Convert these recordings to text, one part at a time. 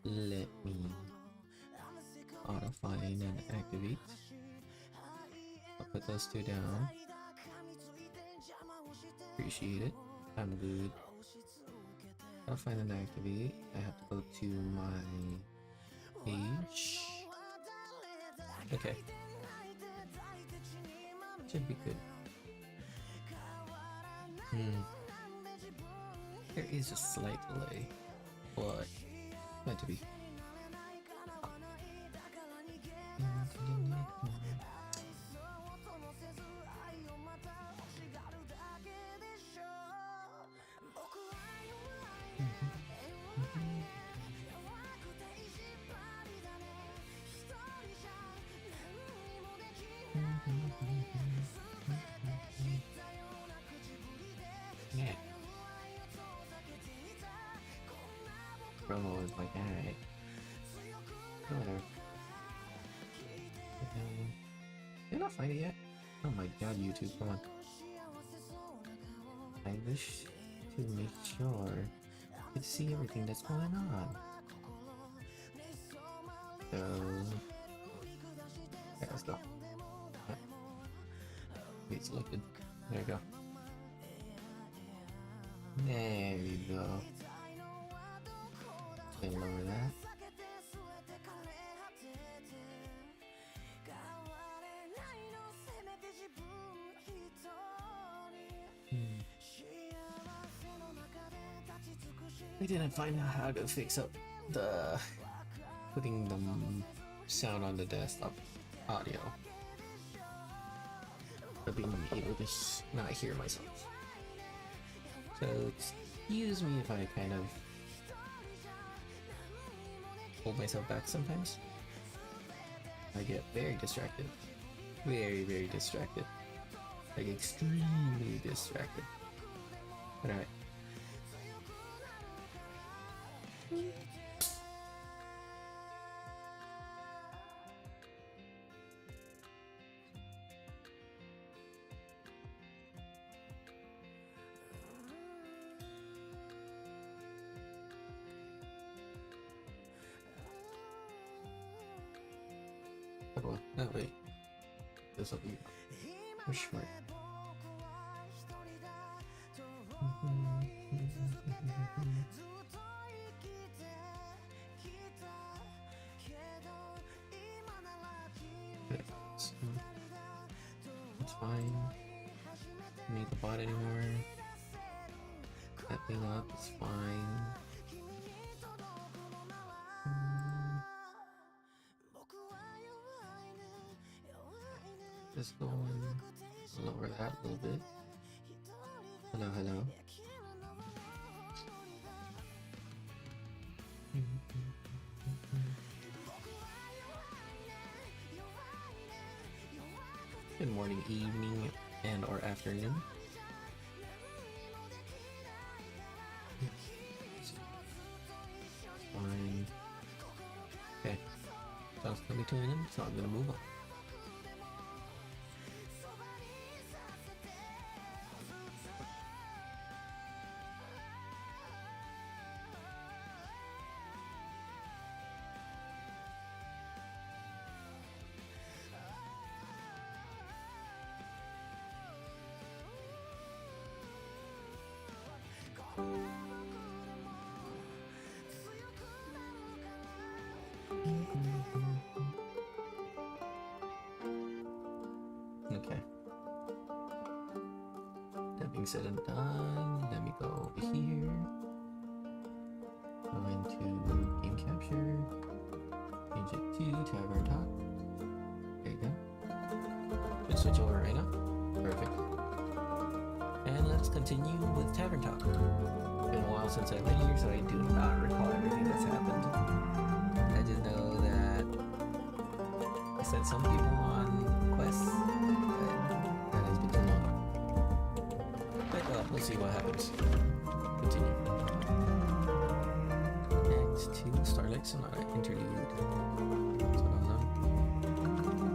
Let me auto find and activate. I'll put those two down. Appreciate it. I'm good. I'll find and activate. I have to go to my page. Okay. Should be good. There is a slight delay, but meant to be. Yeah. Bro is like, alright. Whatever. Did I find it yet? Oh my god, YouTube, come on. I wish to make sure to see everything that's going on. So, yeah, let's go. Wait, selected. There you go. There you go. Okay, lower that. We didn't find out how to fix up the putting the sound on the desktop audio. But being able to not hear myself. So excuse me if I kind of hold myself back sometimes. I get very distracted. Very, very distracted. Like extremely distracted. But alright. Oh wait, this will be smart. Okay, so it's fine. Don't need the bot anymore. That thing up is fine. Just go and lower that a little bit. Hello, hello. Good morning, evening, and or afternoon. Fine. Okay. Sounds gonna be tuning in, so I'm gonna move on. Okay. That being said and done, let me go over here. Go into game capture. Change it to Tavern Talk. There you go. Good switch over right now. Perfect. And let's continue with Tavern Talk. It's been a while since I've been here, so I do not recall everything that's happened. I just know that I sent some people on quests, but that has been too long. But we'll see what happens. Continue. Next to Starlight Sonata Interlude. So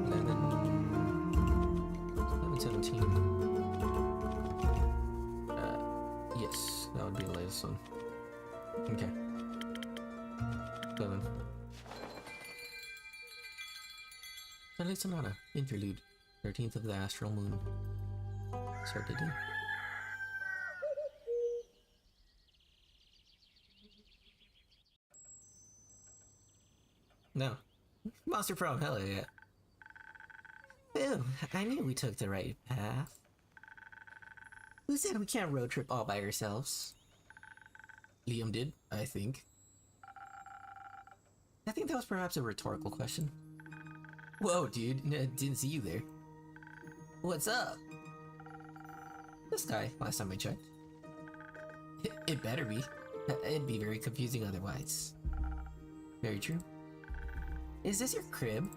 I don't know. 11:17. Yes, that would be the latest one. Okay. go then. Sunday Sonata, Interlude, 13th of the Astral Moon. Start the day. No. Monster Prom, hell yeah. Ew, I knew we took the right path. Who said we can't road trip all by ourselves? Liam did, I think. I think that was perhaps a rhetorical question. Whoa, dude, didn't see you there. What's up? This guy, last time I checked. It better be. It'd be very confusing otherwise. Very true. Is this your crib?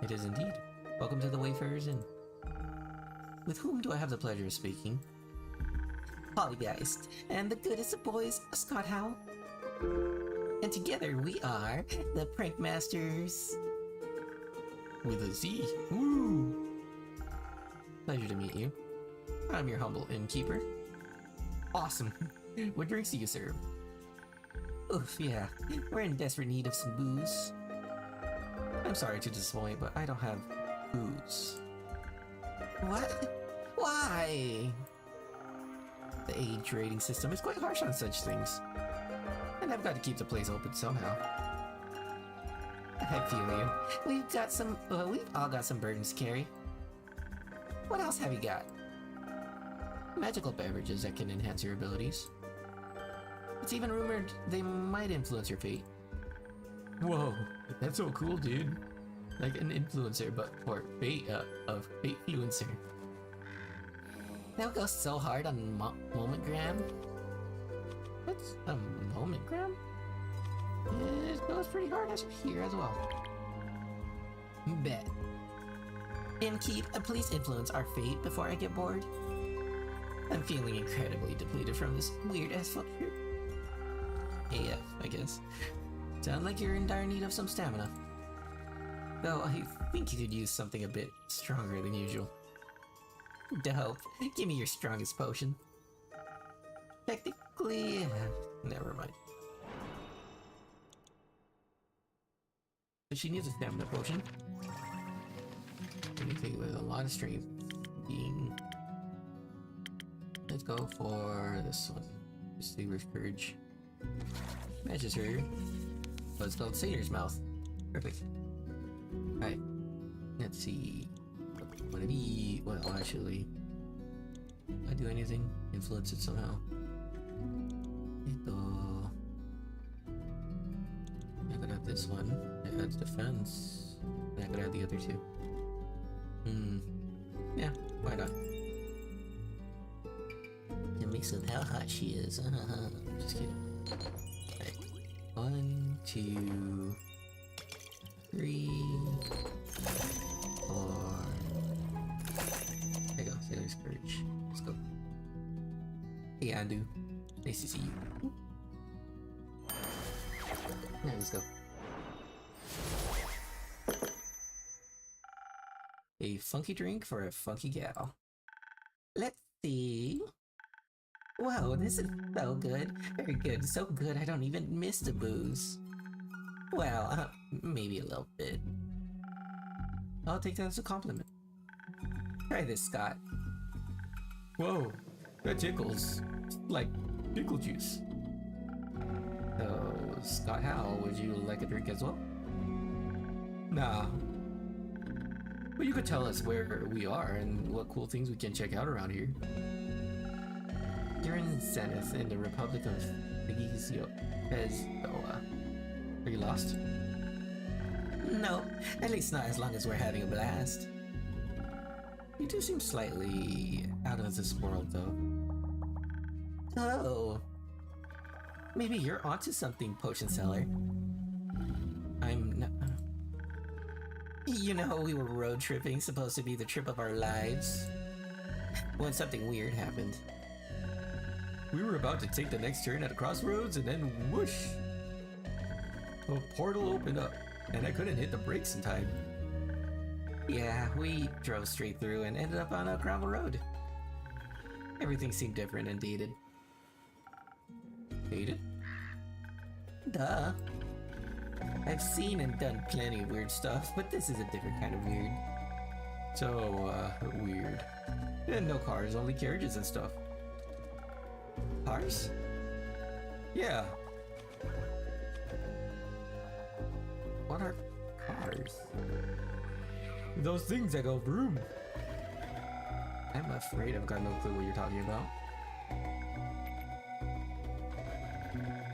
It is indeed. Welcome to the Wayfarer's Inn. With whom do I have the pleasure of speaking? Pollygeist, and the goodest of boys, Scott Howell. And together we are the Prank Masters. With a Z. Woo! Pleasure to meet you. I'm your humble innkeeper. Awesome. What drinks do you serve? Oof, yeah. We're in desperate need of some booze. I'm sorry to disappoint, but I don't have booze. What? Why? The age rating system is quite harsh on such things. And I've got to keep the place open somehow. I feel you. We've all got some burdens to carry. What else have you got? Magical beverages that can enhance your abilities. It's even rumored they might influence your fate. Whoa, that's so cool, dude. Like an influencer, but for fate, of fate-fluencer. They'll go so hard on Momentgram. What's a Momentgram? It goes pretty hard here as well. Bet. Innkeep, please influence our fate before I get bored. I'm feeling incredibly depleted from this weird asphalt trip. AF, I guess. Sound like you're in dire need of some stamina. Though I think you could use something a bit stronger than usual. Dope. Give me your strongest potion. Technically... never mind. But she needs a stamina potion. Anything with a lot of strength. Let's go for this one. Receiver's Courage. Matches her. Oh, it's called Satyr's Mouth. Perfect. Alright. Let's see. What it be? Well, actually. If I do anything, influence it somehow. I could have this one. It adds defense. And I could add the other two. Yeah, why not? It makes of how hot she is. Just kidding. Okay. 1, 2, 3, 4. There you go, Sailor's Courage. Let's go. Hey, Andu. Nice to see you. Yeah, let's go. A funky drink for a funky gal. Let's see. Whoa, this is so good. Very good. So good I don't even miss the booze. Well, maybe a little bit. I'll take that as a compliment. Try this, Scott. Whoa, that tickles. It's like pickle juice. So, Scott Howell, would you like a drink as well? Nah. But you could tell us where we are and what cool things we can check out around here. You're in Zenith in the Republic of Pezzoa. Are you lost? No, at least not as long as we're having a blast. You do seem slightly out of this world, though. Oh. Maybe you're onto something, potion seller. I'm not... You know, we were road tripping, supposed to be the trip of our lives, when something weird happened. We were about to take the next turn at a crossroads and then whoosh! A portal opened up, and I couldn't hit the brakes in time. Yeah, we drove straight through and ended up on a gravel road. Everything seemed different and dated. Dated? Duh. I've seen and done plenty of weird stuff, but this is a different kind of weird. So, weird. And no cars, only carriages and stuff. Cars? Yeah. What are cars? Those things that go vroom. I'm afraid I've got no clue what you're talking about.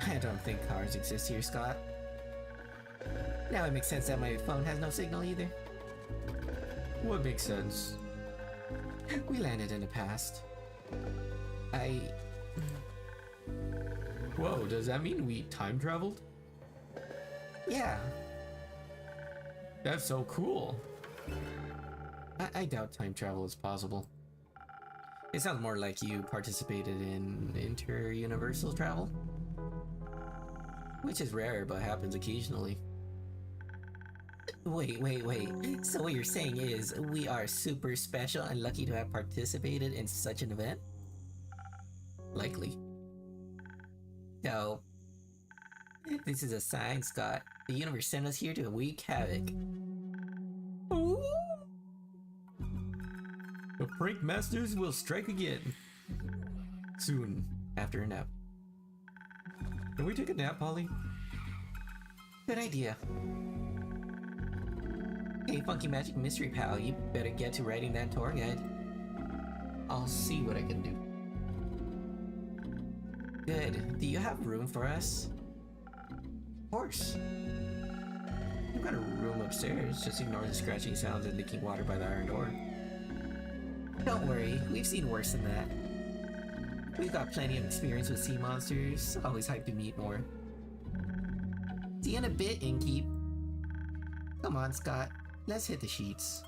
I don't think cars exist here, Scott. Now it makes sense that my phone has no signal either. What makes sense? We landed in the past. Whoa, does that mean we time traveled? Yeah. That's so cool. I doubt time travel is possible. It sounds more like you participated in inter-universal travel. Which is rare, but happens occasionally. Wait. So what you're saying is, we are super special and lucky to have participated in such an event? Likely. No. This is a sign, Scott. The universe sent us here to wreak havoc. Ooh. The prank masters will strike again. Soon, after a nap. Can we take a nap, Polly? Good idea. Hey, Funky Magic Mystery Pal, you better get to writing that tour guide. I'll see what I can do. Good. Do you have room for us? Of course. You've got a room upstairs. Just ignore the scratching sounds and leaking water by the iron door. Don't worry, we've seen worse than that. We've got plenty of experience with sea monsters. Always hyped to meet more. See you in a bit, Innkeep. Come on, Scott. Let's hit the sheets.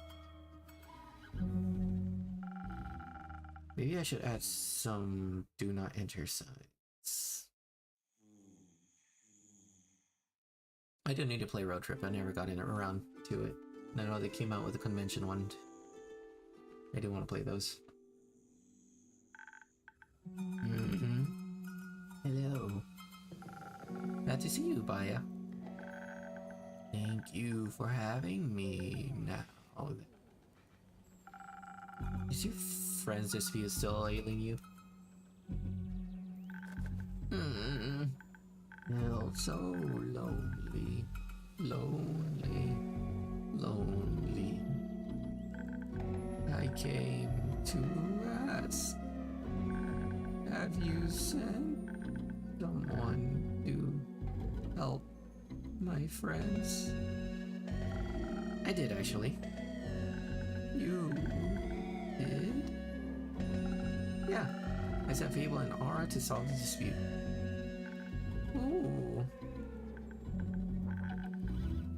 Maybe I should add some do not enter signs. I do need to play Road Trip. I never got around to it. And I know they came out with a convention one. I do want to play those. Hello. Glad to see you, Baya. Thank you for having me now. Is your friends this view still ailing you? Felt so lonely. I came to ask, have you sent someone to help my friends? I did, actually. You did? Yeah, I sent Fable and Aura to solve the dispute. Ooh.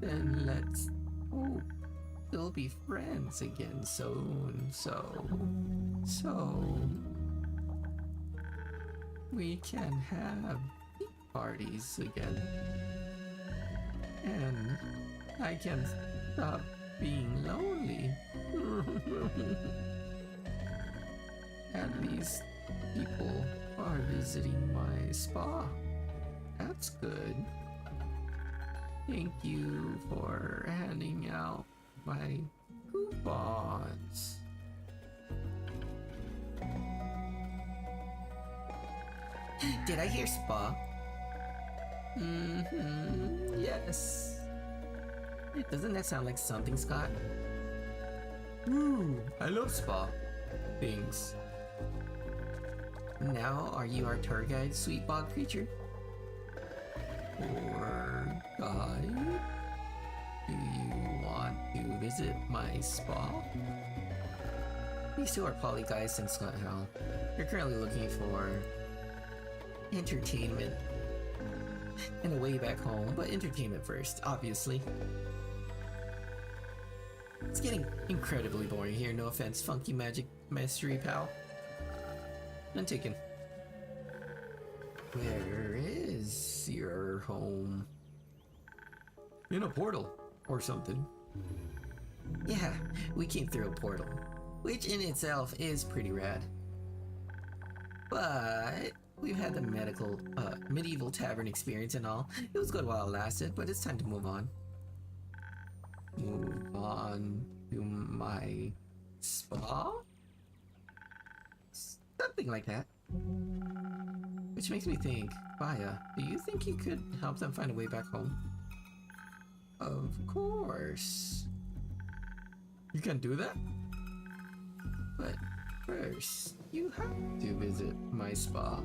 Then let's hope we'll be friends again soon, so we can have parties again. And I can stop being lonely. At least people are visiting my spa. That's good. Thank you for handing out my coupons. Did I hear spa? Yes. Doesn't that sound like something, Scott? Ooh, I love spa things. Now, are you our tour guide, sweet bog creature? Or guide? Do you want to visit my spa? These two are poly guys and Scott Hal. You're currently looking for entertainment and a way back home, but entertainment first, obviously. It's getting incredibly boring here, no offense, Funky Magic Mystery Pal. None taken. Where is your home? In a portal, or something. Yeah, we came through a portal, which in itself is pretty rad. But We've had the medieval tavern experience and all. It was good while it lasted, but it's time to move on. Move on to my spa? Something like that. Which makes me think, Baya, do you think you could help them find a way back home? Of course. You can do that? But first, you have to visit my spa.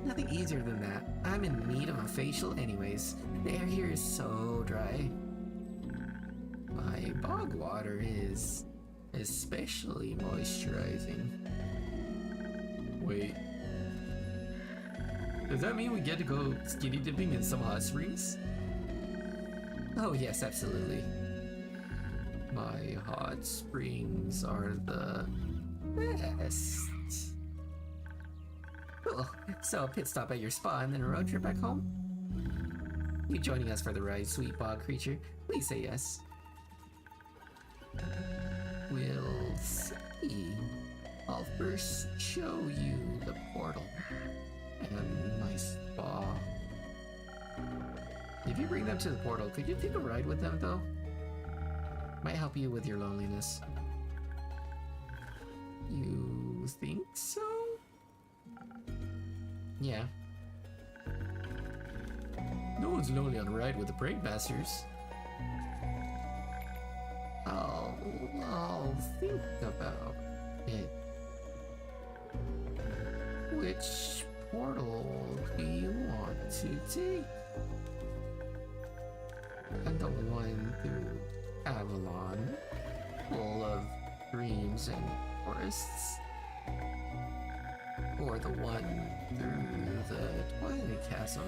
Nothing easier than that. I'm in need of a facial anyways. The air here is so dry. My bog water is especially moisturizing. Wait. Does that mean we get to go skinny dipping in some hot springs? Oh yes, absolutely. My hot springs are the best. Cool. So a pit stop at your spa and then a road trip back home? You joining us for the ride, sweet bog creature? Please say yes. We'll see. I'll first show you the portal and my spa. If you bring them to the portal, could you take a ride with them though? Might help you with your loneliness. You think so? Yeah. No one's lonely on a ride with the Prank Masters. I'll think about it. Which portal do you want to take? And the one through Avalon, full of dreams and forests? Or the one through the Twilight Chasm,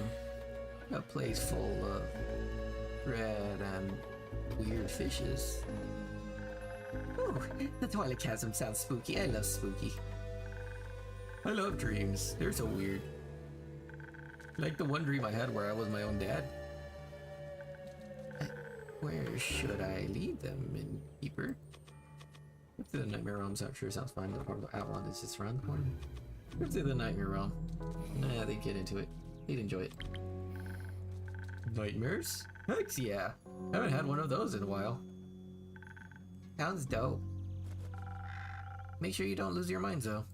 a place full of dread and weird fishes? Ooh, the Twilight Chasm sounds spooky. I love spooky. I love dreams. They're so weird. Like the one dream I had where I was my own dad. Where should I lead them, innkeeper? If the Nightmare Realms, I'm sure sounds fine. The portal to Avalon is just around the corner. If to the Nightmare Realm. Nah, they'd get into it. They'd enjoy it. Nightmares? Heck yeah. I haven't had one of those in a while. Sounds dope. Make sure you don't lose your minds though.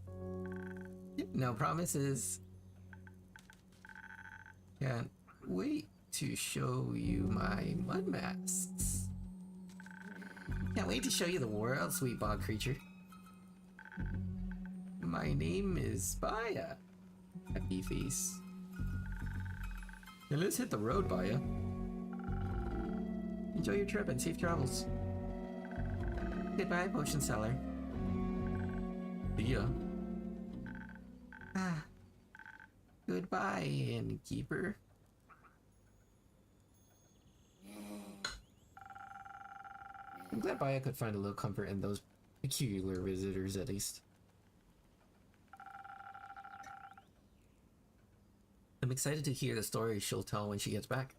No promises. Can't wait to show you my mud masks. Can't wait to show you the world, sweet bog creature. My name is Baya. Happy face. Now let's hit the road, Baya. Enjoy your trip and safe travels. Goodbye, potion seller. See ya. Ah. Goodbye, innkeeper. I'm glad Baya could find a little comfort in those peculiar visitors, at least. I'm excited to hear the story she'll tell when she gets back.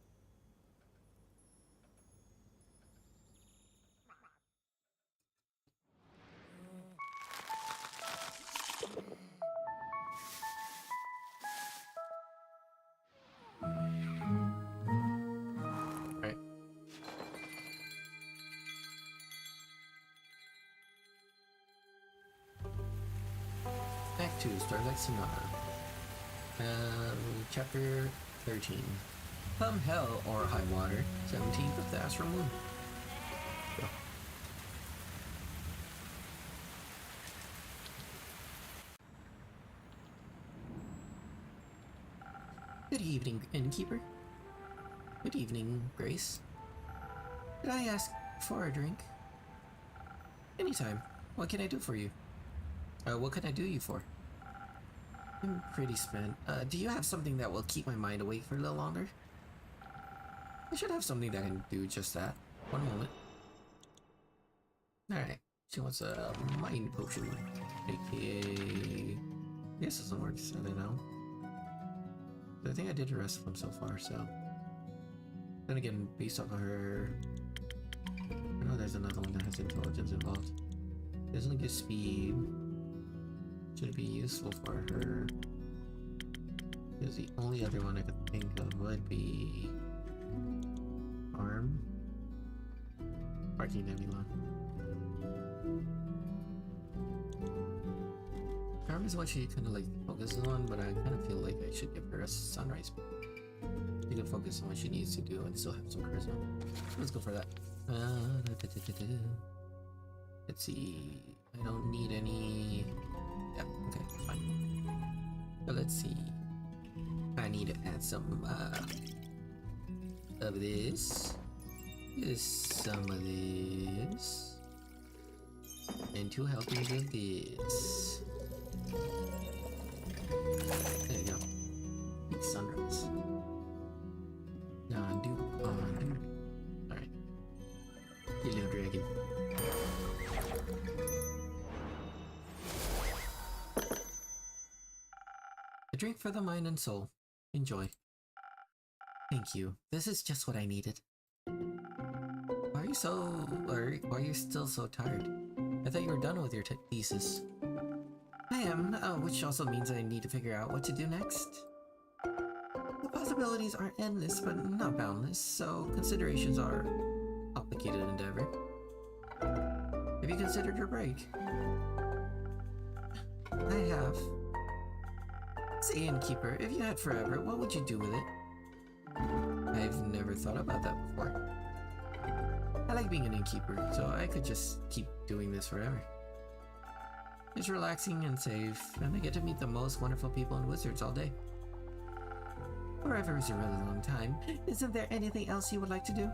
Alright. Act 2, Starlight Sonata. Chapter 13. Come hell or high water, 17th of the Astral Moon. Go. Good evening, innkeeper. Good evening, Grace. Did I ask for a drink? Anytime. What can I do for you? What can I do you for? I'm pretty spent. Do you have something that will keep my mind awake for a little longer? I should have something that can do just that. One moment. Alright. She wants a mind potion. AKA... This doesn't work, so I don't know. I think I did the rest of them so far, so... Then again, based off of her... I know there's another one that has intelligence involved. Doesn't give speed. should be useful for her. Because the only other one I could think of would be Arm. Parking Nebula. Arm is what she kind of like focuses on, but I kind of feel like I should give her a Sunrise. She can focus on what she needs to do and still have some charisma. Let's go for that. Let's see. I don't need any. Yeah, okay, fine. But let's see. I need to add some of this. Some of this. And 2 helpings of this. There you go. Big Sunrise. Undo. Alright. Hello, dragon. A drink for the mind and soul. Enjoy. Thank you. This is just what I needed. Why are you still so tired? I thought you were done with your thesis. I am, which also means I need to figure out what to do next. The possibilities are endless, but not boundless, so considerations are a complicated endeavor. Have you considered your break? I have. Say, innkeeper, if you had forever, what would you do with it? I've never thought about that before. I like being an innkeeper, so I could just keep doing this forever. It's relaxing and safe, and I get to meet the most wonderful people and wizards all day. Forever is a really long time. Isn't there anything else you would like to do?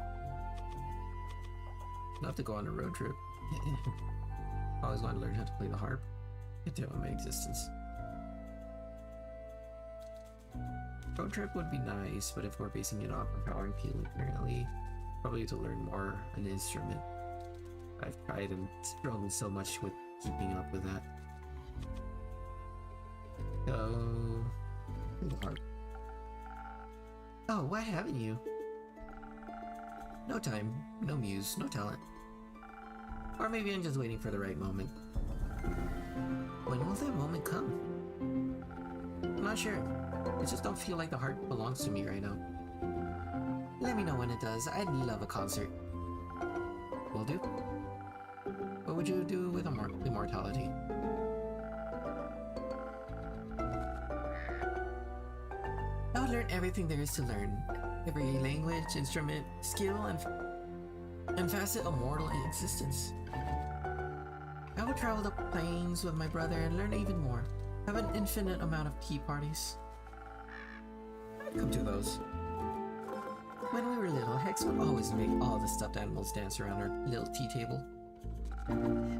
I'd love to go on a road trip. I always wanted to learn how to play the harp. Get to my existence. Road trip would be nice, but if we're basing it off of Power and Peel, apparently, probably to learn more an instrument. I've tried and struggled so much with keeping up with that. So, the harp. Oh, why haven't you? No time, no muse, no talent. Or maybe I'm just waiting for the right moment. When will that moment come? I'm not sure. I just don't feel like the harp belongs to me right now. Let me know when it does. I'd love a concert. Will do. What would you do with immortality? I would learn everything there is to learn. Every language, instrument, skill, and facet of mortal existence. I would travel the plains with my brother and learn even more. Have an infinite amount of tea parties. I'd come to those. When we were little, Hex would always make all the stuffed animals dance around our little tea table.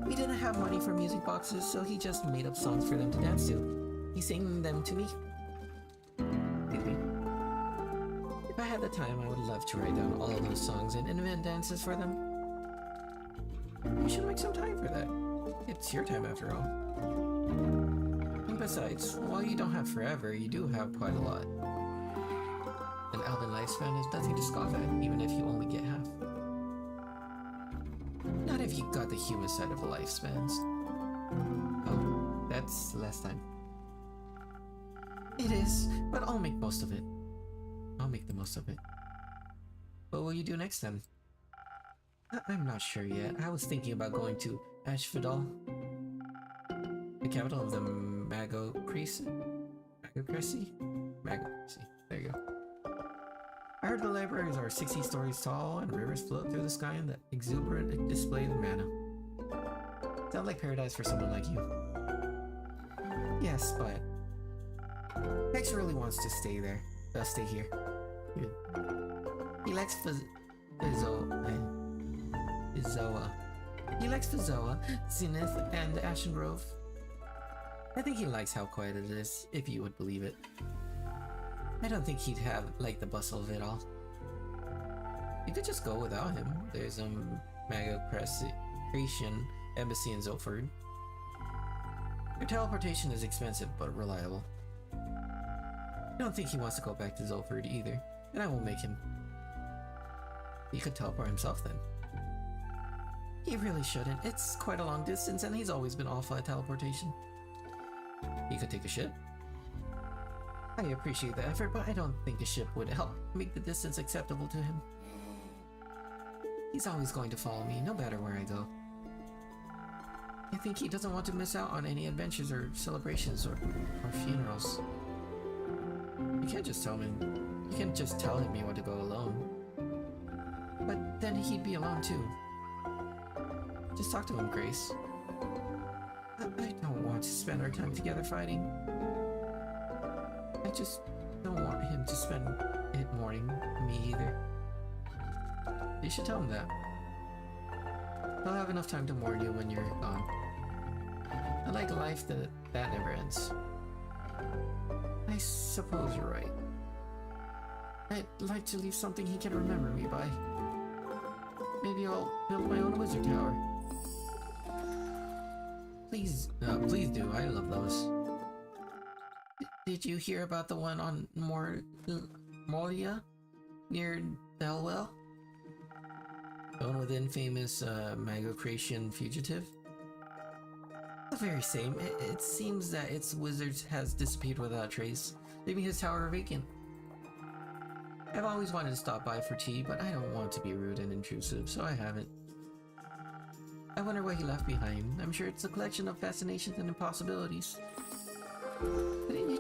We didn't have money for music boxes, so he just made up songs for them to dance to. He sang them to me. If I had the time, I would love to write down all of those songs and invent dances for them. You should make some time for that. It's your time after all. And besides, while you don't have forever, you do have quite a lot. An elven lifespan is nothing to scoff at, even if you only get half. Not if you got the human side of the lifespans. Oh, that's less time. It is, but I'll make most of it. I'll make the most of it. What will you do next then? I'm not sure yet. I was thinking about going to Ashfidal, the capital of the Magocracy. There you go. I heard the libraries are 60 stories tall and rivers float through the sky in the exuberant display of mana. Sounds like paradise for someone like you. Yes, but Hex really wants to stay there. Stay here. Good. He likes Fizoa. He likes Fizoa, Zenith, and Ashen Grove. I think he likes how quiet it is, if you would believe it. I don't think he'd have like the bustle of it all. You could just go without him. There's a Magocracy embassy in Zolford. Your teleportation is expensive but reliable. I don't think he wants to go back to Zolford either, and I won't make him. He could teleport himself then. He really shouldn't. It's quite a long distance and he's always been awful at teleportation. He could take a ship? I appreciate the effort, but I don't think a ship would help make the distance acceptable to him. He's always going to follow me, no matter where I go. I think he doesn't want to miss out on any adventures or celebrations or funerals. You can't just tell him. You can't just tell him you want to go alone. But then he'd be alone too. Just talk to him, Grace. I don't want to spend our time together fighting. I just don't want him to spend it mourning me either. You should tell him that. He'll have enough time to mourn you when you're gone. I like a life that never ends. I suppose you're right. I'd like to leave something he can remember me by. Maybe I'll build my own wizard tower. Please do. I love those. Did you hear about the one on Moria? Near Delwell? The one with infamous Magocration fugitive? The very same. It seems that its wizard has disappeared without trace, leaving his tower vacant. I've always wanted to stop by for tea, but I don't want to be rude and intrusive, so I haven't. I wonder what he left behind. I'm sure it's a collection of fascinations and impossibilities. Couldn't you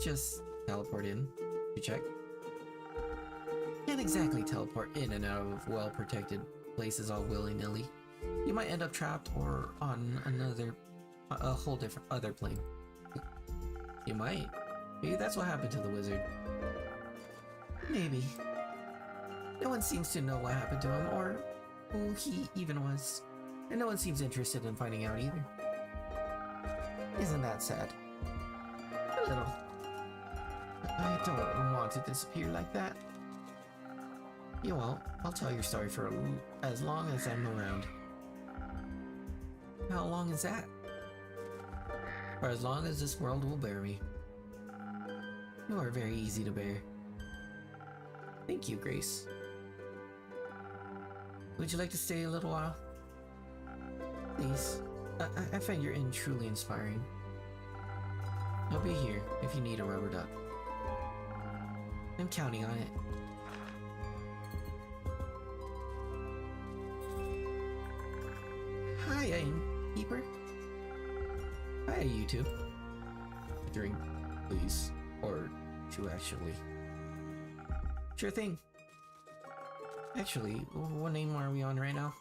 just teleport in to check? Can't exactly teleport in and out of well-protected places all willy-nilly. You might end up trapped or on a whole different other plane. You might. Maybe that's what happened to the wizard. Maybe. No one seems to know what happened to him or who he even was. And no one seems interested in finding out either. Isn't that sad? A little. I don't want to disappear like that. You won't. I'll tell your story for as long as I'm around. How long is that? For as long as this world will bear me. You are very easy to bear. Thank you, Grace. Would you like to stay a little while? Please. I find your inn truly inspiring. I'll be here if you need a rubber duck. I'm counting on it. Hi, innkeeper. Hi, you two. A drink, please. Or two, actually. Sure thing. Actually, what name are we on right now?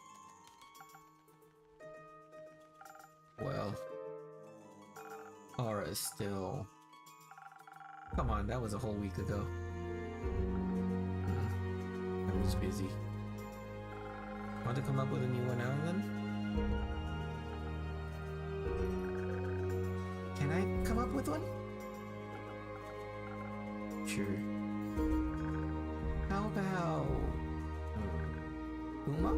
Well, Aura is still... Come on, that was a whole week ago. I was busy. Want to come up with a new one now and then? Can I come up with one? Sure. How about... Kumo?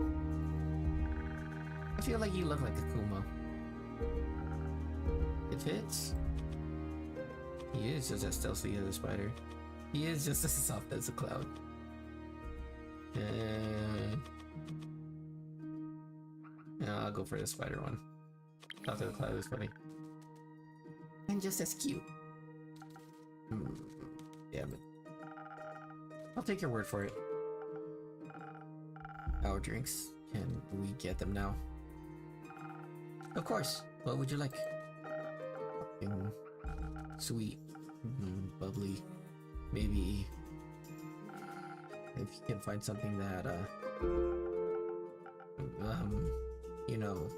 I feel like you look like a Kumo. It fits. He is just as stealthy as a spider. He is just as soft as a cloud. Yeah, I'll go for the spider one. Thought the cloud was funny. And just as cute. Yeah, but I'll take your word for it. Our drinks. Can we get them now? Of course. What would you like? Sweet. Bubbly. Maybe if you can find something that you know.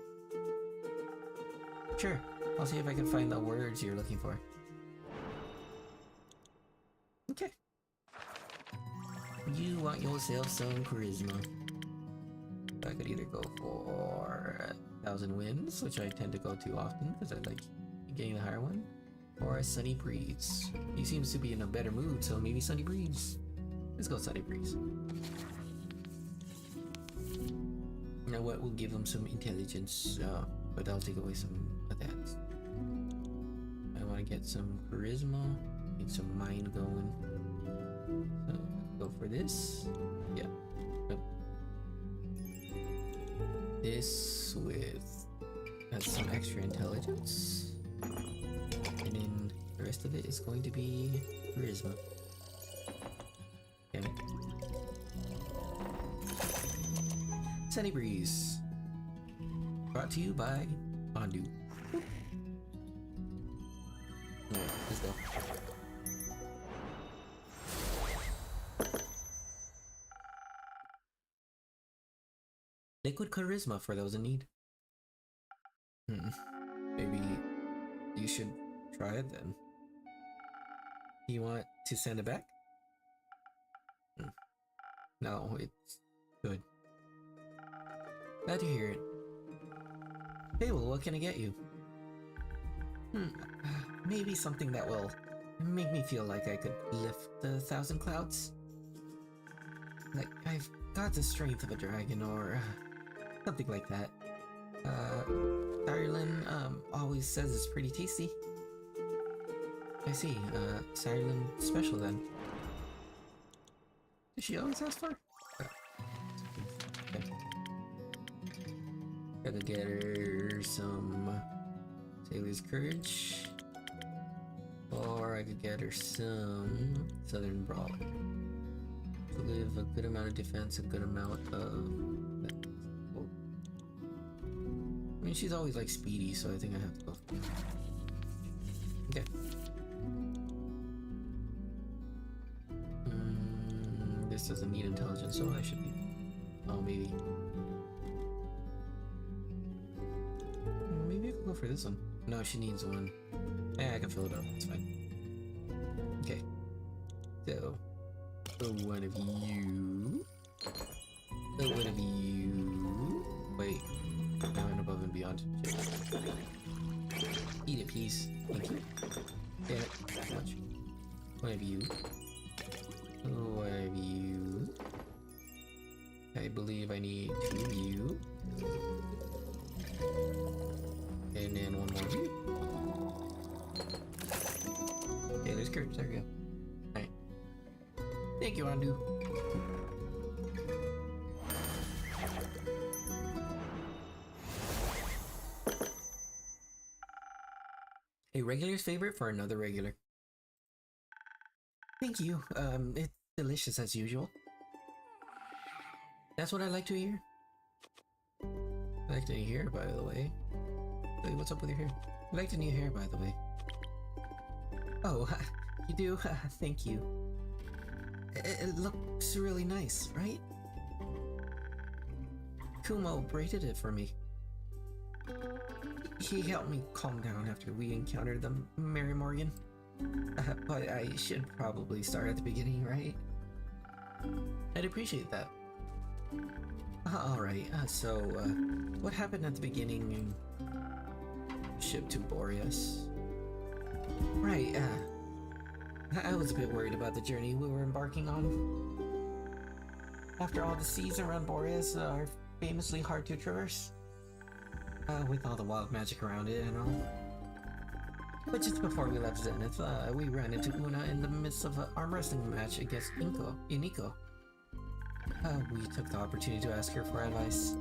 Sure. I'll see if I can find the words you're looking for. Okay. You want yourself some charisma. I could either go for 1,000 Winds, which I tend to go to often because I like getting the higher one, or a Sunny Breeze. He seems to be in a better mood, so maybe Sunny Breeze. Let's go Sunny Breeze. You know what? We'll give him some intelligence, but I'll take away some of that. I want to get some charisma, get some mind going. So go for this. Yeah. Nope. This with some extra intelligence. rest of it is going to be charisma. Damn it. Sunny Breeze. Brought to you by Bandu. Alright, let's go. Liquid charisma for those in need. Maybe you should try it then. You want to send it back? No, it's good. Glad to hear it. Hey, well, what can I get you? Maybe something that will make me feel like I could lift the 1,000 clouds. Like, I've got the strength of a dragon, or something like that. Ireland always says it's pretty tasty. I see, Ireland special then. Does she always ask for? Okay. Gotta get her some Sailor's Courage. Or I could get her some Southern Brawler. To live a good amount of defense, a good amount of... I mean, she's always like speedy, so I think I have to go. Okay. This doesn't need intelligence, so I should be... Oh, maybe. Maybe I can go for this one. No, she needs one. Yeah, I can fill it up. It's fine. Okay. So, one of you. One of you. Wait. I went above and beyond. Shit. Eat it, please. Thank you. Damn it. Too much. One of you. One of you. I believe I need 2 of you. And then 1 more of you. Okay, there's courage. There we go. Alright. Thank you, Andu. A regular's favorite for another regular. Thank you. It's delicious as usual. That's what I like to hear. I like to hear, by the way. Hey, what's up with your hair? I like the new hair, by the way. Oh, you do? Thank you. It looks really nice, right? Kumo braided it for me. He helped me calm down after we encountered the Mary Morgan. But I should probably start at the beginning, right? I'd appreciate that. Alright, so, what happened at the beginning? Ship to Boreas. Right, I was a bit worried about the journey we were embarking on. After all, the seas around Boreas are famously hard to traverse. With all the wild magic around it and all. But just before we left Zenith, we ran into Una in the midst of an arm wrestling match against Iniko. We took the opportunity to ask her for advice.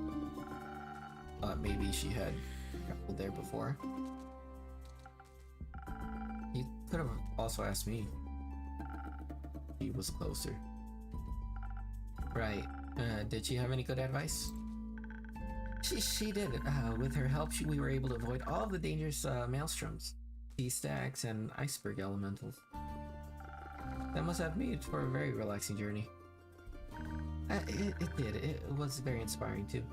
Maybe she had grappled there before. You could have also asked me. He was closer. Right. Did she have any good advice? She did. With her help, we were able to avoid all of the dangerous maelstroms, sea stacks, and iceberg elementals. That must have made for a very relaxing journey. It did. It was very inspiring too.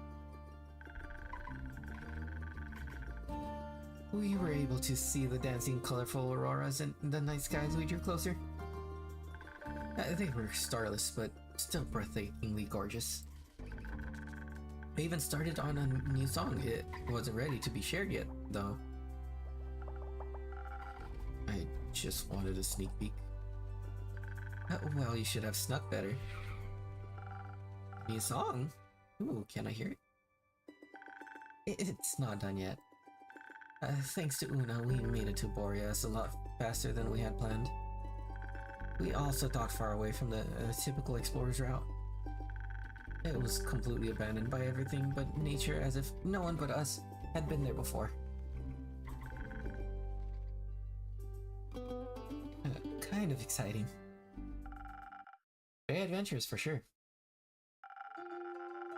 We were able to see the dancing, colorful auroras in the night sky as we drew closer. They were starless, but still breathtakingly gorgeous. We even started on a new song. It wasn't ready to be shared yet, though. I just wanted a sneak peek. Well, you should have snuck better. New song? Ooh, can I hear it? It's not done yet. Thanks to Una, we made it to Boreas a lot faster than we had planned. We also docked far away from the typical explorer's route. It was completely abandoned by everything but nature, as if no one but us had been there before. kind of exciting. Very adventurous for sure.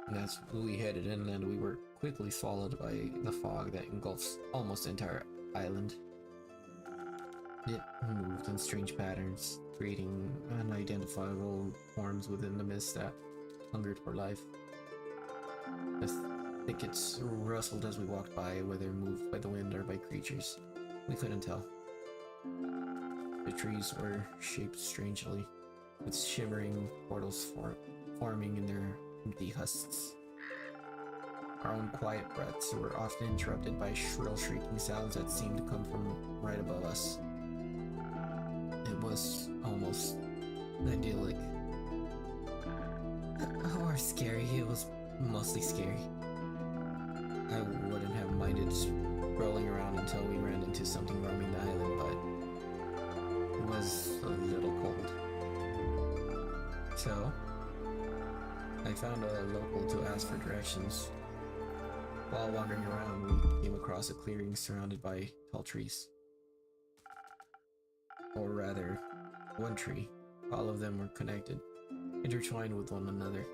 And that's where we headed in, and we were quickly swallowed by the fog that engulfs almost the entire island. It moved in strange patterns, creating unidentifiable forms within the mist that hungered for life. The thickets rustled as we walked by, whether moved by the wind or by creatures. We couldn't tell. The trees were shaped strangely, with shivering portals forming in their empty husks. Our own quiet breaths were often interrupted by shrill shrieking sounds that seemed to come from right above us. It was almost idyllic. Or scary. It was mostly scary. I wouldn't have minded rolling around until we ran into something roaming the island, but it was a little cold. So, I found a local to ask for directions. While wandering around, we came across a clearing surrounded by tall trees. Or rather, one tree. All of them were connected, intertwined with one another.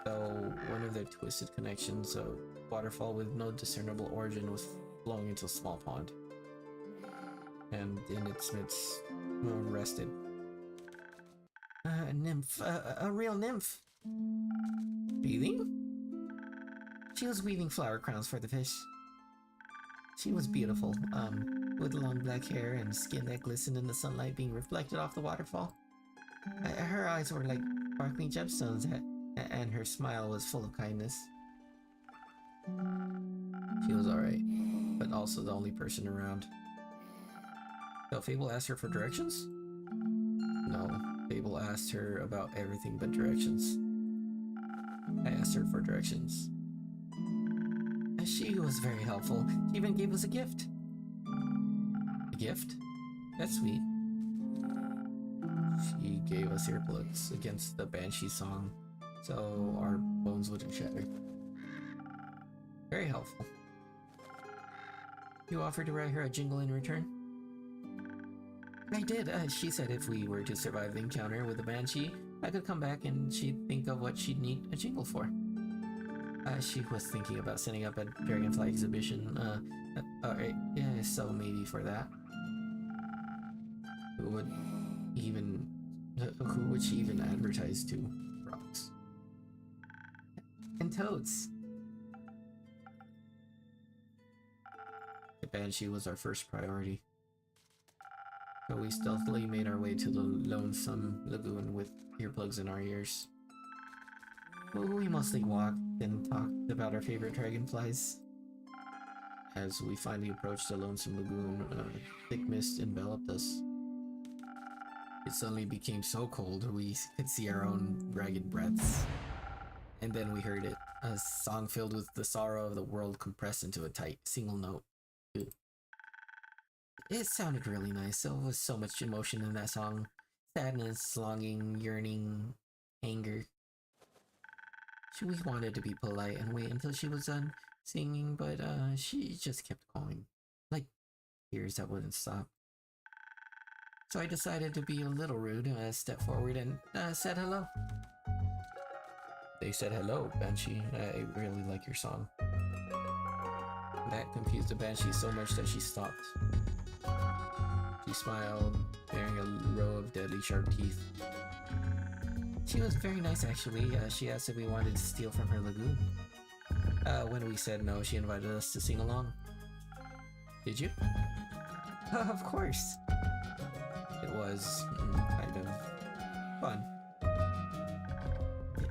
Though one of their twisted connections, a waterfall with no discernible origin, was flowing into a small pond. And in its midst rested a nymph, a real nymph. Bathing? She was weaving flower crowns for the fish. She was beautiful, with long black hair and skin that glistened in the sunlight being reflected off the waterfall. Her eyes were like sparkling gemstones, and her smile was full of kindness. She was alright, but also the only person around. So Fable asked her for directions? No, Fable asked her about everything but directions. I asked her for directions. She was very helpful. She even gave us a gift. A gift? That's sweet. She gave us earplugs against the Banshee song, so our bones wouldn't shatter. Very helpful. You offered to write her a jingle in return? I did. She said if we were to survive the encounter with the Banshee, I could come back and she'd think of what she'd need a jingle for. She was thinking about setting up a Dragonfly exhibition. Alright, yeah, so maybe for that. Who would she even advertise to? Rocks. And toads. The Banshee was our first priority. So we stealthily made our way to the lonesome lagoon with earplugs in our ears. We mostly walked and talked about our favorite dragonflies. As we finally approached the lonesome lagoon, thick mist enveloped us. It suddenly became so cold we could see our own ragged breaths. And then we heard it, a song filled with the sorrow of the world compressed into a tight single note. It sounded really nice. There was so much emotion in that song. Sadness, longing, yearning, anger. We wanted to be polite and wait until she was done singing, but she just kept going. Like tears that wouldn't stop. So I decided to be a little rude, stepped forward and said hello. They said hello, Banshee. I really like your song. That confused the Banshee so much that she stopped. She smiled, bearing a row of deadly sharp teeth. She was very nice actually. She asked if we wanted to steal from her lagoon. When we said no, she invited us to sing along. Did you? Of course! It was kind of fun.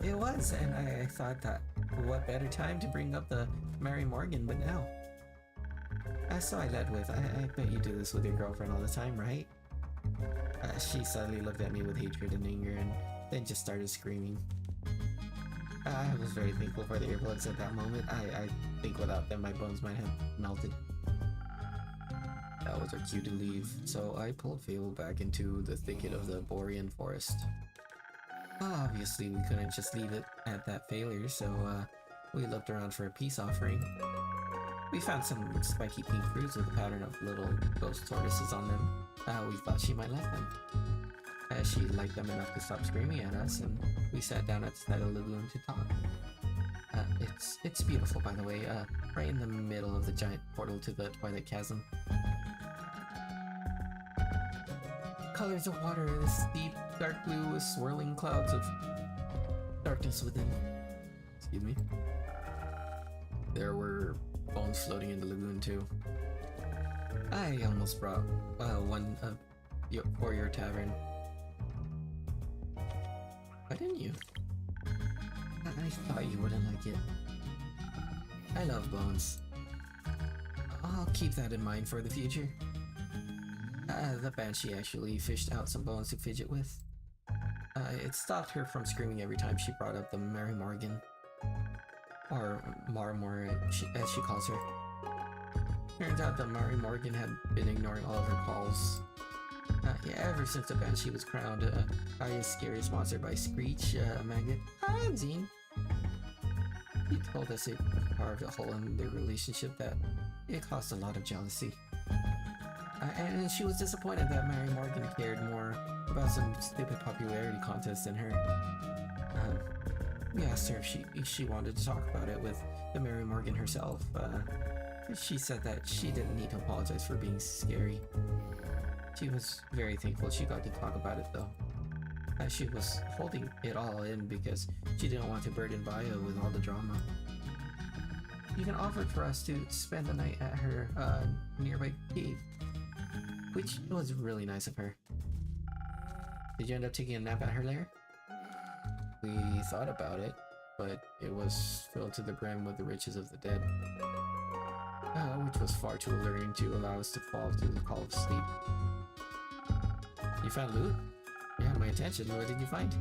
It was, and I thought that what better time to bring up the Mary Morgan but now. So I led with, I bet you do this with your girlfriend all the time, right? She suddenly looked at me with hatred and anger and then just started screaming. I was very thankful for the earplugs at that moment. I think without them my bones might have melted. That was our cue to leave, so I pulled Fable back into the thicket of the Borean forest. Obviously we couldn't just leave it at that failure, so we looked around for a peace offering. We found some spiky pink fruits with a pattern of little ghost tortoises on them. We thought she might like them. She liked them enough to stop screaming at us, and we sat down at the side of the lagoon to talk. It's beautiful, by the way, right in the middle of the giant portal to the Twilight Chasm. Colors of water, this deep, dark blue with swirling clouds of darkness within. Excuse me. There were bones floating in the lagoon too. I almost brought one for your tavern. Why didn't you? I thought you wouldn't like it. I love bones. I'll keep that in mind for the future. The Banshee actually fished out some bones to fidget with. It stopped her from screaming every time she brought up the Mary Morgan. Or Marmor, as she calls her. Turns out the Mary Morgan had been ignoring all of her calls. Ever since the Banshee was crowned Aya's scariest monster by Screech, Magnet. Hi, Zine. He told us it carved a hole in their relationship that it caused a lot of jealousy. And she was disappointed that Mary Morgan cared more about some stupid popularity contest than her. We asked her if she wanted to talk about it with the Mary Morgan herself. She said that she didn't need to apologize for being scary. She was very thankful she got to talk about it though. She was holding it all in because she didn't want to burden Vaya with all the drama. She even offered for us to spend the night at her nearby cave, which was really nice of her. Did you end up taking a nap at her lair? We thought about it, but it was filled to the brim with the riches of the dead, which was far too alluring to allow us to fall to the call of sleep. You found loot? Yeah, my attention. What did you find?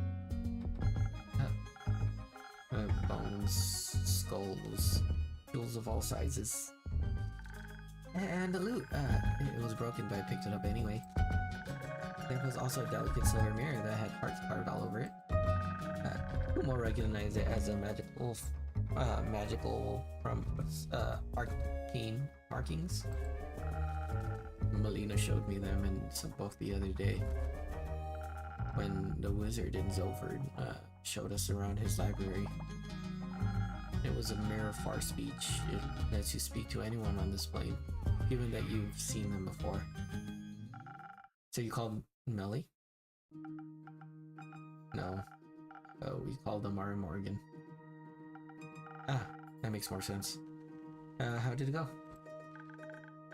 Bones, skulls, tools of all sizes. And the loot, it was broken, but I picked it up anyway. There was also a delicate silver mirror that had hearts carved all over it. Kumo recognized it as a magical from arcane markings. Melina showed me them in some book the other day. When the wizard in Zolford showed us around his library. It was a mirror of far speech. It lets you speak to anyone on this plane, given that you've seen them before. So you called Melly? No. We called them Mara Morgan. Ah, that makes more sense. How did it go?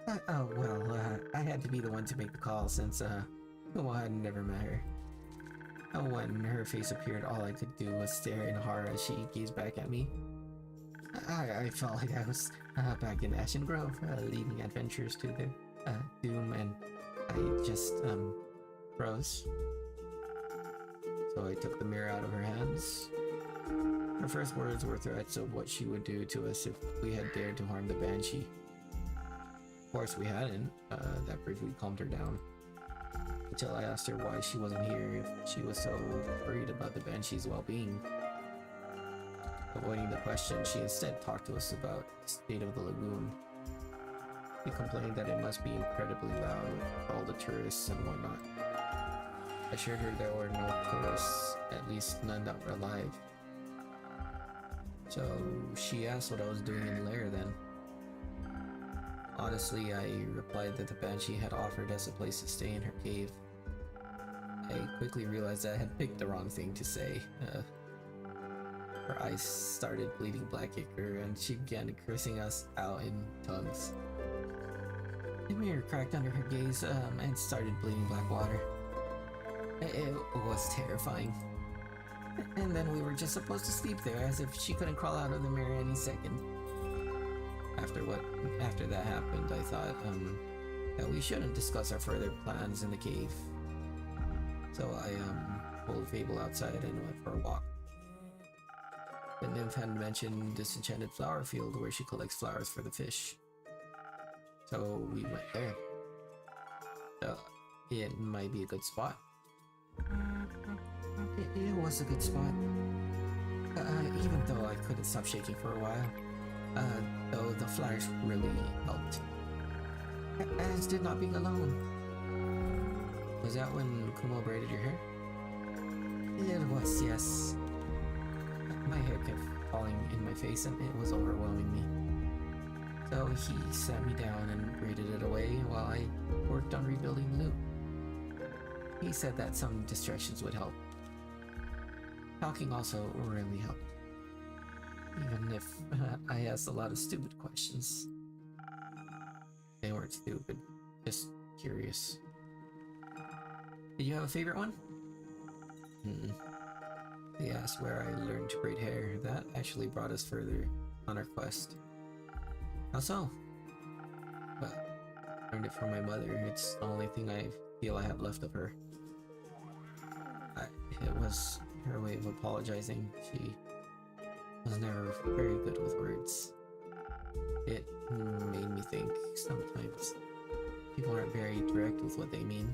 I had to be the one to make the call since Kumo had never met her. When her face appeared, all I could do was stare in horror as she gazed back at me. I felt like I was back in Ashen Grove, leading adventurers to their doom, and I just froze. So I took the mirror out of her hands. Her first words were threats of what she would do to us if we had dared to harm the Banshee. Of course we hadn't. That briefly calmed her down. Until I asked her why she wasn't here if she was so worried about the Banshee's well-being. Avoiding the question, she instead talked to us about the state of the lagoon. She complained that it must be incredibly loud with all the tourists and whatnot. I assured her there were no tourists, at least none that were alive. So she asked what I was doing in the lair then. Honestly, I replied that the Banshee had offered us a place to stay in her cave. I quickly realized that I had picked the wrong thing to say. Her eyes started bleeding black ichor and she began cursing us out in tongues. The mirror cracked under her gaze and started bleeding black water. It was terrifying. And then we were just supposed to sleep there as if she couldn't crawl out of the mirror any second. After that happened, I thought that we shouldn't discuss our further plans in the cave. So I pulled Fable outside and went for a walk. The nymph had mentioned this enchanted flower field where she collects flowers for the fish. So we went there. It might be a good spot. It was a good spot. Even though I couldn't stop shaking for a while. Though the flyers really helped. As did not being alone. Was that when Kumo braided your hair? It was, yes. My hair kept falling in my face and it was overwhelming me. So he sat me down and braided it away while I worked on rebuilding the loop. He said that some distractions would help. Talking also really helped. Even if I asked a lot of stupid questions. They weren't stupid, just curious. Did you have a favorite one? They asked where I learned to braid hair. That actually brought us further on our quest. How so? Well, I learned it from my mother. It's the only thing I feel I have left of her. It was her way of apologizing. She was never very good with words. It made me think sometimes people aren't very direct with what they mean.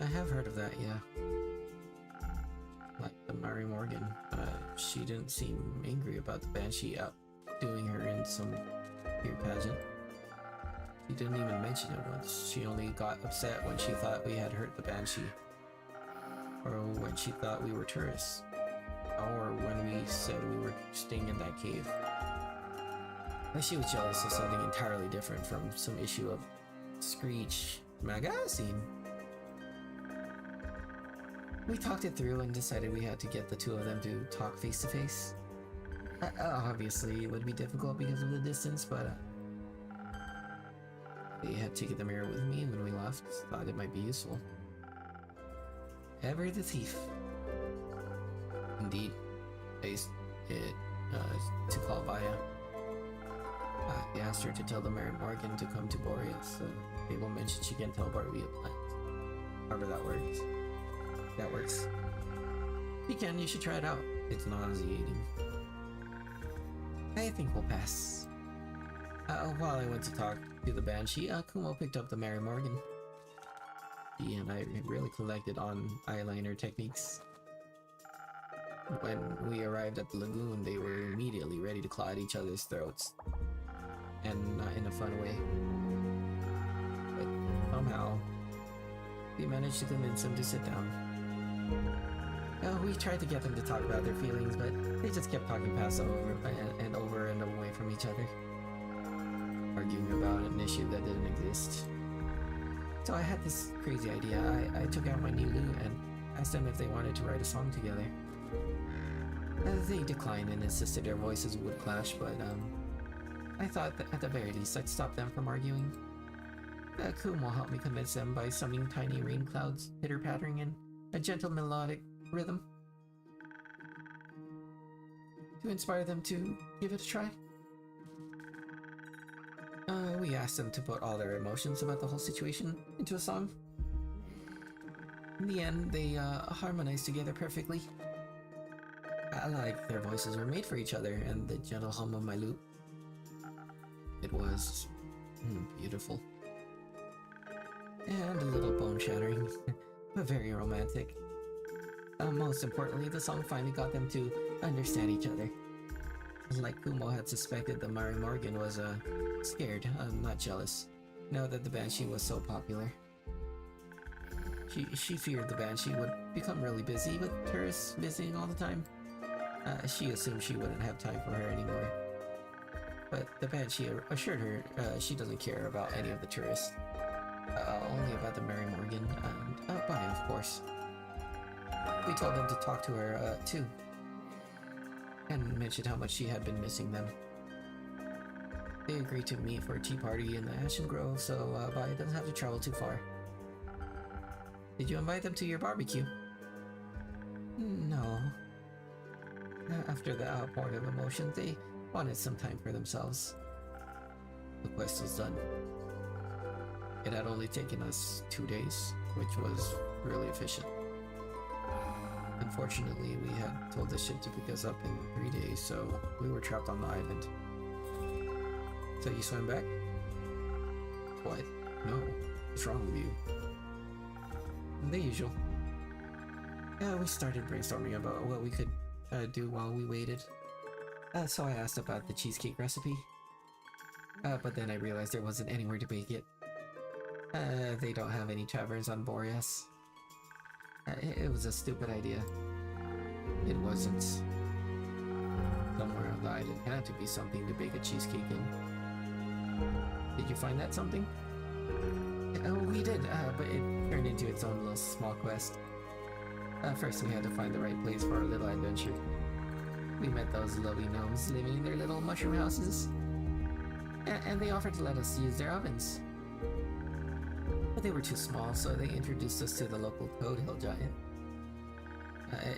I have heard of that, yeah. Like the Mary Morgan, she didn't seem angry about the Banshee outdoing her in some weird pageant. She didn't even mention it once. She only got upset when she thought we had hurt the Banshee. Or when she thought we were tourists. Or when we said we were staying in that cave. But she was jealous of something entirely different from some issue of Screech magazine. We talked it through and decided we had to get the two of them to talk face to face. Obviously, it would be difficult because of the distance, but they had taken the mirror with me when we left. Thought it might be useful. Ever the thief. Indeed, I used it to call Vaya. He asked her to tell the Mary Morgan to come to Boreas. Fable mentioned she can teleport via plant. However that works. That works. You can, you should try it out. It's nauseating. I think we'll pass. While I went to talk to the Banshee, Kumo picked up the Mary Morgan. He and I really collected on eyeliner techniques. When we arrived at the lagoon, they were immediately ready to claw at each other's throats. And not in a fun way. But somehow, we managed to convince them to sit down. We tried to get them to talk about their feelings, but they just kept talking past over and away from each other. Arguing about an issue that didn't exist. So I had this crazy idea. I took out my new lute and asked them if they wanted to write a song together. They declined and insisted their voices would clash, but I thought that at the very least I'd stop them from arguing. Kumo helped me convince them by summoning tiny rain clouds, pitter-pattering in a gentle melodic rhythm to inspire them to give it a try. We asked them to put all their emotions about the whole situation into a song. In the end, they harmonized together perfectly. Like their voices were made for each other, and the gentle hum of my lute. It was beautiful. And a little bone-shattering, but very romantic. Most importantly, the song finally got them to understand each other. Like Kumo had suspected, the Mary Morgan was scared, not jealous, now that the Banshee was so popular. She feared the Banshee would become really busy with tourists visiting all the time. She assumed she wouldn't have time for her anymore. But the Banshee assured her she doesn't care about any of the tourists. Only about the Mary Morgan and Bonnie, of course. We told them to talk to her, too. And mentioned how much she had been missing them. They agreed to meet for a tea party in the Ashen Grove, so Bonnie doesn't have to travel too far. Did you invite them to your barbecue? No. After the outpouring of emotion, they wanted some time for themselves. The quest was done. It had only taken us 2 days, which was really efficient. Unfortunately, we had told the ship to pick us up in 3 days, so we were trapped on the island. So you swam back? What? No. What's wrong with you? The usual. We started brainstorming about what we could do while we waited. So I asked about the cheesecake recipe. But then I realized there wasn't anywhere to bake it. They don't have any taverns on Boreas. It was a stupid idea. It wasn't. Somewhere on the island had to be something to bake a cheesecake in. Did you find that something? Oh, we did, but it turned into its own little small quest. First we had to find the right place for our little adventure. We met those lovely gnomes living in their little mushroom houses. And they offered to let us use their ovens. But they were too small, so they introduced us to the local Toad Hill giant.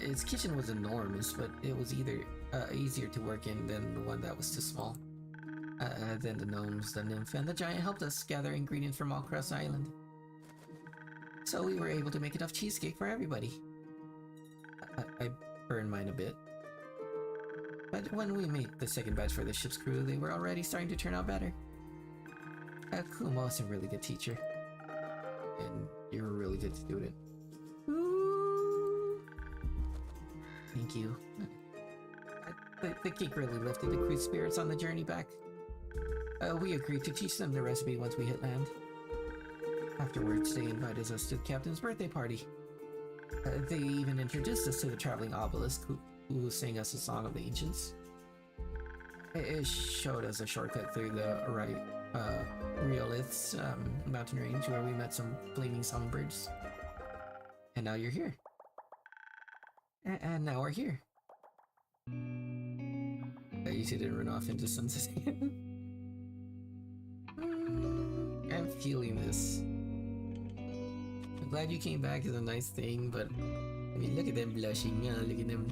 Its kitchen was enormous, but it was either easier to work in than the one that was too small. Then the gnomes, the nymph, and the giant helped us gather ingredients from all across the island. So we were able to make enough cheesecake for everybody. I burned mine a bit. But when we made the second batch for the ship's crew, they were already starting to turn out better. Kumo was a really good teacher. And you're a really good student. Ooh. Thank you. The cake really lifted the crew's spirits on the journey back. We agreed to teach them the recipe once we hit land. Afterwards, they invited us to the captain's birthday party. They even introduced us to the traveling obelisk who sang us a song of the ancients. It showed us a shortcut through the Riolith's mountain range where we met some flaming songbirds. And now you're here. And now we're here. You two didn't run off into sunset. I'm feeling this. I'm glad you came back is a nice thing, but I mean, look at them blushing. Look at them.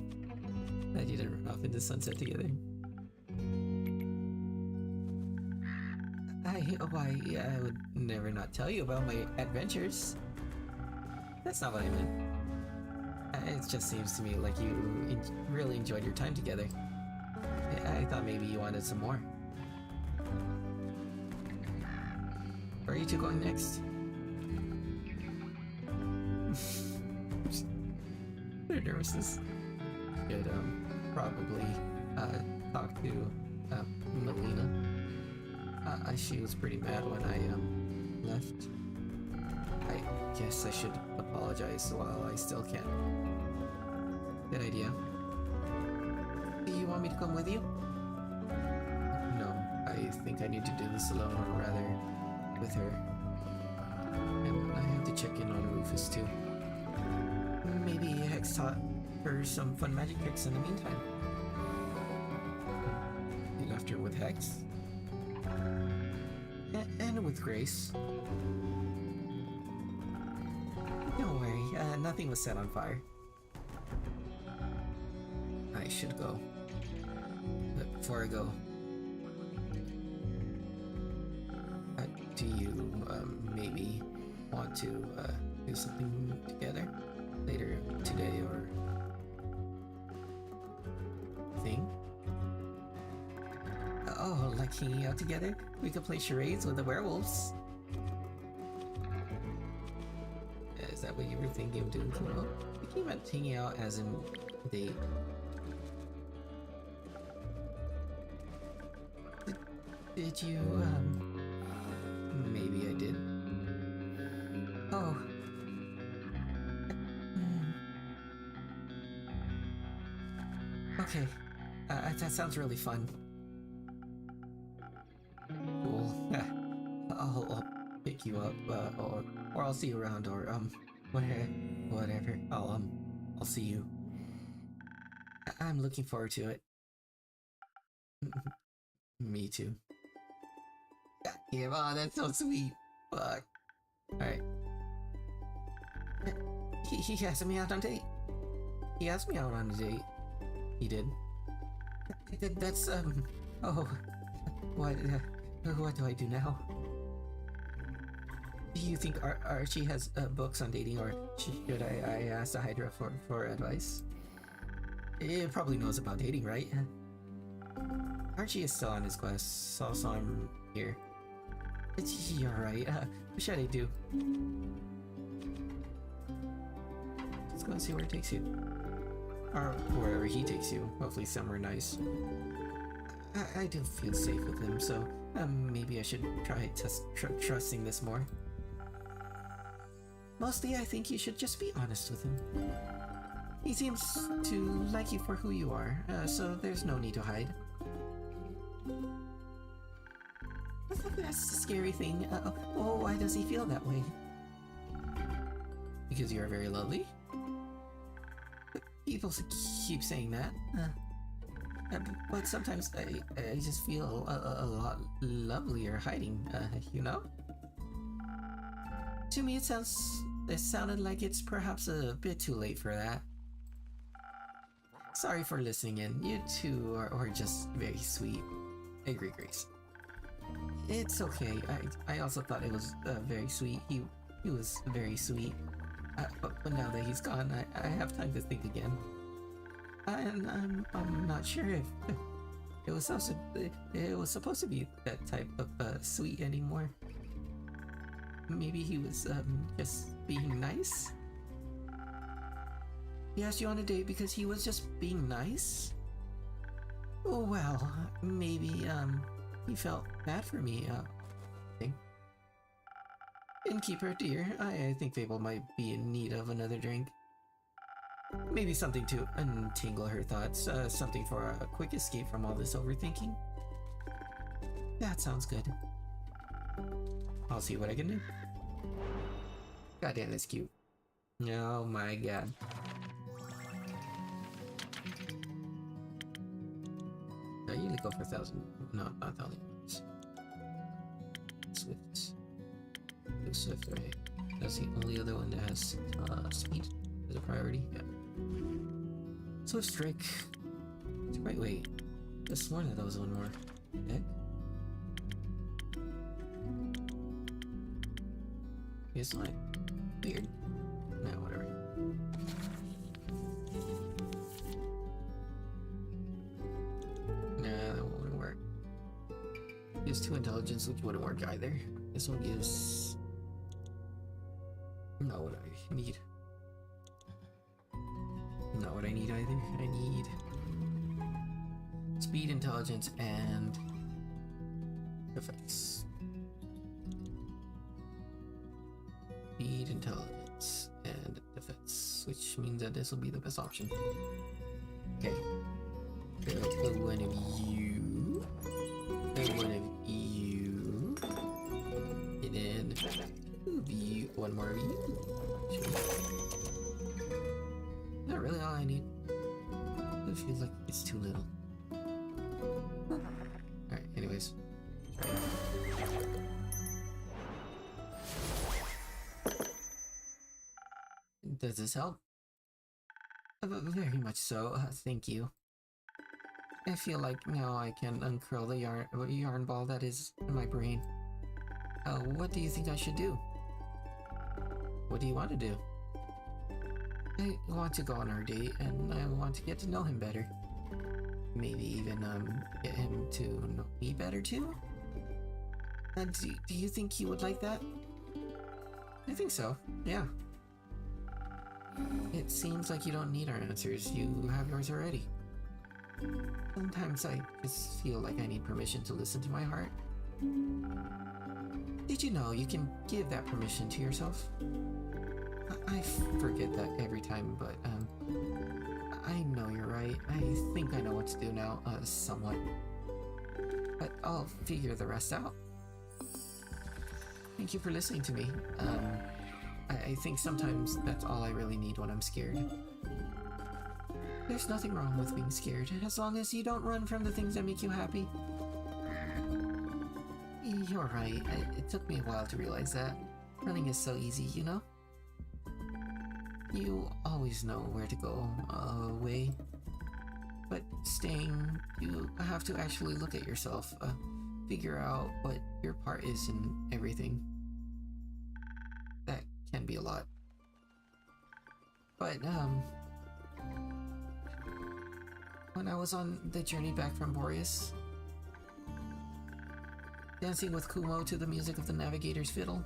Glad you didn't run off into sunset together. I would never not tell you about my adventures. That's not what I meant. It just seems to me like you really enjoyed your time together. I thought maybe you wanted some more. Where are you two going next? Their nervousness. Should probably talk to Melina. She was pretty mad when I left. I guess I should apologize while I still can. Good idea. Do you want me to come with you? No, I think I need to do this alone, or rather, with her. And I have to check in on Rufus too. Maybe Hex taught her some fun magic tricks in the meantime. You left her with Hex? And with Grace. Don't worry, nothing was set on fire. I should go. But before I go, do you maybe want to do something together later today or thing? Oh, like hanging out together? We could play charades with the werewolves. Is that what you were thinking of doing, Kumo? I think you meant hanging out as in date. Did you, maybe I did. Oh. Okay. That sounds really fun. Cool. I'll pick you up, or I'll see you around, or, whatever. I'll see you. I'm looking forward to it. Me too. Yeah, oh, that's so sweet. Fuck. Alright. He asked me out on a date. He asked me out on a date. He did. That's, oh. What do I do now? Do you think Archie has books on dating, or should I ask the Hydra for advice? It probably knows about dating, right? Archie is still on his quest, so I'm here. You're right. What should I do? Let's go and see where it takes you. Or wherever he takes you. Hopefully somewhere nice. I do feel safe with him, so maybe I should try trusting this more. Mostly, I think you should just be honest with him. He seems to like you for who you are, so there's no need to hide. That's the scary thing. Why does he feel that way? Because you are very lovely? People keep saying that. But sometimes I just feel a lot lovelier hiding, you know? To me, it sounded like it's perhaps a bit too late for that. Sorry for listening in. You two are just very sweet. I agree, Grace. It's okay. I also thought it was very sweet. He was very sweet. But now that he's gone, I have time to think again. And I'm not sure if it was supposed to be that type of sweet anymore. Maybe he was just being nice. He asked you on a date because he was just being nice? Oh, well, maybe he felt bad for me. Innkeeper, dear, I think Fable might be in need of another drink. Maybe something to untangle her thoughts, something for a quick escape from all this overthinking. That sounds good. I'll see what I can do. Goddamn, that's cute. Oh my god. I usually go for 1,000. No, not 1,000. Swift. Swift, right? That's the only other one that has speed as a priority. Yeah. Swift Strike. Wait. I swore that was one more. Heck? It's not weird. Nah, whatever. Nah, that wouldn't work. Gives 2 intelligence, which wouldn't work either. This one gives... Not what I need. Not what I need either. I need... Speed, intelligence, and... Defense. Speed, intelligence, and defense. Which means that this will be the best option. Okay. So, one of you. And one of you. And then... One more of you. Sure. Not really all I need. It feels like it's too little. Alright, anyways. Does this help? Very much so, thank you. I feel like now I can uncurl the yarn ball that is in my brain. What do you think I should do? What do you want to do? I want to go on our date, and I want to get to know him better. Maybe even, get him to know me better too? Do you think he would like that? I think so, yeah. It seems like you don't need our answers, you have yours already. Sometimes I just feel like I need permission to listen to my heart. Did you know you can give that permission to yourself? I forget that every time, but I know you're right. I think I know what to do now, somewhat. But I'll figure the rest out. Thank you for listening to me. I think sometimes that's all I really need when I'm scared. There's nothing wrong with being scared, as long as you don't run from the things that make you happy. You're right. It took me a while to realize that. Running is so easy, you know? You always know where to go away. But staying, you have to actually look at yourself, figure out what your part is in everything. That can be a lot. But, when I was on the journey back from Boreas, dancing with Kumo to the music of the Navigator's fiddle,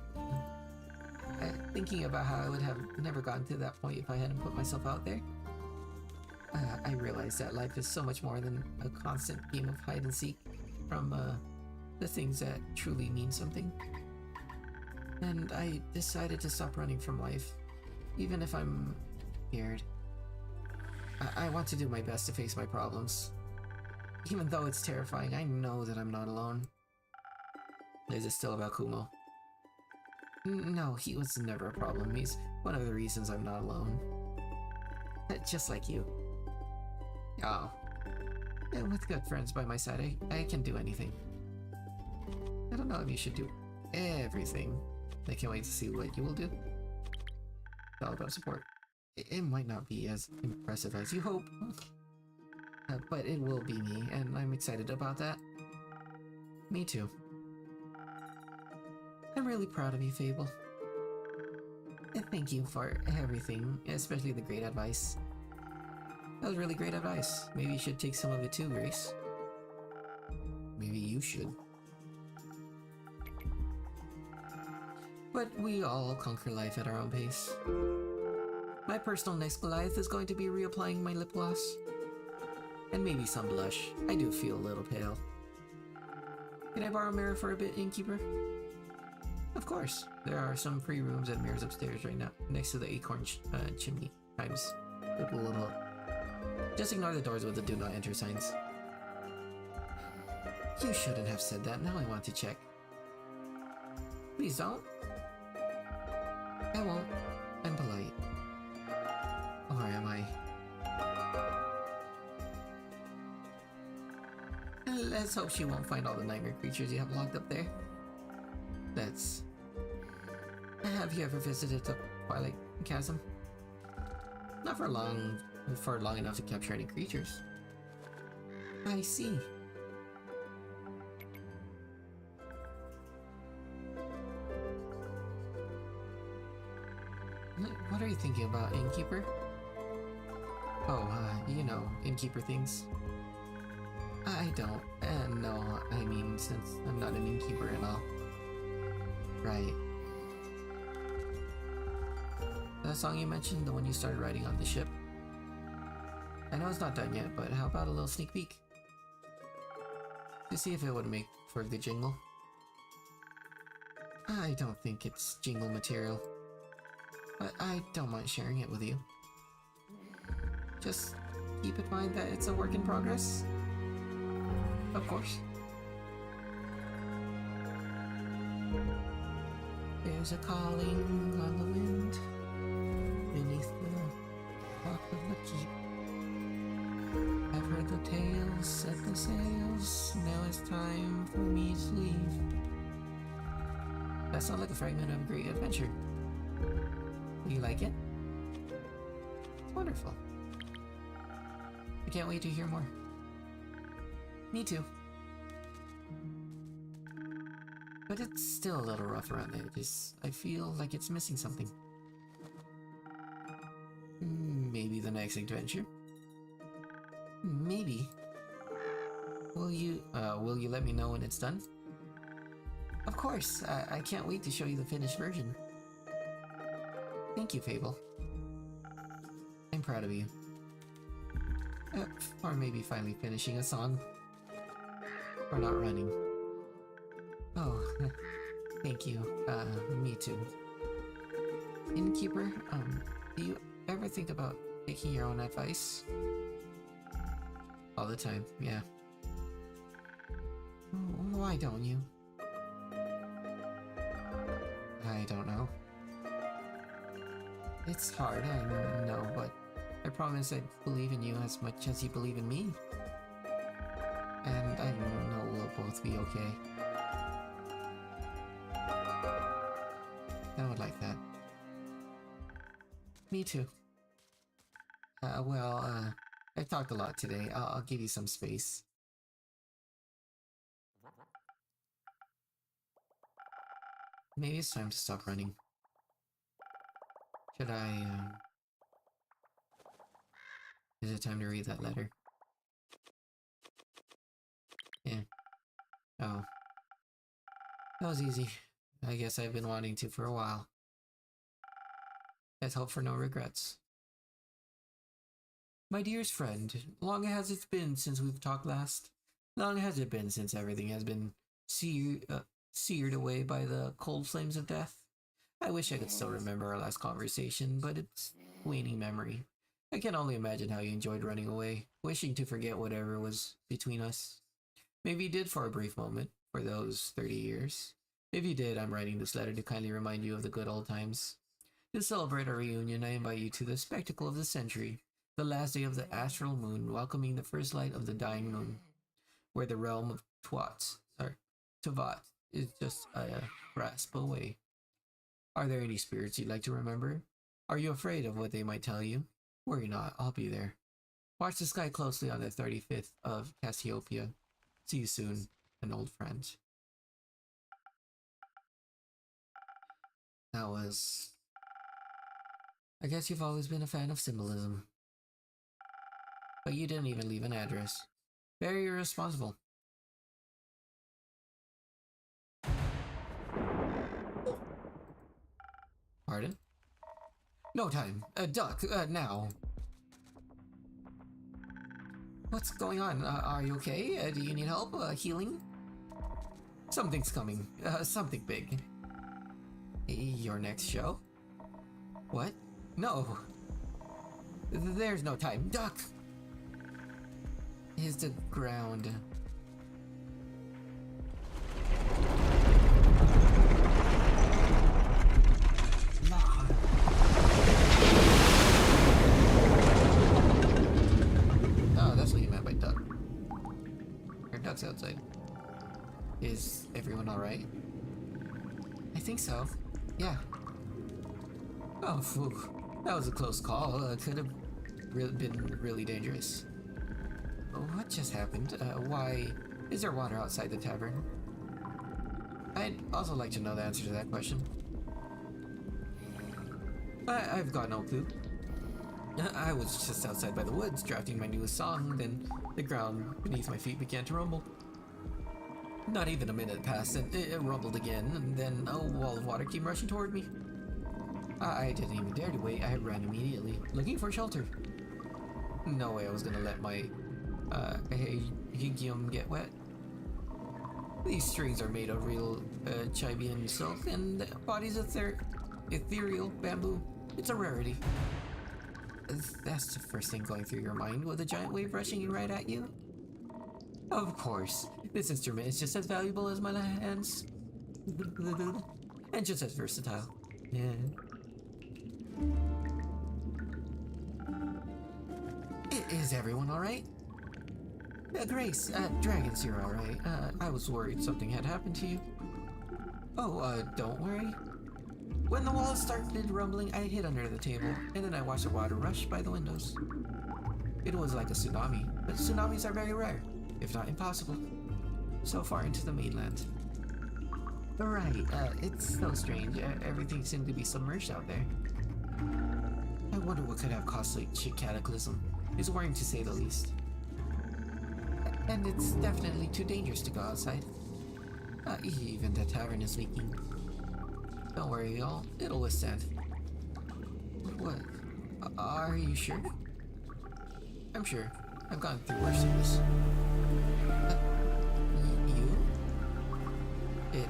thinking about how I would have never gotten to that point if I hadn't put myself out there, I realize that life is so much more than a constant game of hide and seek from the things that truly mean something. And I decided to stop running from life, even if I'm scared. I want to do my best to face my problems. Even though it's terrifying, I know that I'm not alone. Is it still about Kumo? No, he was never a problem. He's one of the reasons I'm not alone. Just like you. Oh. With good friends by my side, I can do anything. I don't know if you should do everything. I can't wait to see what you will do. It's all about support. It might not be as impressive as you hope, but it will be me, and I'm excited about that. Me too. I'm really proud of you, Fable. Thank you for everything, especially the great advice. That was really great advice. Maybe you should take some of it too, Grace. Maybe you should. But we all conquer life at our own pace. My personal next Goliath is going to be reapplying my lip gloss. And maybe some blush. I do feel a little pale. Can I borrow a mirror for a bit, Innkeeper? Of course. There are some free rooms and mirrors upstairs right now, next to the acorn chimney. Times. Just ignore the doors with the do not enter signs. You shouldn't have said that. Now I want to check. Please don't. I won't. I'm polite. Or am I? Let's hope she won't find all the nightmare creatures you have locked up there. That's... Have you ever visited the Twilight Chasm? Not for long enough to capture any creatures. I see. What are you thinking about, Innkeeper? Oh, you know, Innkeeper things. I don't. No, I mean, since I'm not an innkeeper and all. Right. That song you mentioned, the one you started writing on the ship? I know it's not done yet, but how about a little sneak peek? To see if it would make for the jingle. I don't think it's jingle material, but I don't mind sharing it with you. Just keep in mind that it's a work in progress. Of course. There's a calling on the wind beneath the rock of the keep. I've heard the tales, set the sails. Now it's time for me to leave. That sounds like a fragment of a great adventure. Do you like it? Wonderful. I can't wait to hear more. Me too. But it's still a little rough around the edges. I feel like it's missing something. Maybe the next adventure? Maybe. Will you let me know when it's done? Of course. I can't wait to show you the finished version. Thank you, Fable. I'm proud of you. Or maybe finally finishing a song. Or not running. Oh, thank you. Me too. Innkeeper, do you ever think about taking your own advice? All the time, yeah. Why don't you? I don't know. It's hard, I know, but I promise I believe in you as much as you believe in me. And I know we'll both be okay. I would like that. Me too. I've talked a lot today. I'll give you some space. Maybe it's time to stop running. Should I, Is it time to read that letter? Yeah. Oh. That was easy. I guess I've been wanting to for a while. Let's hope for no regrets. My dearest friend, long has it been since we've talked last? Long has it been since everything has been seared away by the cold flames of death? I wish I could still remember our last conversation, but it's waning memory. I can only imagine how you enjoyed running away, wishing to forget whatever was between us. Maybe you did for a brief moment, for those 30 years. If you did, I'm writing this letter to kindly remind you of the good old times. To celebrate our reunion, I invite you to the spectacle of the century, the last day of the astral moon, welcoming the first light of the dying moon, where the realm of Tavat, is just a grasp away. Are there any spirits you'd like to remember? Are you afraid of what they might tell you? Worry not, I'll be there. Watch the sky closely on the 35th of Cassiopeia. See you soon, an old friend. That was... I guess you've always been a fan of symbolism. But you didn't even leave an address. Very irresponsible. Pardon? No time. Duck, now. What's going on? Are you okay? Do you need help? Healing? Something's coming. Something big. Your next show? What? No. There's no time. Duck! Is the ground. Oh, that's what you meant by duck. Your duck's outside. Is everyone alright? I think so. Yeah. Oh, phew. That was a close call. Could have been really dangerous. What just happened? Why is there water outside the tavern? I'd also like to know the answer to that question. I've got no clue. I was just outside by the woods drafting my newest song, then the ground beneath my feet began to rumble. Not even a minute passed, and it rumbled again, and then a wall of water came rushing toward me. I didn't even dare to wait. I ran immediately, looking for shelter. No way I was gonna let my Higium get wet. These strings are made of real Chibian silk, and the body's ethereal bamboo. It's a rarity. That's the first thing going through your mind with a giant wave rushing right at you? Of course. This instrument is just as valuable as my hands. And just as versatile. Yeah. Is everyone alright? Grace, Dragons, you're alright. I was worried something had happened to you. Oh, don't worry. When the walls started rumbling, I hid under the table, and then I watched the water rush by the windows. It was like a tsunami, but tsunamis are very rare, if not impossible, so far into the mainland. Right, it's so strange. Everything seemed to be submerged out there. I wonder what could have caused such a cataclysm. It's worrying to say the least. And it's definitely too dangerous to go outside. Even the tavern is leaking. Don't worry, y'all. It'll withstand. What? Are you sure? I'm sure. I've gone through worse than this. You?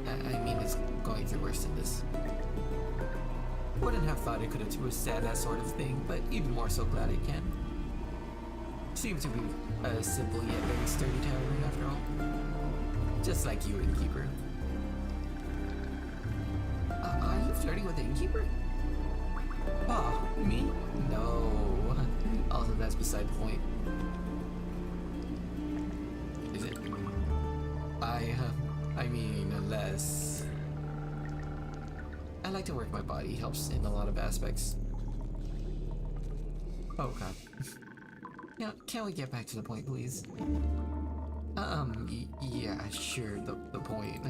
I mean, it's going through worse than this. Wouldn't have thought it could have withstood that sort of thing, but even more so glad it can. Seems to be a simple yet very sturdy tavern after all. Just like you, innkeeper. Are you flirting with the innkeeper? Oh, me? No. Also, that's beside the point. Is it? I mean, unless... I like to work my body, helps in a lot of aspects. Oh god. Now, can we get back to the point, please? Yeah, sure, the point.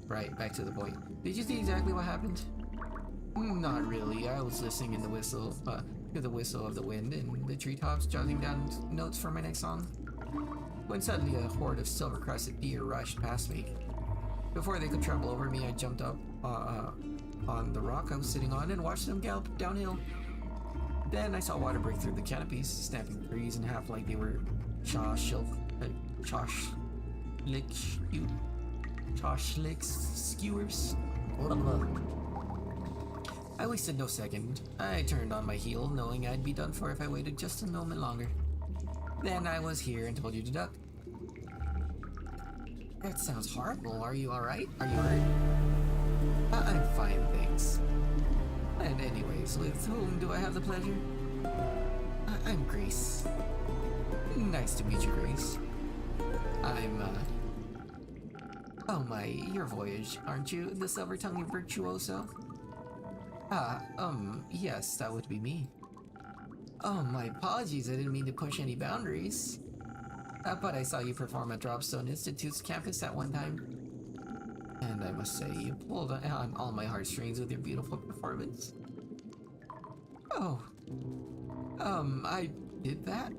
Right, back to the point. Did you see exactly what happened? Not really. I was listening in the whistle, to the whistle of the wind in the treetops, jotting down notes for my next song. When suddenly a horde of silver-crested deer rushed past me. Before they could trample over me, I jumped up on the rock I was sitting on and watched them gallop downhill. Then I saw water break through the canopies, snapping trees in half like they were Shawshlick skewers. Blah, blah. I wasted no second. I turned on my heel, knowing I'd be done for if I waited just a moment longer. Then I was here and told you to duck. That sounds horrible. Are you alright? Are you hurt? I'm fine, thanks. And anyways, with whom do I have the pleasure? I'm Grace. Nice to meet you, Grace. Oh my, you're Voyage, aren't you? The silver-tongued virtuoso? Yes, that would be me. Oh, my apologies, I didn't mean to push any boundaries. But I saw you perform at Dropstone Institute's campus at one time. And I must say, you pulled on all my heartstrings with your beautiful performance. Oh. I did that?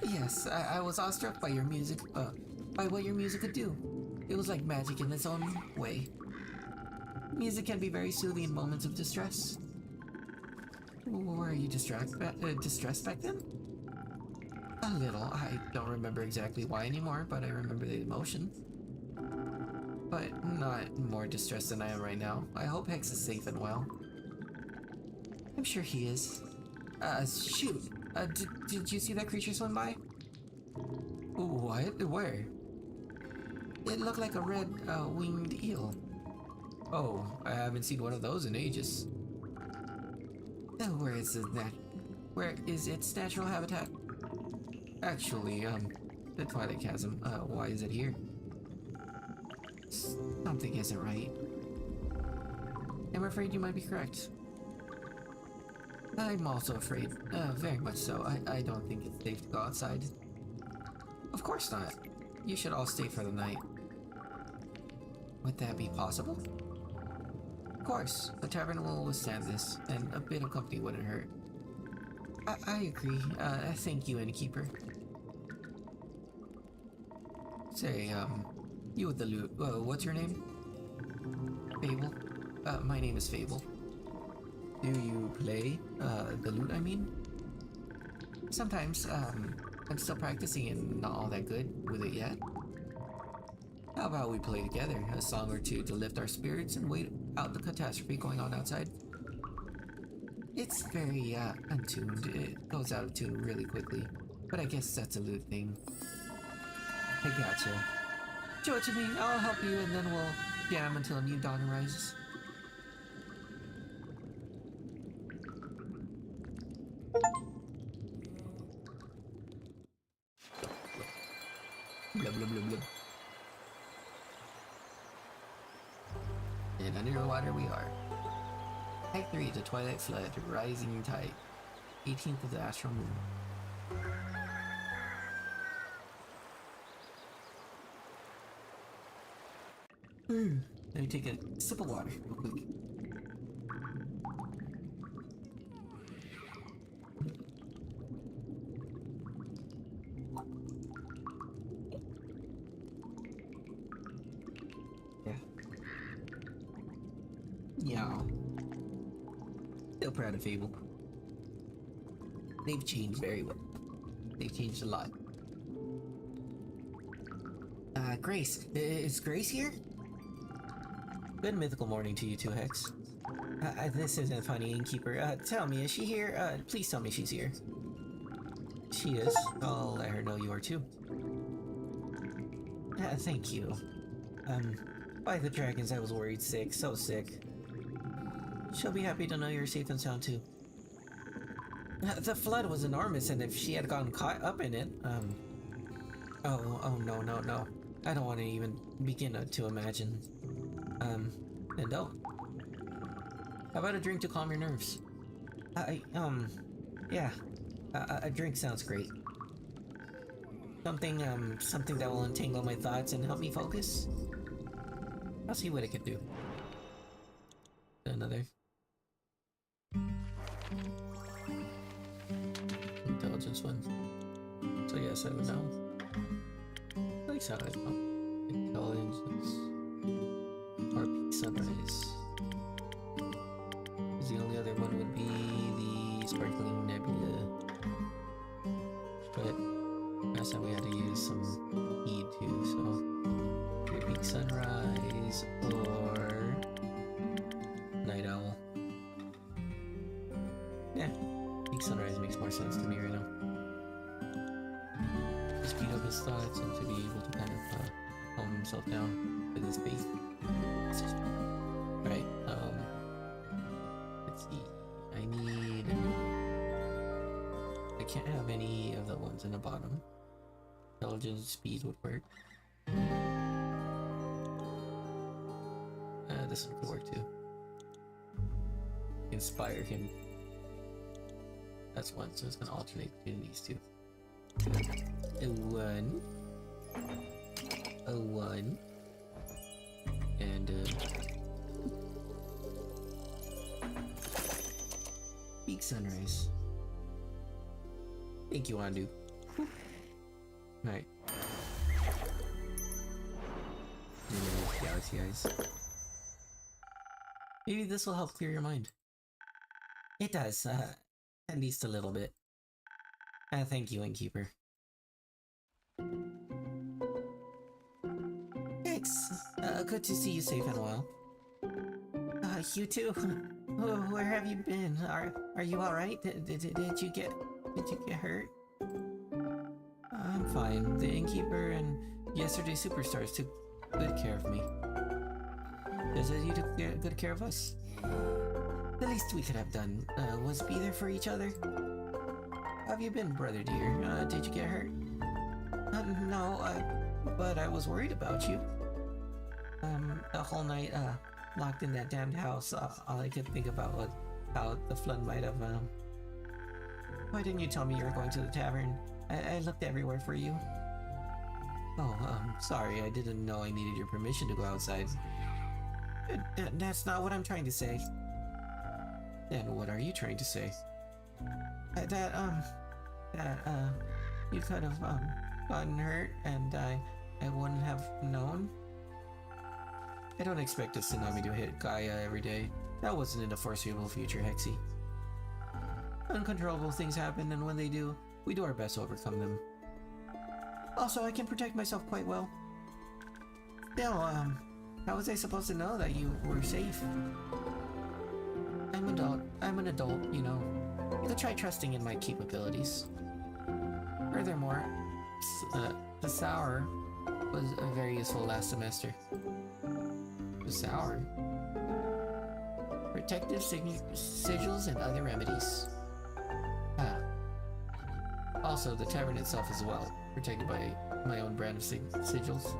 Yes, I was awestruck by your music, by what your music could do. It was like magic in its own way. Music can be very soothing in moments of distress. Were you distressed back then? A little. I don't remember exactly why anymore, but I remember the emotion. But not more distressed than I am right now. I hope Hex is safe and well. I'm sure he is. Shoot. Did you see that creature swim by? What? Where? It looked like a red, winged eel. Oh, I haven't seen one of those in ages. Where is its natural habitat? Actually, the Twilight Chasm. Why is it here? Something isn't right. I'm afraid you might be correct. I'm also afraid. Very much so. I don't think it's safe to go outside. Of course not. You should all stay for the night. Would that be possible? Of course. The tavern will withstand this, and a bit of company wouldn't hurt. I agree. Thank you, innkeeper. Say, you with the loot. What's your name? Fable? My name is Fable. Do you play, the lute, I mean? Sometimes, I'm still practicing and not all that good with it yet. How about we play together, a song or two to lift our spirits and wait out the catastrophe going on outside? It's very, untuned. It goes out of tune really quickly, but I guess that's a lute thing. I gotcha. Show it to me, I'll help you, and then we'll jam until a new dawn arises. Blah, blah, blah, blah. And under the water we are. Act 3, the Twilight Flood, Rising Tide. 18th of the Astral Moon. Let me take a sip of water real quick. Yeah. Still proud of Fable. They've changed very well. They've changed a lot. Grace. Is Grace here? Good mythical morning to you two, Hex. This isn't funny, innkeeper. Tell me, is she here? Please tell me she's here. She is. I'll let her know you are too. Thank you. By the dragons, I was worried sick. So sick. She'll be happy to know you're safe and sound too. The flood was enormous, and if she had gotten caught up in it, oh no. I don't want to even begin to imagine. Then don't. How about a drink to calm your nerves? Yeah. A drink sounds great. Something that will entangle my thoughts and help me focus? I'll see what it can do. Another. Intelligence one. So yes, I would know. At least how I know. Intelligence. RP Sunrise. Because the only other one would be the sparkling nebula. But last time we had to use some heat too, so either peak sunrise or night owl. Yeah, peak sunrise makes more sense to me right now. To speed up his thoughts and to be able to kind of calm himself down with his faith. Right, let's see. I can't have any of the ones in the bottom. Intelligence, speed would work. This one could work too. Inspire him. That's one, so it's gonna alternate between these two. A 1. A 1. And peak sunrise. Thank you, Andu. Alright. Galaxy eyes. Maybe this will help clear your mind. It does, at least a little bit. Thank you, Innkeeper. Thanks. Good to see you safe and well. You too. Where have you been? Are you all right? Did you get hurt? I'm fine. The Innkeeper and yesterday's superstars took good care of me. Does it you took good care of us? The least we could have done was be there for each other. How have you been, brother dear? Did you get hurt? No, but I was worried about you. The whole night, locked in that damned house, all I could think about was how the flood might have, Why didn't you tell me you were going to the tavern? I looked everywhere for you. Oh, sorry, I didn't know I needed your permission to go outside. That's not what I'm trying to say. Then what are you trying to say? That you could have, gotten hurt and I wouldn't have known? I don't expect a tsunami to hit Gaia every day. That wasn't in the foreseeable future, Hexy. Uncontrollable things happen, and when they do, we do our best to overcome them. Also, I can protect myself quite well. Still, how was I supposed to know that you were safe? I'm an adult, you know. You could try trusting in my capabilities. Furthermore, the Sour was very useful last semester. The Sour? Protective sigils and other remedies. Also, the tavern itself as well, protected by my own brand of sigils.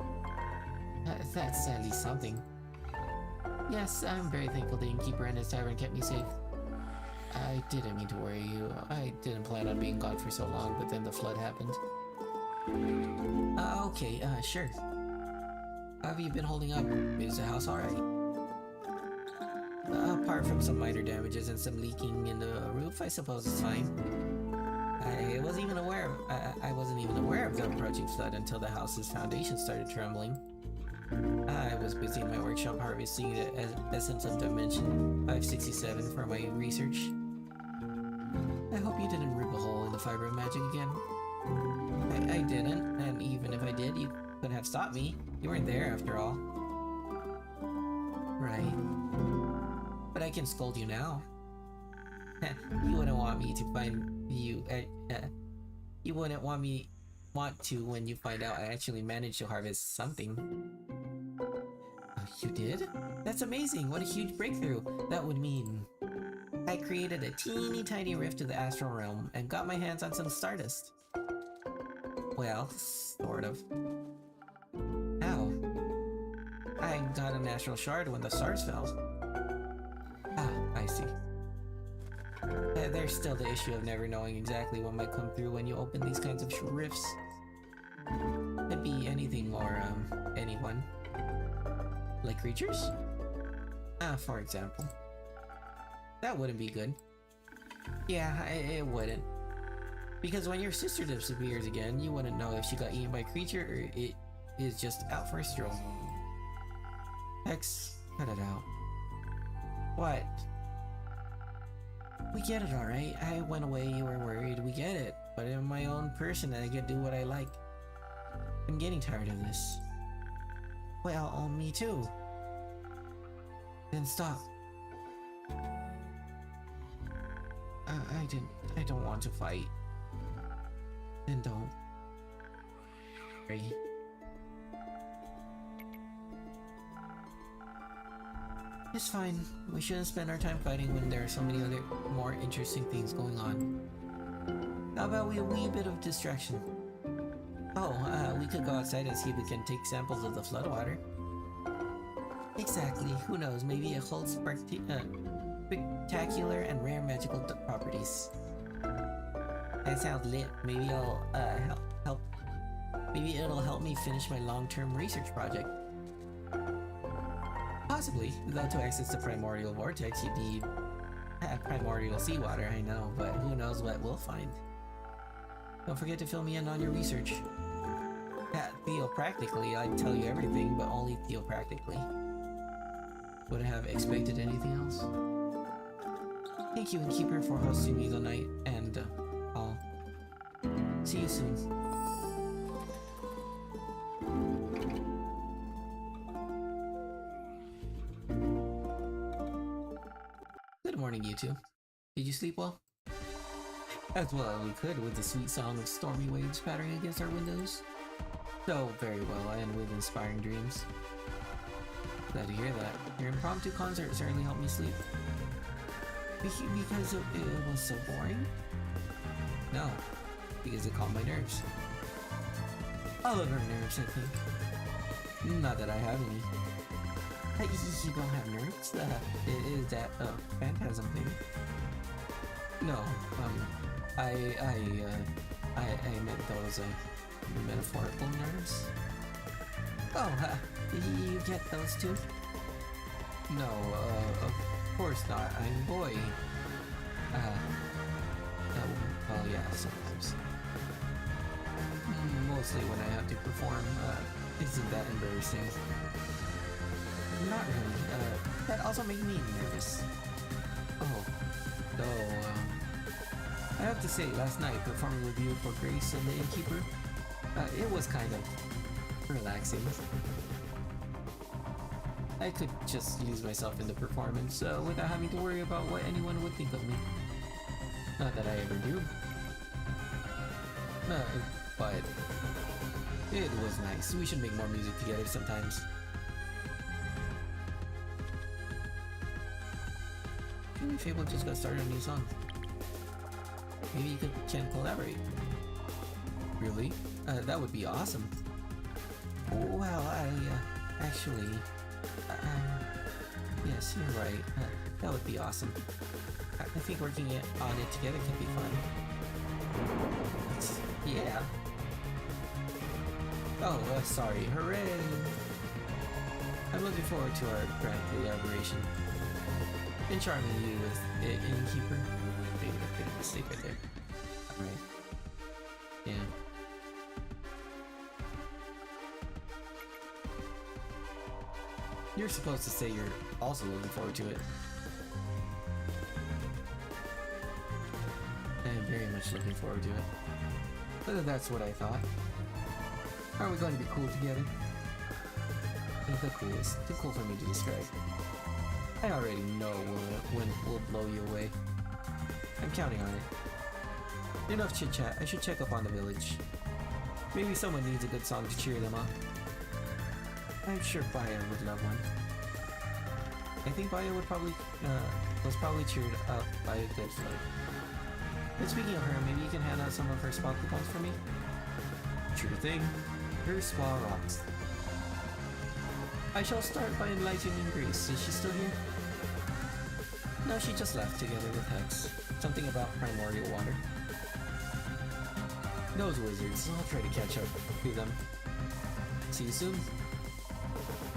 That's at least something. Yes, I'm very thankful the Innkeeper and his tavern kept me safe. I didn't mean to worry you. I didn't plan on being gone for so long, but then the flood happened. Okay, sure. How have you been holding up? Is the house alright? Apart from some minor damages and some leaking in the roof, I suppose it's fine. I wasn't even aware of the approaching flood until the house's foundation started trembling. I was busy in my workshop harvesting the essence of Dimension 567 for my research. I hope you didn't rip a hole in the fiber of magic again. I didn't, and even if I did, you couldn't have stopped me. You weren't there after all. Right. But I can scold you now. You wouldn't want me to find you. You wouldn't want to when you find out I actually managed to harvest something. You did? That's amazing! What a huge breakthrough! That would mean I created a teeny tiny rift to the astral realm and got my hands on some stardust. Well, sort of. How? I got an astral shard when the stars fell. Ah, I see. There's still the issue of never knowing exactly what might come through when you open these kinds of rifts. Could be anything or, anyone. Like creatures? For example. That wouldn't be good. Yeah, it wouldn't. Because when your sister disappears again, you wouldn't know if she got eaten by a creature or it is just out for a stroll. Hex, cut it out. What? We get it, alright. I went away, you were worried, we get it. But I'm my own person and I can do what I like. I'm getting tired of this. Well, me too. Then stop. I don't want to fight. Then don't. Sorry. It's fine. We shouldn't spend our time fighting when there are so many other more interesting things going on. How about we a wee bit of distraction? Oh, we could go outside and see if we can take samples of the floodwater. Exactly. Who knows? Maybe it holds spectacular and rare magical properties. That sounds lit. Maybe I'll help. Maybe it'll help me finish my long-term research project. Possibly, though to access the primordial vortex you'd need primordial seawater, I know, but who knows what we'll find. Don't forget to fill me in on your research. Theopractically, I'd tell you everything, but only theopractically. Would I have expected anything else? Thank you, Innkeeper, for hosting me tonight, and I'll see you soon. Good morning, you two. Did you sleep well? As well as we could, with the sweet song of stormy waves pattering against our windows. So very well, and with inspiring dreams. Glad to hear that. Your impromptu concert certainly helped me sleep. Because it was so boring? No, because it calmed my nerves. All of our nerves, I think. Not that I have any. You don't have nerves? Is that a phantasm thing? No, I meant those, metaphorical nerves. Oh, you get those too? No, of course not. I'm a boy. Well, yeah, sometimes. Mostly when I have to perform. Isn't that embarrassing? Not really. That also made me nervous. Oh, though, I have to say, last night, performing with you for Grace and the Innkeeper, it was kind of relaxing. I could just lose myself in the performance without having to worry about what anyone would think of me. Not that I ever do. But it was nice. We should make more music together sometimes. Fable just got started a new song. Maybe you can collaborate. Really? That would be awesome. Well, actually, yes, you're right. That would be awesome. I think working on it together can be fun. Yeah. Oh, sorry. Hooray! I'm looking forward to our grand collaboration. Been charming you with Innkeeper. Maybe I made a mistake right there. Alright. Yeah. You're supposed to say you're also looking forward to it. I am very much looking forward to it. But that's what I thought. Are we going to be cool together? The coolest. Too cool for me to describe. I already know when we'll blow you away. I'm counting on it. Enough chit-chat, I should check up on the village. Maybe someone needs a good song to cheer them up. I'm sure Baya would love one. I think Baya was probably cheered up by a good float. But speaking of her, maybe you can hand out some of her spa coupons for me? Sure thing. Her spa rocks. I shall start by enlightening Grace. Is she still here? No, she just left together with Hex. Something about primordial water. Those wizards. I'll try to catch up to them. See you soon.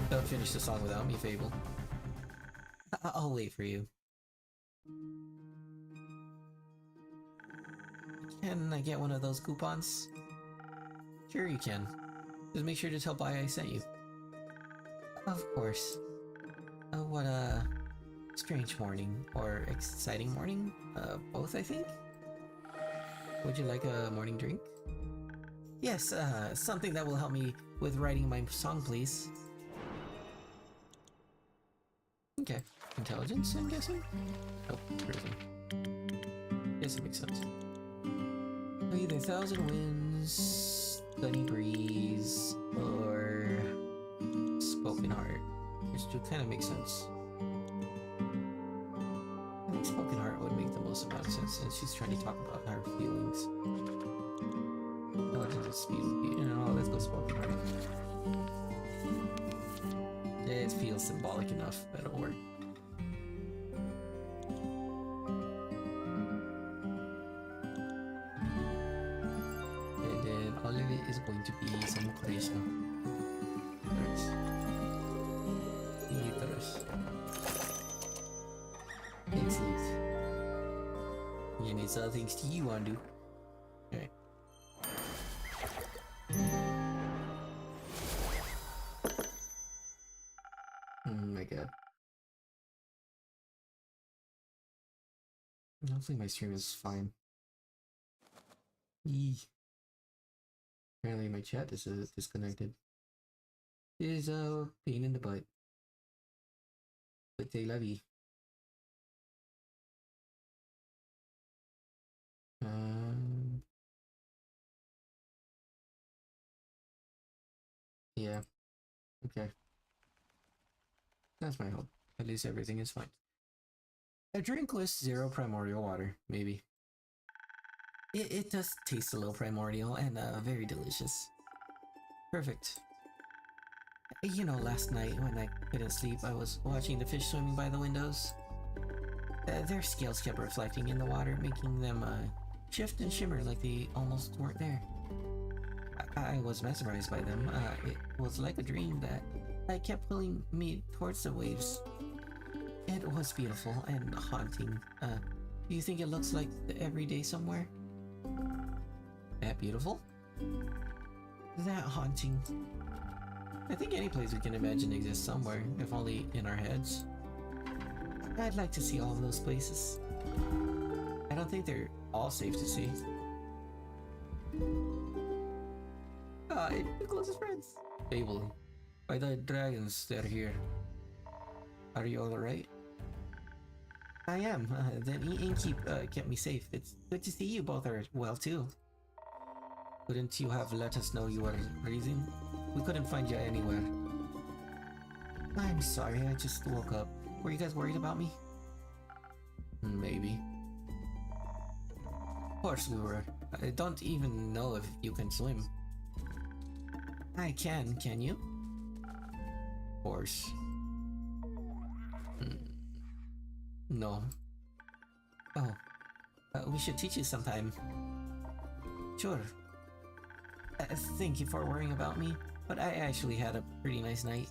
Don't finish the song without me, Fable. I'll wait for you. Can I get one of those coupons? Sure you can. Just make sure to tell Baya I sent you. Of course. Strange morning or exciting morning? Both, I think. Would you like a morning drink? Yes, something that will help me with writing my song, please. Okay. Intelligence, I'm guessing? Oh, charisma. Yes, it makes sense. Either Thousand Winds, Sunny Breeze, or Spoken Heart. Which would kind of make sense. I think Spoken Heart would make the most amount of sense since she's trying to talk about her feelings. Oh, let's go Spoken Heart. It feels symbolic enough, that'll work. And then all of it is going to be some charisma. Excellent. And it's other things do you want to do? Okay. Oh my god. Hopefully my stream is fine. Eee. Apparently my chat is disconnected. It is a pain in the butt. But they love you. Yeah. Okay. That's my hope. At least everything is fine. A drink with 0 primordial water, maybe. It does taste a little primordial and very delicious. Perfect. You know, last night when I couldn't sleep, I was watching the fish swimming by the windows. Their scales kept reflecting in the water, making them shift and shimmer like they almost weren't there. I was mesmerized by them. It was like a dream that kept pulling me towards the waves. It was beautiful and haunting. Do you think it looks like the everyday somewhere? That beautiful? That haunting. I think any place we can imagine exists somewhere, if only in our heads. I'd like to see all of those places. I don't think they're all safe to see. The closest friends. Fable. By the dragons, they're here. Are you alright? I am. The innkeep kept me safe. It's good to see you both are well too. Couldn't you have let us know you were breathing? We couldn't find you anywhere. I'm sorry, I just woke up. Were you guys worried about me? Maybe. Of course we were. I don't even know if you can swim. I can you? Of course. No. Oh. We should teach you sometime. Sure. Thank you for worrying about me, but I actually had a pretty nice night.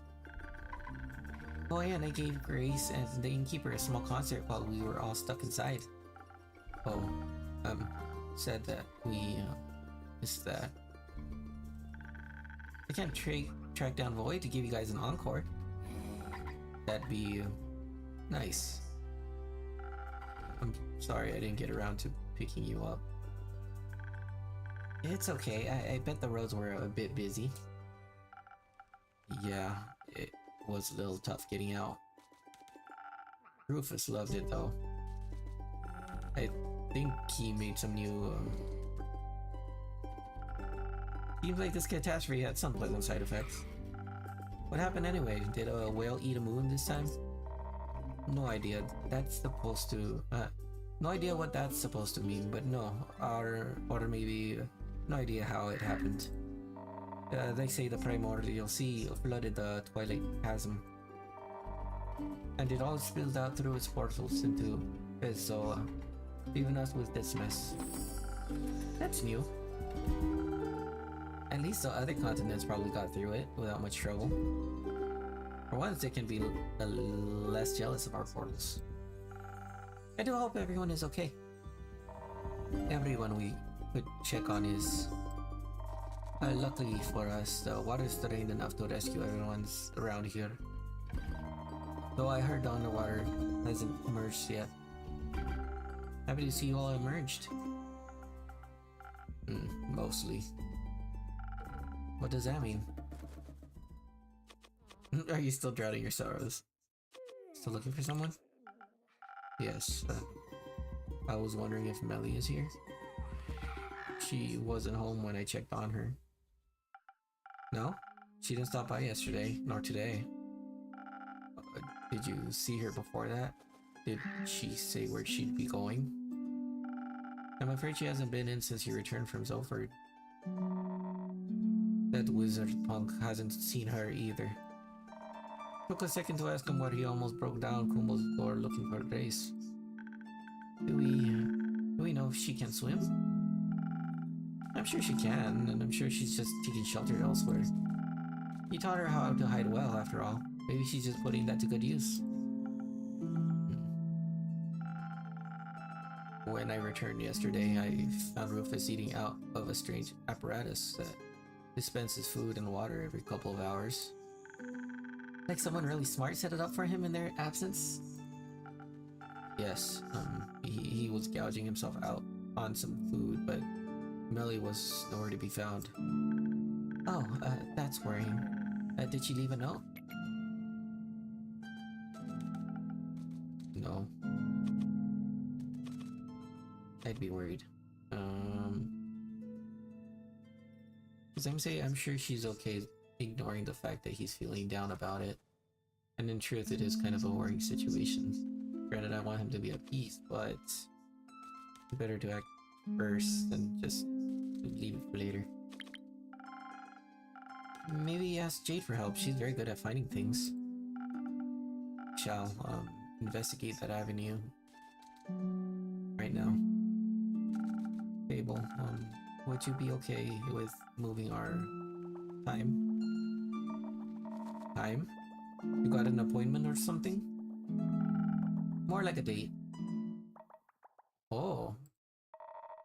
Oh yeah, and I gave Grace and the innkeeper a small concert while we were all stuck inside. Oh, said that we, missed that. I can't track down Void to give you guys an encore. That'd be, nice. I'm sorry I didn't get around to picking you up. It's okay, I bet the roads were a bit busy. Yeah, it was a little tough getting out. Rufus loved it though. I think he made some new, Seems like this catastrophe had some pleasant side effects. What happened anyway? Did a whale eat a moon this time? No idea. That's supposed to, no idea what that's supposed to mean, but no. Or maybe, no idea how it happened. They say the primordial sea flooded the Twilight Chasm. And it all spilled out through its portals into Pezzoa, leaving us with this mess. That's new. At least the other continents probably got through it without much trouble. For once, they can be less jealous of our portals. I do hope everyone is okay. Everyone we could check on is. Luckily for us, the water's drained enough to rescue everyone's around here. Though I heard the underwater hasn't emerged yet. Happy to see you all emerged. Mostly. What does that mean? Are you still drowning your sorrows? Still looking for someone? Yes, I was wondering if Melly is here. She wasn't home when I checked on her. No? She didn't stop by yesterday, nor today. Did you see her before that? Did she say where she'd be going? I'm afraid she hasn't been in since you returned from Zolford. That wizard punk hasn't seen her either. Took a second to ask him why he almost broke down Kumo's door looking for Grace. Do we know if she can swim? I'm sure she can, and I'm sure she's just taking shelter elsewhere. You taught her how to hide well, after all. Maybe she's just putting that to good use. When I returned yesterday, I found Rufus eating out of a strange apparatus that dispenses food and water every couple of hours. Like someone really smart set it up for him in their absence? Yes, he was gouging himself out on some food, but Melly was nowhere to be found. Oh, that's worrying. Did she leave a note? No. I'd be worried. I'm sure she's okay ignoring the fact that he's feeling down about it. And in truth, it is kind of a worrying situation. Granted, I want him to be at peace, but better to act first than just leave it for later. Maybe ask Jade for help. She's very good at finding things. Shall investigate that avenue right now. Fable, would you be okay with moving our time? Time? You got an appointment or something? More like a date. Oh.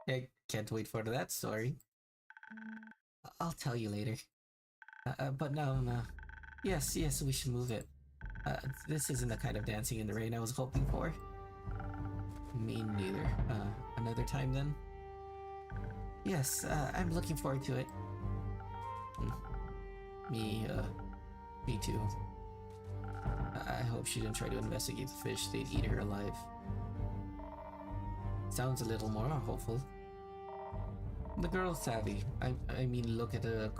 I can't wait for that story. I'll tell you later. But no. Yes, we should move it. This isn't the kind of dancing in the rain I was hoping for. Me neither. Another time then? Yes, I'm looking forward to it. Me too. I hope she didn't try to investigate the fish. They'd eat her alive. Sounds a little more hopeful. The girl's savvy. I mean, look at the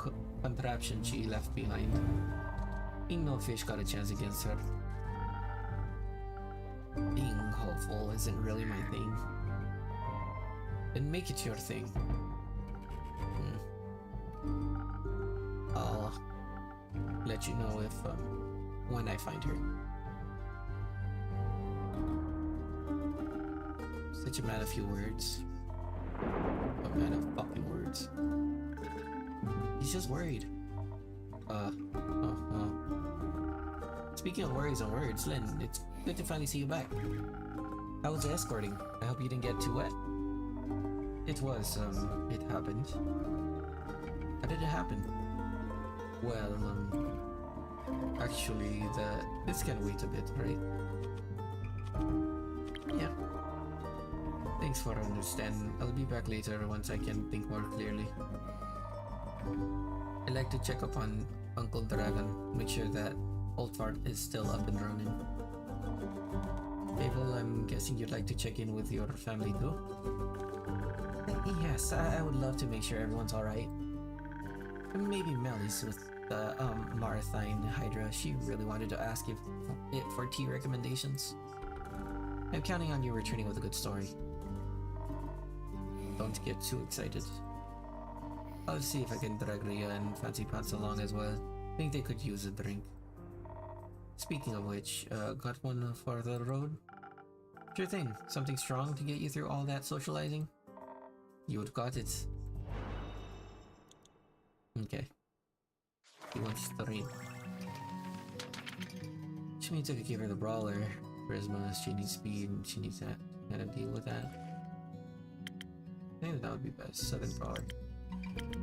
contraption she left behind. Ain't no fish got a chance against her. Being hopeful isn't really my thing. Then make it your thing. I'll let you know if, when I find her. Such a man of few words. A man of fucking words. He's just worried. Speaking of worries and words, Lynn, it's good to finally see you back. How was the escorting? I hope you didn't get too wet. It was, it happened. How did it happen? Well, actually, this can wait a bit, right? Yeah. Thanks for understanding. I'll be back later once I can think more clearly. I'd like to check up on Uncle Dragon, make sure that Old Fart is still up and running. Abel, I'm guessing you'd like to check in with your family too? Yes, I would love to make sure everyone's alright. Maybe Melly's with the Marathine Hydra. She really wanted to ask if for tea recommendations. I'm counting on you returning with a good story. Don't get too excited. I'll see if I can drag Rhea and Fancy Pants along as well. Think they could use a drink. Speaking of which, got one for the road? Sure thing. Something strong to get you through all that socializing? You would got it. Okay. He wants to read. Which means if you give her the brawler, charisma, she needs speed, and she needs that. Gotta deal with that. I think that would be best. 7 brawler.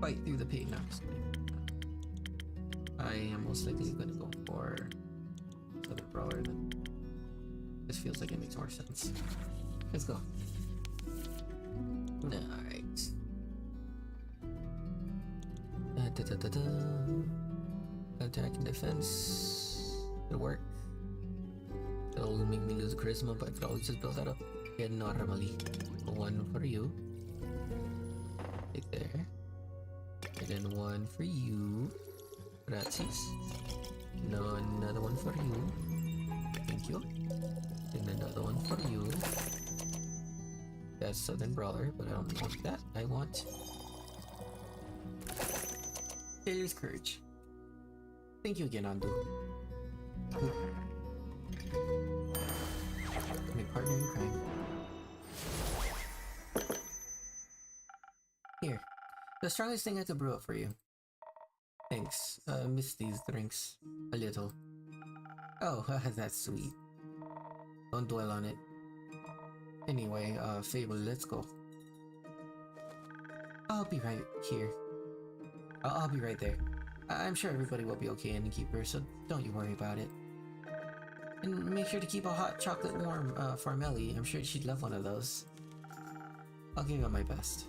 Fight through the pain next. I am most likely gonna go for 7 brawler then. This feels like it makes more sense. Let's go. Alright. Attack and defense. It'll work. It'll make me lose charisma, but I could always just build that up. Yeah, normally. One for you. Right there. And then one for you. Gracias. No, another one for you. Thank you. And another one for you. That's Southern Brawler, but I don't want that. I want Taylor's Courage. Thank you again, Andu. My partner in crime. Here. The strongest thing I could brew up for you. Thanks. Miss these drinks. A little. Oh, that's sweet. Don't dwell on it. Anyway, Fable, let's go. I'll be right here. I'll be right there. I'm sure everybody will be okay in the keeper, so don't you worry about it. And make sure to keep a hot chocolate warm for Melly. I'm sure she'd love one of those. I'll give it my best.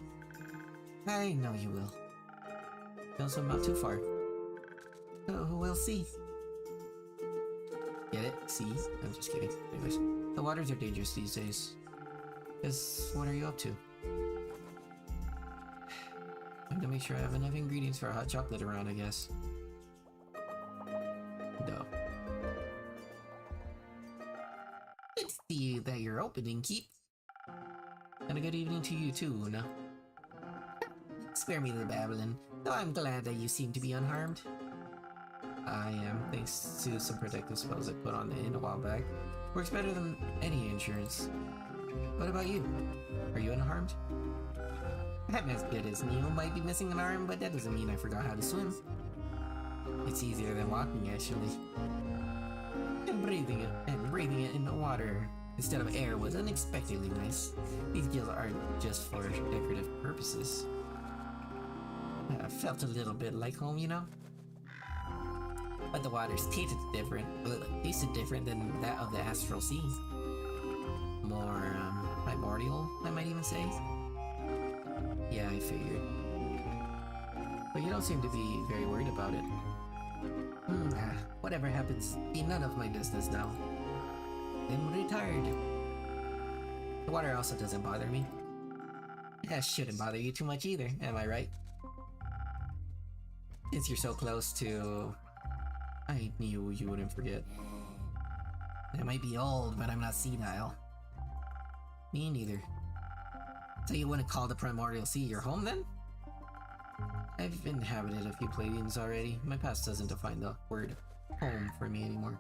I know you will. Don't swim out too far. Oh, we'll see. Get it? See? I'm just kidding. Anyways, the waters are dangerous these days. What are you up to? I'm gonna make sure I have enough ingredients for a hot chocolate around, I guess. No. Good to see that you're open and keep. And a good evening to you too, Una. Spare me the babbling, though I'm glad that you seem to be unharmed. I am, thanks to some protective spells I put on in a while back. Works better than any insurance. What about you? Are you unharmed? I'm as good as Neo. Might be missing an arm, but that doesn't mean I forgot how to swim. It's easier than walking, actually. And breathing it in the water instead of air was unexpectedly nice. These gills aren't just for decorative purposes. I felt a little bit like home, you know? But the waters tasted different than that of the Astral Sea. More, primordial, I might even say. Yeah, I figured. But you don't seem to be very worried about it. Whatever happens, be none of my business now. I'm retired. The water also doesn't bother me. That shouldn't bother you too much either, am I right? Since you're so close to... I knew you wouldn't forget. I might be old, but I'm not senile. Me neither. So you wouldn't call the Primordial Sea your home then? I've inhabited a few Palladiums already. My past doesn't define the word home for me anymore.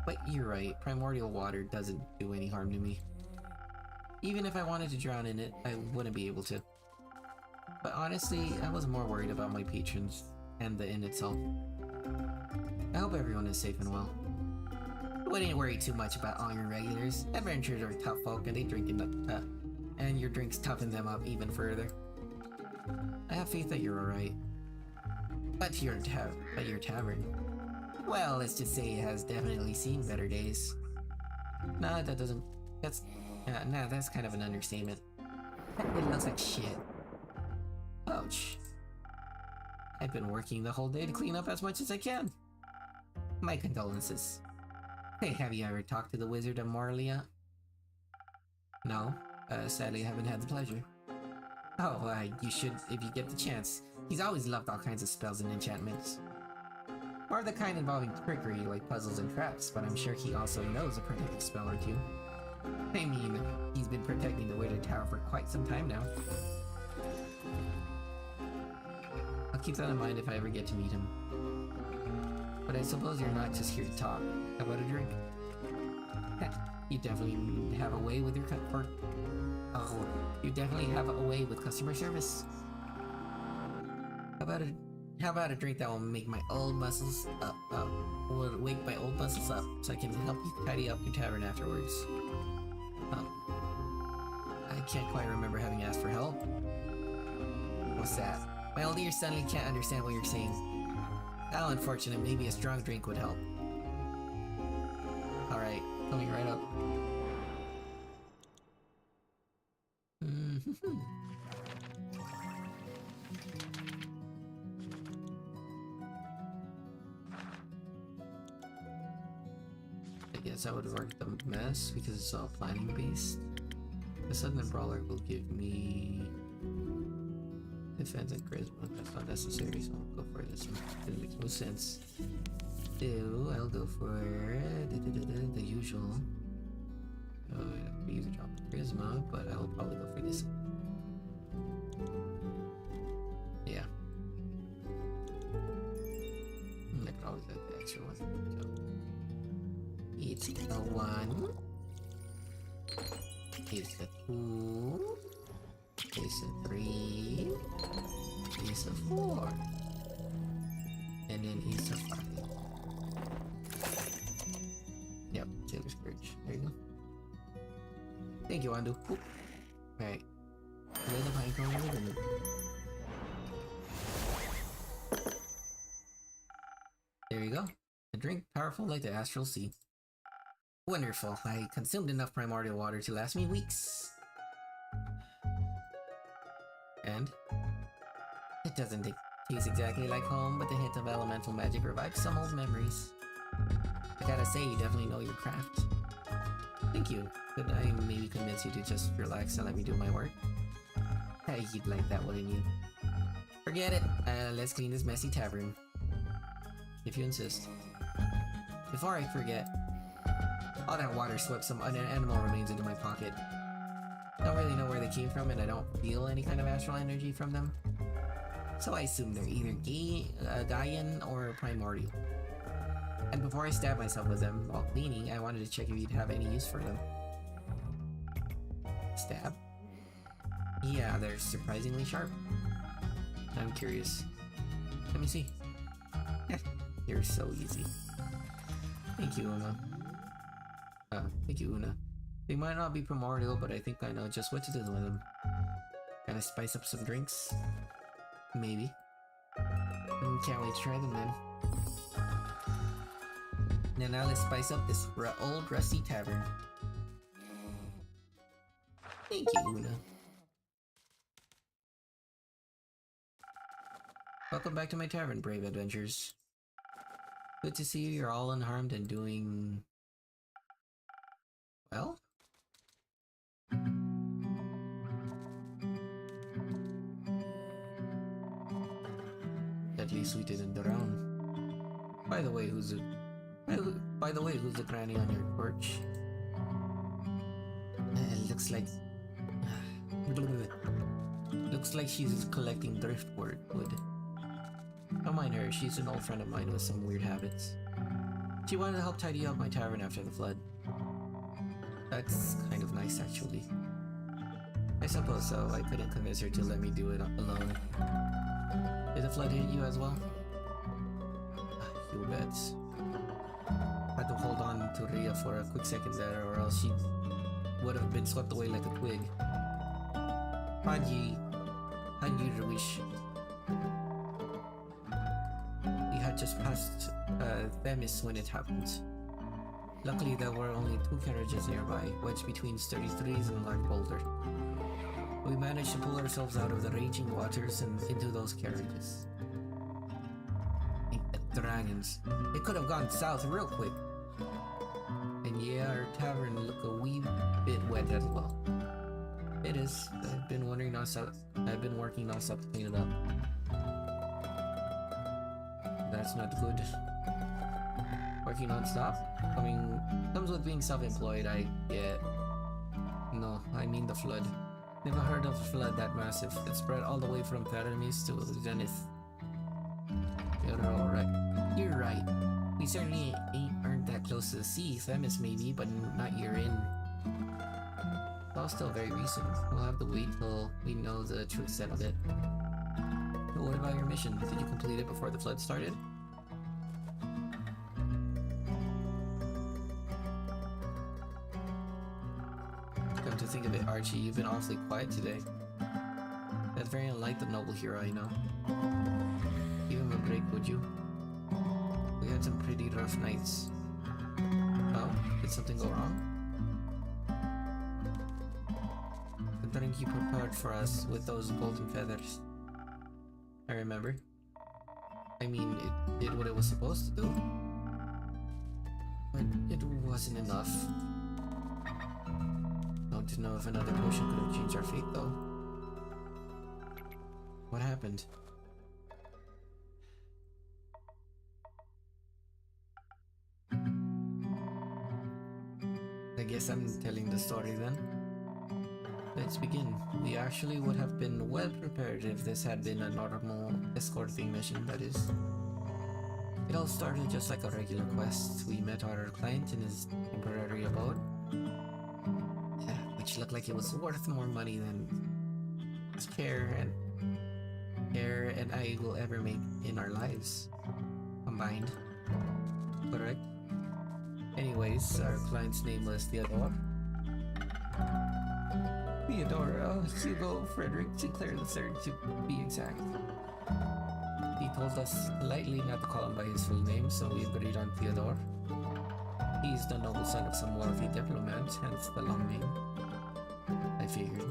But you're right, primordial water doesn't do any harm to me. Even if I wanted to drown in it, I wouldn't be able to. But honestly, I was more worried about my patrons and the inn itself. I hope everyone is safe and well. I wouldn't worry too much about all your regulars. Adventurers are tough folk and they drink and your drinks toughen them up even further. I have faith that you're alright. But your tavern. Well, let's just say it has definitely seen better days. Nah, that's kind of an understatement. It looks like shit. Ouch. I've been working the whole day to clean up as much as I can. My condolences. Hey, have you ever talked to the Wizard of Morlia? No, sadly I haven't had the pleasure. Oh, you should if you get the chance. He's always loved all kinds of spells and enchantments. Or the kind involving trickery like puzzles and traps, but I'm sure he also knows a protective spell or two. I mean, he's been protecting the Wizard Tower for quite some time now. I'll keep that in mind if I ever get to meet him. But I suppose you're not just here to talk. How about a drink? You definitely have a way with your you definitely have a way with customer service. How about a drink that will make my old muscles will wake my old muscles up so I can help you tidy up your tavern afterwards. I can't quite remember having asked for help. What's that? My old ears suddenly can't understand what you're saying. How unfortunate, maybe a strong drink would help. Alright, coming right up. I guess I would work the mess because it's all planning based. The sudden brawler will give me defense and charisma. That's not necessary, so I'll go for this one. It makes no sense. So I'll go for the usual. Use a drop of charisma, but I'll probably go for this. Yeah. I could always have the extra one. So it's a 1. It's a 2. It's a 3. It's a 4. And then it's a 5. Yep, Sailor Scourge. There you go. Thank you, Andu. Right. There you go. A drink powerful like the astral sea. Wonderful. I consumed enough primordial water to last me weeks. And it doesn't taste exactly like home, but the hint of elemental magic revives some old memories. I gotta say, you definitely know your craft. Thank you. Could I maybe convince you to just relax and let me do my work? Hey, you'd like that, wouldn't you? Forget it. Let's clean this messy tavern. If you insist. Before I forget, all that water swept some animal remains into my pocket. Don't really know where they came from, and I don't feel any kind of astral energy from them. So I assume they're either Gaian or primordial. And before I stab myself with them while cleaning, I wanted to check if you'd have any use for them. Stab? Yeah, they're surprisingly sharp. I'm curious. Let me see. You're so easy. Thank you, Una. Thank you, Una. They might not be primordial, but I think I know just what to do with them. Gotta spice up some drinks? Maybe. Can't wait to try them then. Now let's spice up this old rusty tavern. Thank you, Una. Welcome back to my tavern, brave adventurers. Good to see you're all unharmed and doing... well? At least we didn't drown. By the way, who's the granny on your porch? Looks like... looks like she's collecting driftwood. Don't mind her, she's an old friend of mine with some weird habits. She wanted to help tidy up my tavern after the flood. That's kind of nice, actually. I suppose so. I couldn't convince her to let me do it alone. Did the flood hit you as well? You bet. Had to hold on to Rhea for a quick second there, or else she would have been swept away like a twig. Hadji wish. We had just passed Themis when it happened. Luckily, there were only 2 carriages nearby, wedged between sturdy trees and a large boulder. We managed to pull ourselves out of the raging waters and into those carriages. Dragons. It could have gone south real quick. And yeah, our tavern looked a wee bit wet as well. It is. I've been working nonstop to clean it up. That's not good. Working nonstop? Comes with being self-employed, I get. No, I mean the flood. Never heard of a flood that massive. It spread all the way from Theramis to Zenith. You're alright. You're right. We certainly aren't that close to the sea. Themis maybe, but not year in. It's all still very recent. We'll have to wait till we know the true extent of it. But what about your mission? Did you complete it before the flood started? Come to think of it, Archie, you've been awfully quiet today. That's very unlike the noble hero I know. Give him a break, would you? We had some pretty rough nights. Oh, Did something go wrong? Considering he prepared for us with those golden feathers. I remember. I mean, it did what it was supposed to do. But it wasn't enough. Don't know if another potion could have changed our fate, though. What happened? I guess I'm telling the story then. Let's begin. We actually would have been well prepared if this had been a normal escorting mission, that is. It all started just like a regular quest. We met our client in his temporary abode, which looked like it was worth more money than his care and I will ever make in our lives combined. Correct? Anyways, our client's name was Theodore. Hugo Frederick Sinclair III, to be exact. He told us politely not to call him by his full name, so we agreed on Theodore. He's the noble son of some wealthy diplomat, hence the long name. I figured.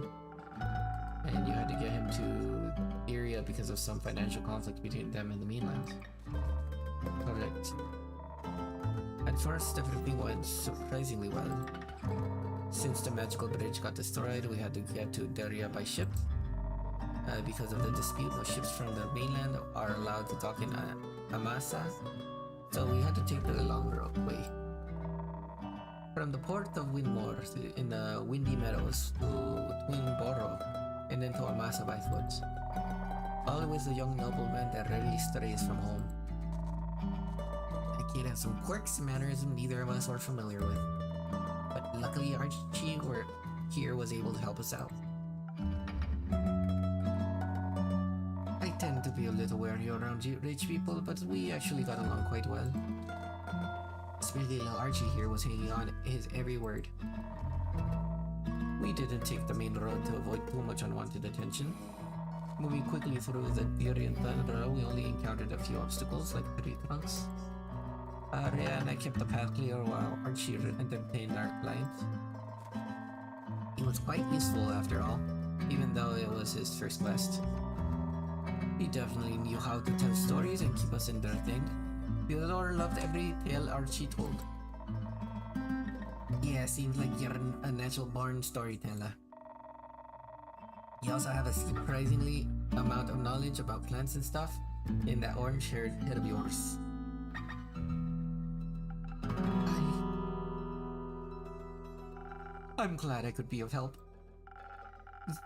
And you had to get him to Iria because of some financial conflict between them and the mainland. Correct. At first, everything went surprisingly well. Since the magical bridge got destroyed, we had to get to Daria by ship. Because of the dispute, no ships from the mainland are allowed to dock in Amasa, so we had to take the long way. From the port of Windmore in the Windy Meadows to Twinboro, and then to Amasa by foot. Always a young nobleman that rarely strays from home. The kid had some quirks and mannerisms neither of us were familiar with. But luckily Archie here was able to help us out. I tend to be a little wary around rich people, but we actually got along quite well. Especially little Archie here was hanging on his every word. We didn't take the main road to avoid too much unwanted attention. Moving quickly through the Tyrian tundra, we only encountered a few obstacles like tree trunks. Arya and I kept the path clear while Archie entertained our client. He was quite useful after all, even though it was his first quest. He definitely knew how to tell stories and keep us entertained. Theodore loved every tale Archie told. Yeah, seems like you're a natural born storyteller. You also have a surprisingly amount of knowledge about plants and stuff in that orange-haired head of yours. I'm glad I could be of help.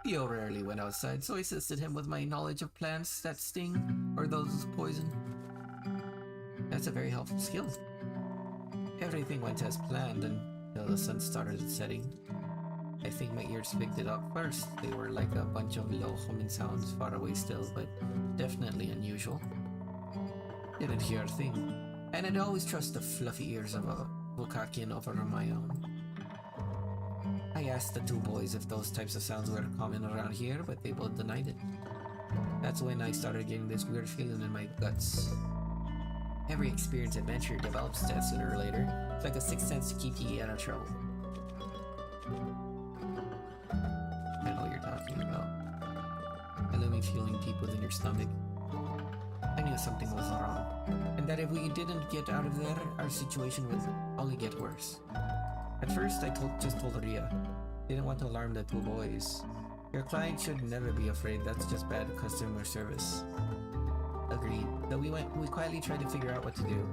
Theo rarely went outside, so I assisted him with my knowledge of plants that sting or those with poison. That's a very helpful skill. Everything went as planned until the sun started setting. I think my ears picked it up first. They were like a bunch of low humming sounds far away still, but definitely unusual. Didn't hear a thing, and I'd always trust the fluffy ears of a Bukakian over my own. I asked the two boys if those types of sounds were common around here, but they both denied it. That's when I started getting this weird feeling in my guts. Every experienced adventurer develops that sooner or later. It's like a sixth sense to keep you out of trouble. I know what you're talking about. I love me feeling deep within your stomach. I knew something was wrong, and that if we didn't get out of there, our situation would only get worse. At first, I just told Ria. Didn't want to alarm the two boys. Your client should never be afraid, that's just bad customer service. Agreed. So we quietly tried to figure out what to do.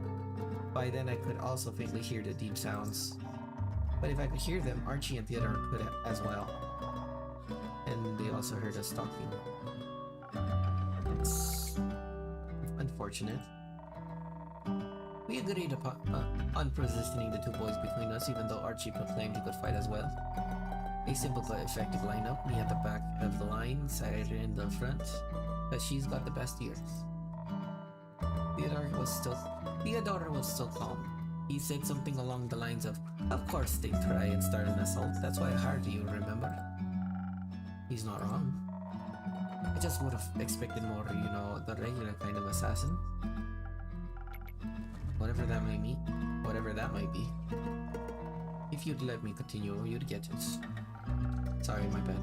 By then I could also faintly hear the deep sounds. But if I could hear them, Archie and Theodore could as well. And they also heard us talking. It's unfortunate. We agreed on positioning the two boys between us, even though Archie proclaimed he could fight as well. A simple but effective lineup, me at the back of the line, Sarah in the front, but she's got the best ears. Theodore was still calm. He said something along the lines of course they'd try and start an assault, that's why I hired you, remember? He's not wrong. I just would have expected more, the regular kind of assassin. Whatever that might be. If you'd let me continue, you'd get it. Sorry, my bad.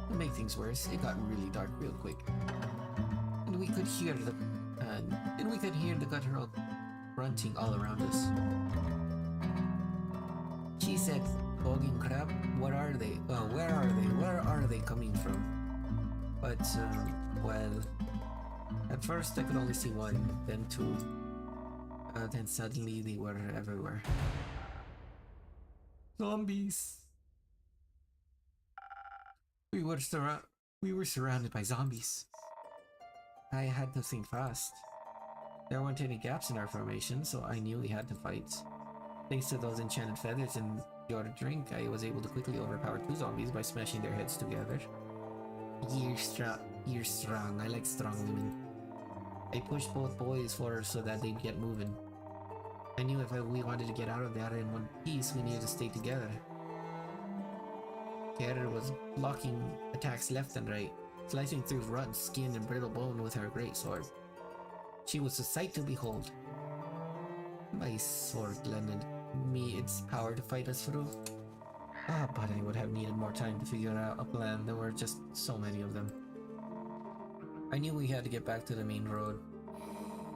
To make things worse, it got really dark real quick. And we could hear the guttural grunting all around us. She said, "Bogging crap, what are they? Well, where are they? Where are they coming from?" But, well, at first I could only see one, then two. Then suddenly they were everywhere. Zombies! We were surrounded by zombies. I had to think fast. There weren't any gaps in our formation, so I knew we had to fight. Thanks to those enchanted feathers and your drink, I was able to quickly overpower 2 zombies by smashing their heads together. You're strong. I like strong women. I pushed both boys forward so that they'd get moving. I knew if we wanted to get out of there in one piece, we needed to stay together. Kara was blocking attacks left and right, slicing through rotten skin and brittle bone with her greatsword. She was a sight to behold. My sword lended me its power to fight us through. But I would have needed more time to figure out a plan. There were just so many of them. I knew we had to get back to the main road.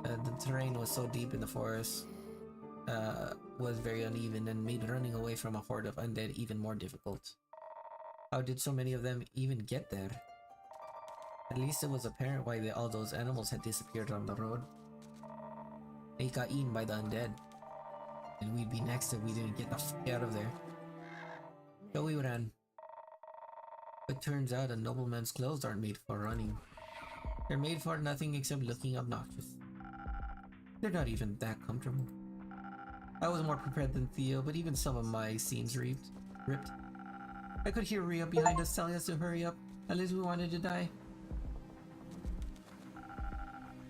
The terrain was so deep in the forest, was very uneven and made running away from a horde of undead even more difficult. How did so many of them even get there? At least it was apparent why all those animals had disappeared on the road. They got eaten by the undead. And we'd be next if we didn't get the f*** out of there. So we ran. But turns out a nobleman's clothes aren't made for running. They're made for nothing except looking obnoxious. They're not even that comfortable. I was more prepared than Theo, but even some of my seams ripped. I could hear Rhea behind us telling us to hurry up, unless we wanted to die.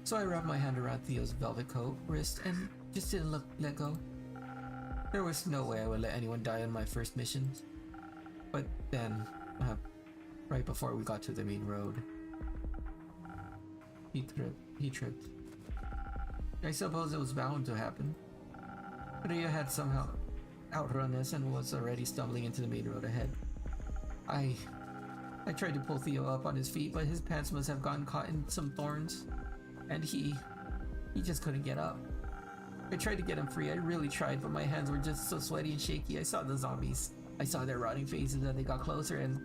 So I wrapped my hand around Theo's velvet coat wrist and just didn't let go. There was no way I would let anyone die on my first mission. But then, right before we got to the main road, he tripped. I suppose it was bound to happen. Rhea had somehow outrun us and was already stumbling into the main road ahead. I tried to pull Theo up on his feet, but his pants must have gotten caught in some thorns, and he just couldn't get up. I tried to get him free, I really tried, but my hands were just so sweaty and shaky. I saw the zombies. I saw their rotting faces and they got closer, and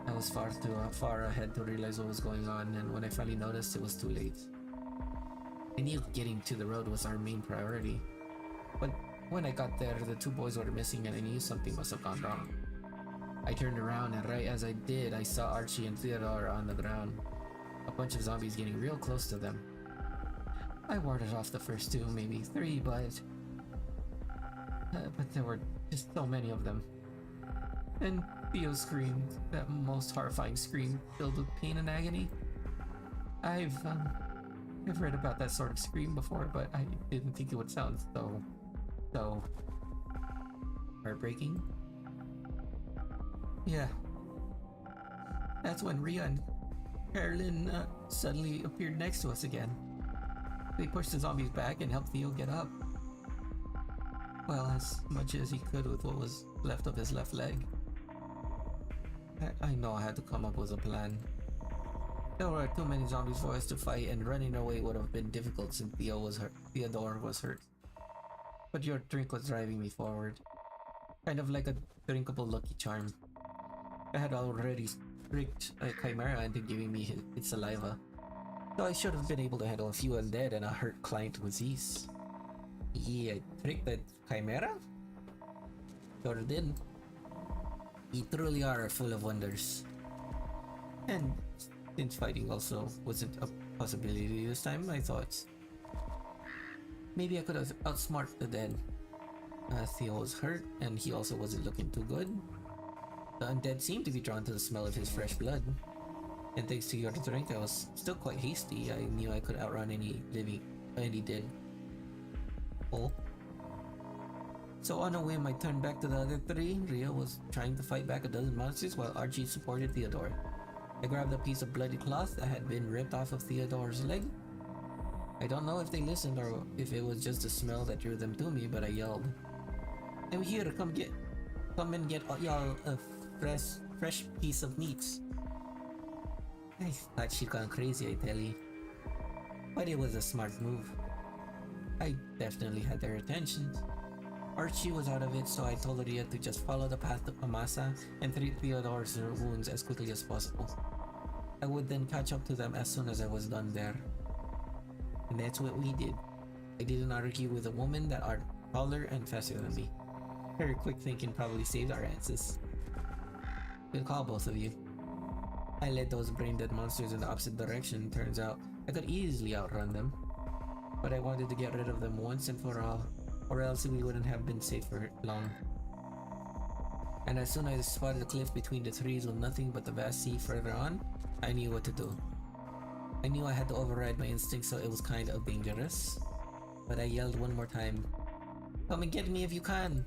I was far ahead to realize what was going on, and when I finally noticed, it was too late. I knew getting to the road was our main priority, but when I got there, the 2 boys were missing and I knew something must have gone wrong. I turned around, and right as I did, I saw Archie and Theodore on the ground. A bunch of zombies getting real close to them. I warded off the first 2, maybe 3, but there were just so many of them. And Theo screamed, that most horrifying scream filled with pain and agony. I've read about that sort of scream before, but I didn't think it would sound so heartbreaking. Yeah. That's when Rhea and Carolyn suddenly appeared next to us again. They pushed the zombies back and helped Theo get up. Well, as much as he could with what was left of his left leg. I know I had to come up with a plan. There were too many zombies for us to fight, and running away would have been difficult since Theodore was hurt. But your drink was driving me forward. Kind of like a drinkable Lucky Charm. I had already tricked a Chimera into giving me its saliva. So I should have been able to handle a few undead and a hurt client with ease. Yeah, I tricked that Chimera? Sure did. You truly are full of wonders. And since fighting also wasn't a possibility this time, I thought maybe I could have outsmarted the dead. Theo was hurt, and he also wasn't looking too good. The undead seemed to be drawn to the smell of his fresh blood. And thanks to your drink, I was still quite hasty. I knew I could outrun any dead. Oh. So on a whim, I turned back to the other 3. Rhea was trying to fight back a dozen monsters while Archie supported Theodore. I grabbed a piece of bloody cloth that had been ripped off of Theodore's leg. I don't know if they listened or if it was just the smell that drew them to me, but I yelled, I'm here. Come and get y'all a fresh piece of meat. I thought she'd gone crazy, I tell you. But it was a smart move. I definitely had their attention. Archie was out of it, so I told Ria to just follow the path to Amasa and treat Theodore's wounds as quickly as possible. I would then catch up to them as soon as I was done there. And that's what we did. I didn't argue with a woman that are taller and faster than me. Her quick thinking probably saved our asses. Good call, both of you. I led those brain-dead monsters in the opposite direction. Turns out I could easily outrun them. But I wanted to get rid of them once and for all, or else we wouldn't have been safe for long. And as soon as I spotted the cliff between the trees with nothing but the vast sea further on, I knew what to do. I knew I had to override my instincts, so it was kind of dangerous. But I yelled one more time, "Come and get me if you can!"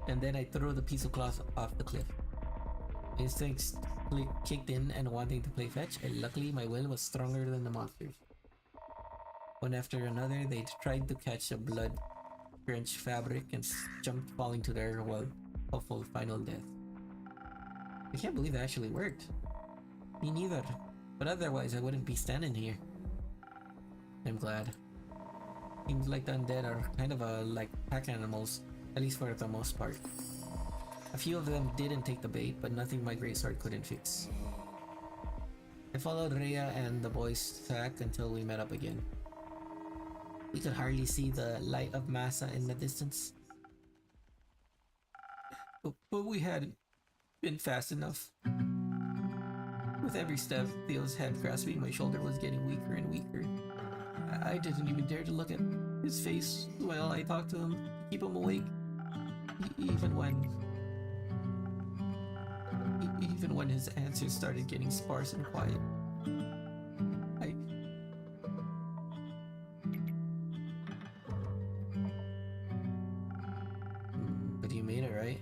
And then I threw the piece of cloth off the cliff. Instincts kicked in and wanting to play fetch, and luckily my will was stronger than the monsters. One after another, they tried to catch a blood-drenched fabric and jumped, falling to their, hopeful final death. I can't believe that actually worked. Me neither, but otherwise I wouldn't be standing here. I'm glad. Seems like the undead are kind of like pack animals, at least for the most part. A few of them didn't take the bait, but nothing my greatsword couldn't fix. I followed Rhea and the boys' track until we met up again. We could hardly see the light of Massa in the distance. But we hadn't been fast enough. With every step, Theo's head grasping my shoulder was getting weaker and weaker. I didn't even dare to look at his face while I talked to him to keep him awake. Even when his answers started getting sparse and quiet. But you made it, right?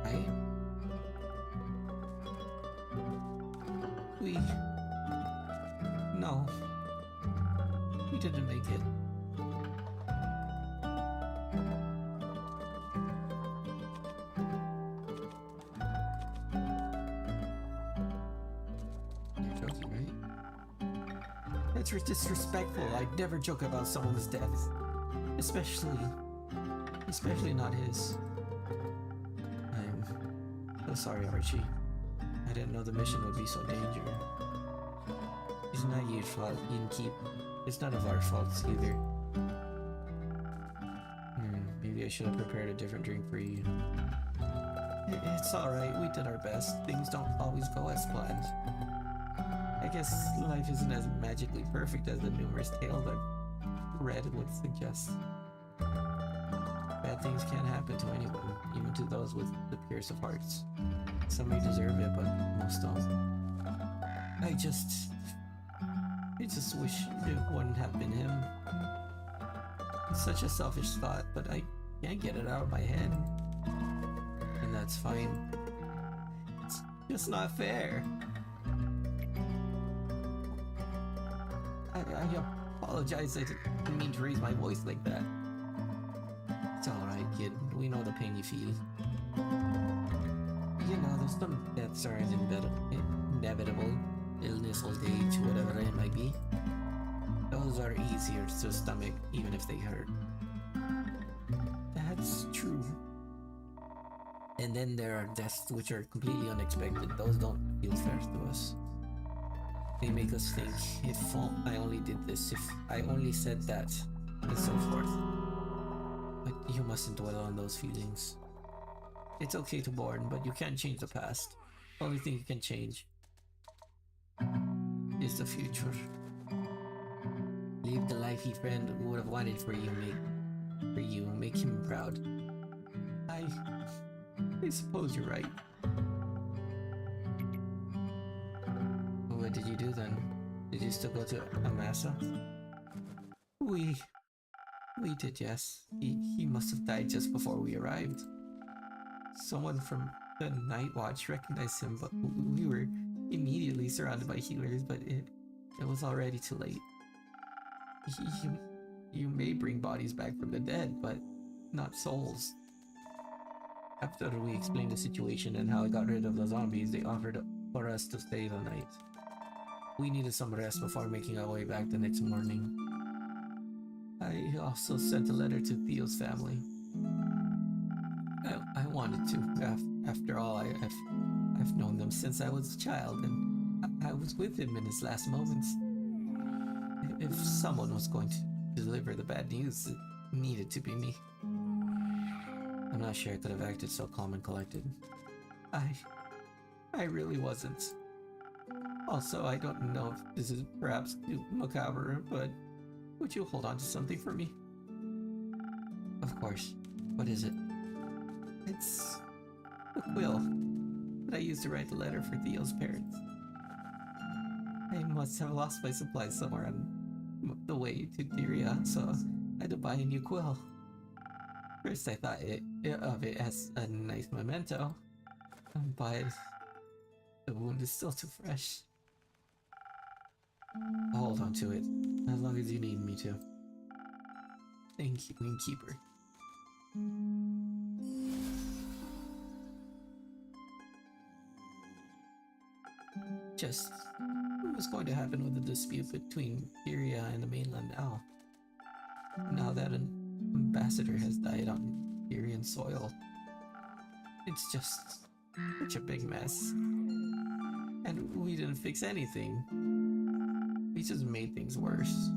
Right? No. We didn't make it. It's disrespectful. I'd never joke about someone's death. Especially not his. I'm so sorry, Archie. I didn't know the mission would be so dangerous. It's not your fault, Innkeep. It's none of our faults either. Maybe I should have prepared a different drink for you. It's alright, we did our best. Things don't always go as planned. I guess life isn't as magically perfect as the numerous tales I've read would suggest. Bad things can happen to anyone, even to those with the purest of hearts. Some may deserve it, but most don't. I just wish it wouldn't have been him. It's such a selfish thought, but I can't get it out of my head. And that's fine. It's just not fair. I apologize, I didn't mean to raise my voice like that. It's alright, kid. We know the pain you feel. You know, there's some deaths are inevitable. Illness, old age, whatever it might be. Those are easier to stomach, even if they hurt. That's true. And then there are deaths which are completely unexpected. Those don't feel fair to us. They make us think, if I only did this, if I only said that, and so forth. But you mustn't dwell on those feelings. It's okay to mourn, but you can't change the past. Only thing you can change is the future. Live the life your friend would have wanted for you, make him proud. I suppose you're right. What did you do then? Did you still go to Amasa? We did, yes. He must have died just before we arrived. Someone from the night watch recognized him, but we were immediately surrounded by healers, but it was already too late. You may bring bodies back from the dead, but not souls. After we explained the situation and how I got rid of the zombies, they offered for us to stay the night. We needed some rest before making our way back the next morning. I also sent a letter to Theo's family. I wanted to. After all, I've known them since I was a child, and I was with him in his last moments. If someone was going to deliver the bad news, it needed to be me. I'm not sure I could have acted so calm and collected. I really wasn't. Also, I don't know if this is perhaps too macabre, but would you hold on to something for me? Of course. What is it? It's a quill that I used to write the letter for Theo's parents. I must have lost my supplies somewhere on the way to Tyria, so I had to buy a new quill. First I thought of it as a nice memento, but the wound is still too fresh. I'll hold on to it, as long as you need me to. Thank you, Innkeeper. Just what was going to happen with the dispute between Tyria and the mainland now? Now that an ambassador has died on Tyrian soil, it's just such a big mess. And we didn't fix anything. We just made things worse.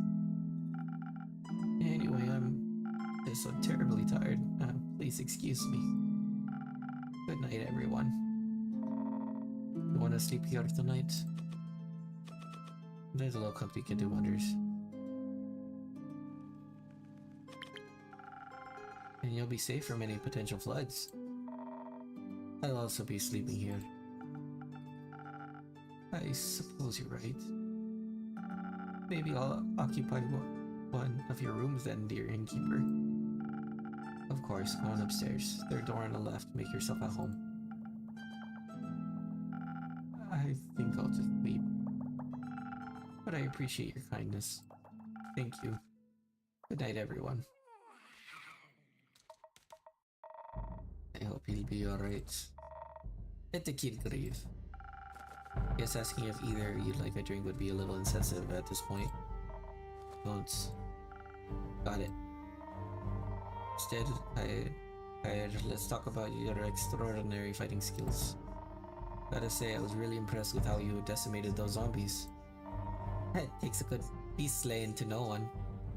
Anyway, I'm just so terribly tired. Please excuse me. Good night, everyone. You want to sleep here tonight? There's a little company can do wonders. And you'll be safe from any potential floods. I'll also be sleeping here. I suppose you're right. Maybe I'll occupy one of your rooms then, dear innkeeper. Of course, go on upstairs. Third door on the left. Make yourself at home. I think I'll just leave. But I appreciate your kindness. Thank you. Good night, everyone. I hope he'll be alright. Let the kid grieve. Guess asking if either you'd like a drink would be a little insensitive at this point. Don't. Got it. Instead, let's talk about your extraordinary fighting skills. Gotta say, I was really impressed with how you decimated those zombies. It takes a good beast slaying to no one.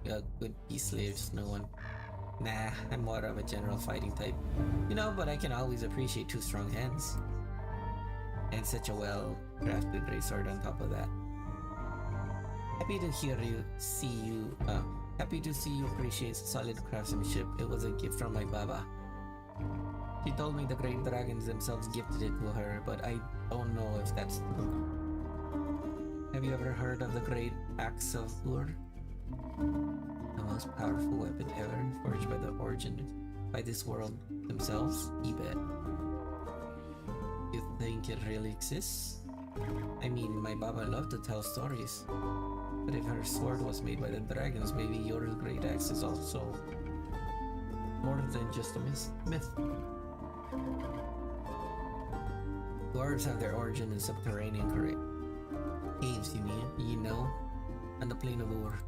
A good beast slaves, no one. Nah, I'm more of a general fighting type. You know, but I can always appreciate two strong hands. And such a well-crafted great sword on top of that. Happy to see you appreciate solid craftsmanship. It was a gift from my baba. She told me the great dragons themselves gifted it to her, but I don't know if that's true. Have you ever heard of the great axe of Ur? The most powerful weapon ever, forged by this world themselves? You bet. You think it really exists? I mean, my baba loved to tell stories. But if her sword was made by the dragons, maybe your great axe is also more than just a myth. Dwarves have their origin in subterranean caves, you know, on the plain of Ur.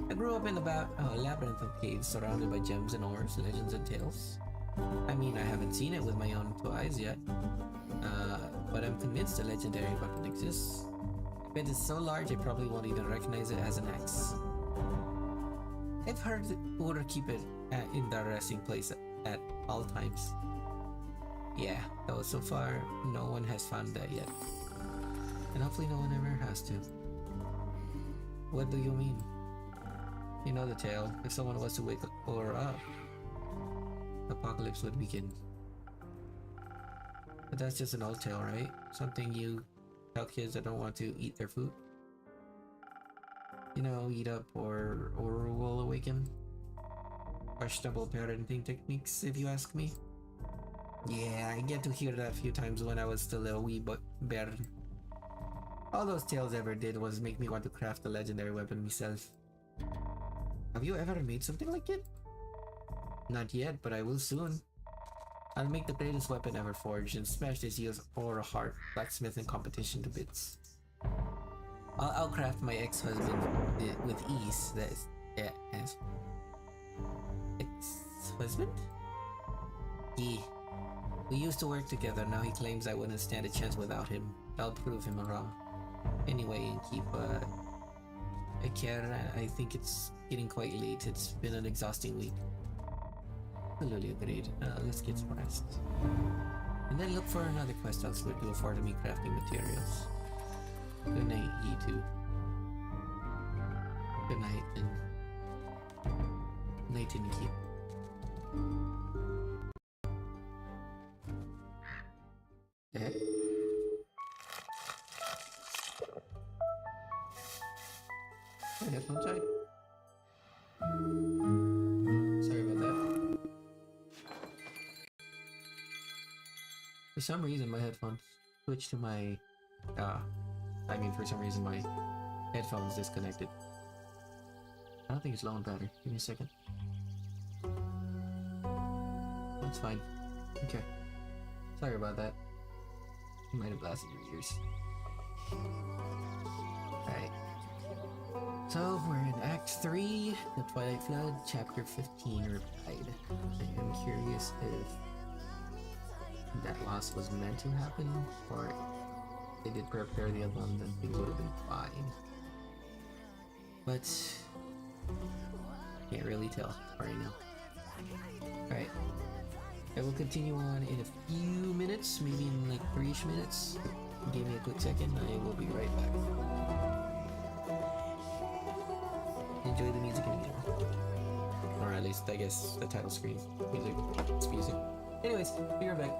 I grew up in about a labyrinth of caves surrounded by gems and ores, legends and tales. I mean, I haven't seen it with my own two eyes yet, but I'm convinced a legendary weapon exists. I bet it's so large I probably won't even recognize it as an axe. I've heard Ur keep it in the resting place at all times. Yeah, though so far no one has found that yet. And hopefully no one ever has to. What do you mean? You know the tale. If someone was to wake Ur up, the apocalypse would begin. But that's just an old tale, right? Something you tell kids that don't want to eat their food. You know, eat up or will awaken. Questionable parenting techniques, if you ask me. Yeah, I get to hear that a few times when I was still a wee bear. All those tales ever did was make me want to craft a legendary weapon myself. Have you ever made something like it? Not yet, but I will soon. I'll make the greatest weapon ever forged and smash this year's Aura Heart blacksmithing competition to bits. I'll craft my ex-husband with ease. That is, yeah, ex-husband? Yeah. We used to work together. Now he claims I wouldn't stand a chance without him. I'll prove him wrong. Anyway, I think it's getting quite late. It's been an exhausting week. Absolutely agreed. Let's get some rest. And then look for another quest elsewhere to afford me crafting materials. Good night, you two. Good night, and night in keep. Okay. My headphones died. Sorry about that. For some reason, my headphones switched to my. For some reason, my headphones disconnected. I don't think it's low on battery. Give me a second. That's fine. Okay. Sorry about that. You might have blasted your ears. Alright. So, we're in Act 3, The Twilight Flood, Chapter 15, Replied. I am curious if that loss was meant to happen, or they did prepare the abundant, it would have been fine. But can't really tell right now. Alright. I will continue on in a few minutes, maybe in like 3-ish minutes. Give me a quick second, I will be right back. Enjoy the music in the game. Or at least, I guess, the title screen music. It's music. Anyways, be right back.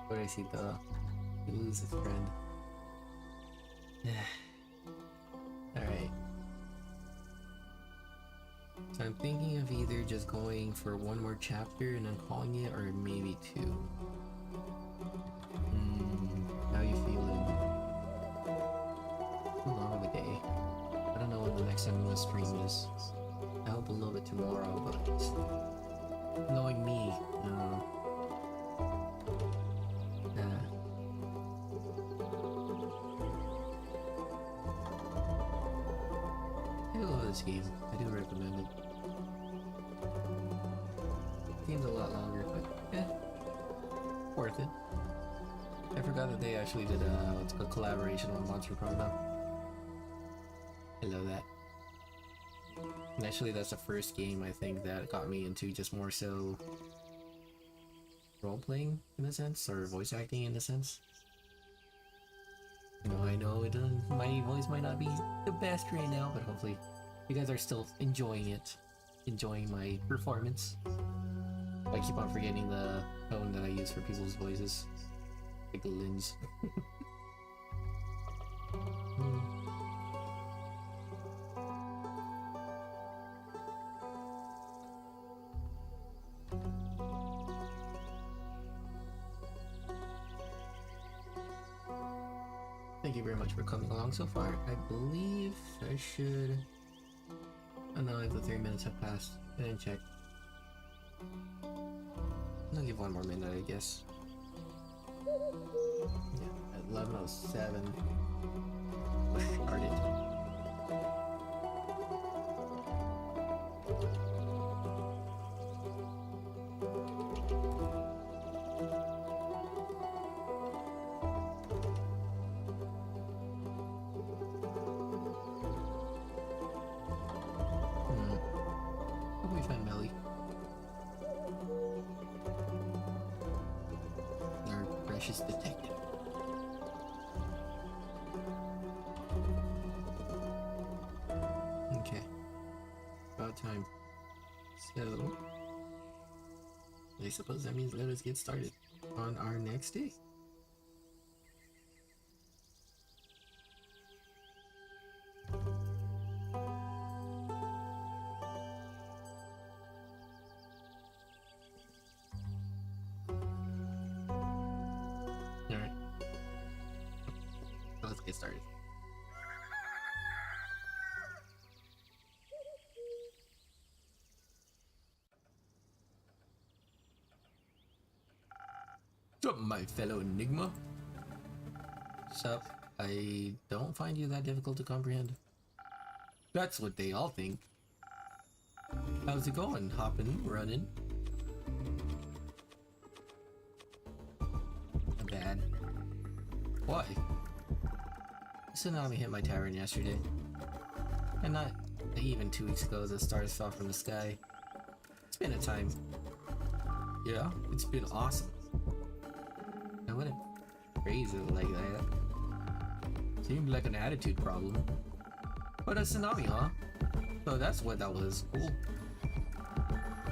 Pobrecito. You lose a friend. Alright. So I'm thinking of either just going for one more chapter and then calling it, or maybe two. How you feeling? Too long of a day. I don't know when the next time I'm gonna stream is. I hope a little bit tomorrow, but knowing me, I love this game. I do recommend it. Game's a lot longer, but worth it. I forgot that they actually did what's called collaboration on Monster Promo. I love that. And actually that's the first game I think that got me into just more so role-playing in a sense, or voice acting in a sense. You know, I know it doesn't, my voice might not be the best right now, but hopefully you guys are still enjoying it. Enjoying my performance. I keep on forgetting the tone that I use for people's voices. Like Lynn's. Thank you very much for coming along so far. I believe I should... Oh no, the 3 minutes have passed. I didn't check. I'll give one more minute, I guess. Yeah, at 11:07. Started. Hope we find Melly. Our precious detective. Okay. About time. So... I suppose that means let us get started on our next day. Alright. Let's get started. What's up, my fellow Enigma? Sup? I don't find you that difficult to comprehend. That's what they all think. How's it going? Hopping, running? Bad. Why? Tsunami hit my tavern yesterday. And not even 2 weeks ago, the stars fell from the sky. It's been a time. Yeah, it's been awesome. I wouldn't phrase it like that. Seemed like an attitude problem. But a tsunami, huh? So that's what that was. Cool.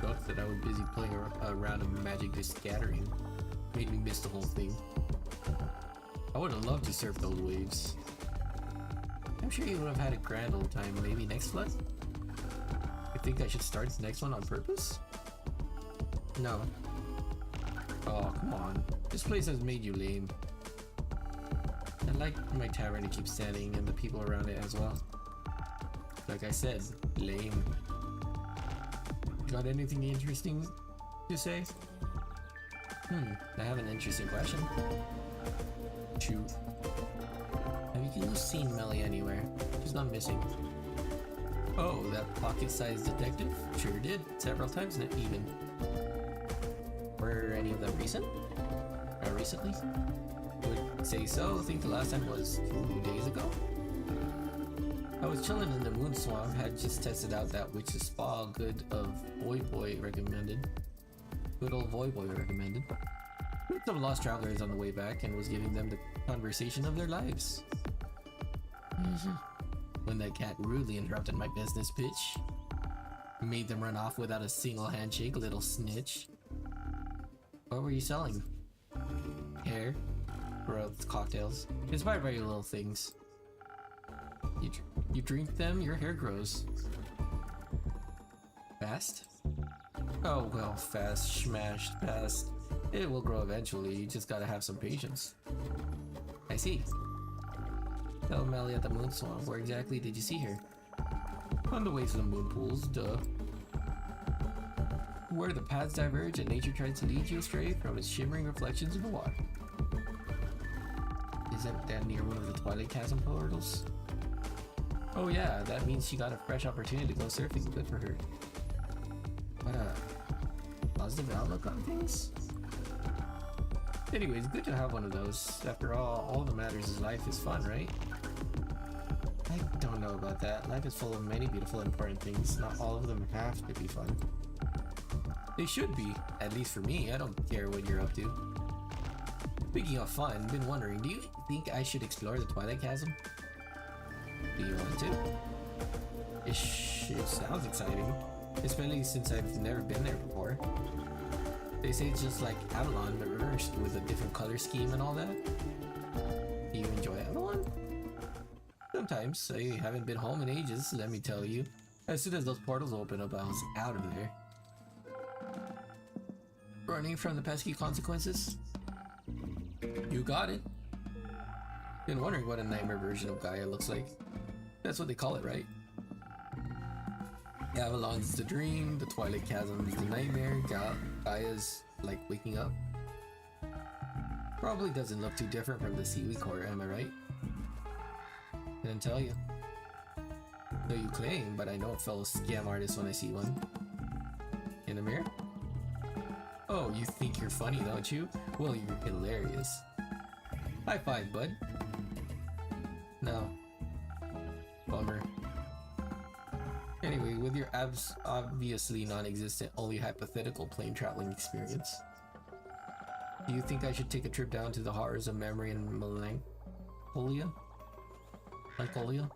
Sucks that I was busy playing a round of Magic the Scattering. Made me miss the whole thing. I would have loved to surf those waves. I'm sure you would have had a grand old time. Maybe next flood? You think I should start the next one on purpose? No. Oh, come on. This place has made you lame. I like my tavern to keep standing and the people around it as well. Like I said, lame. Got anything interesting to say? I have an interesting question. Shoot. Have you seen Melly anywhere? She's not missing. Oh, that pocket-sized detective? Sure did. Several times even. Were any of them recent? Recently? Would say so. I think the last time was 2 days ago. I was chilling in the Moon Swamp, had just tested out that witch's spa. Good of Void Boy recommended. Good old Void Boy recommended. Met some lost travelers on the way back and was giving them the conversation of their lives. When that cat rudely interrupted my business pitch. Made them run off without a single handshake, little snitch. What were you selling? Hair, growth, cocktails, inspired by your little things. You drink them, your hair grows. Fast? Oh well, fast, smashed, fast. It will grow eventually, you just gotta have some patience. I see. Tell Melly at the Moon Swamp, where exactly did you see her? On the way to the moon pools, duh. Where the paths diverge and nature tries to lead you astray from its shimmering reflections in the water. Isn't that near one of the Twilight Chasm portals? Oh yeah, that means she got a fresh opportunity to go surfing. Good for her. What a positive outlook on things? Anyways, good to have one of those. After all that matters is life is fun, right? I don't know about that. Life is full of many beautiful important things. Not all of them have to be fun. They should be, at least for me. I don't care what you're up to. Speaking of fun, been wondering, do you think I should explore the Twilight Chasm? Do you want to? It sounds exciting, especially since I've never been there before. They say it's just like Avalon, but reversed with a different color scheme and all that. Do you enjoy Avalon? Sometimes. I haven't been home in ages, let me tell you. As soon as those portals open up, I was out of there. Running from the pesky consequences? You got it. Been wondering what a nightmare version of Gaia looks like. That's what they call it, right? Avalon's the dream, the Twilight Chasm is the nightmare, Gaia's like waking up. Probably doesn't look too different from the seaweed core, am I right? Didn't tell you. So you claim, but I know a fellow scam artist when I see one. In the mirror? Oh, you think you're funny, don't you? Well, you're hilarious. High five, bud. No. Bummer. Anyway, with your obviously non-existent, only hypothetical plane traveling experience, do you think I should take a trip down to the horrors of memory and melancholia? Melancholia?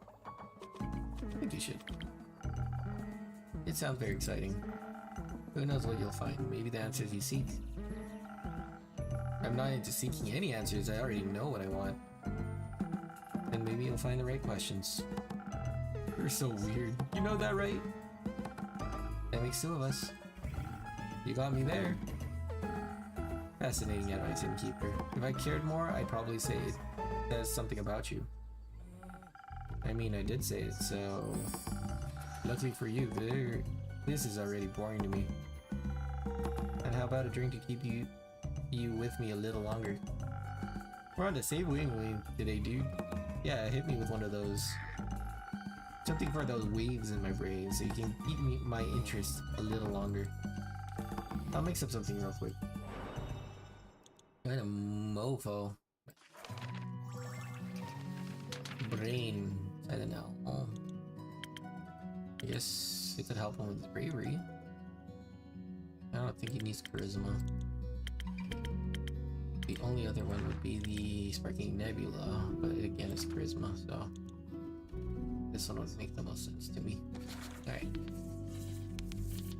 I think you should. It sounds very exciting. Who knows what you'll find? Maybe the answers you seek. I'm not into seeking any answers, I already know what I want. And maybe you'll find the right questions. You're so weird. You know that, right? That makes two of us. You got me there. Fascinating advice, Innkeeper. If I cared more, I'd probably say it says something about you. I mean, I did say it, so... Luckily for you, this is already boring to me. And how about a drink to keep you with me a little longer? We're on the same wavelength today, dude. Yeah, hit me with one of those. Something for those waves in my brain so you can keep my interest a little longer. I'll mix up something real quick. What a mofo. Brain. I don't know. Oh. I guess it could help him with his bravery. I don't think he needs charisma. The only other one would be the Sparking Nebula, but again it's charisma, so this one would make the most sense to me. Alright.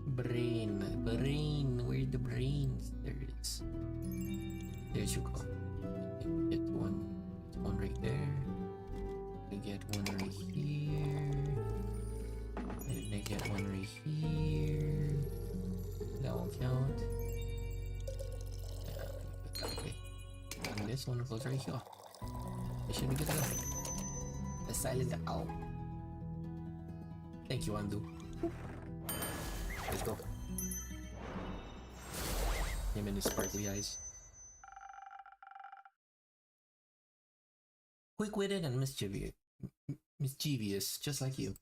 Brain, where's the brains? There it is. There you go. Get one right there. I get one right here. And I get one right here. That won't count. Okay. And this one goes right here. It should be good to go. The silent owl. Thank you, Andu. Let's go. Him and his sparkly eyes. Quick-witted and mischievous, just like you.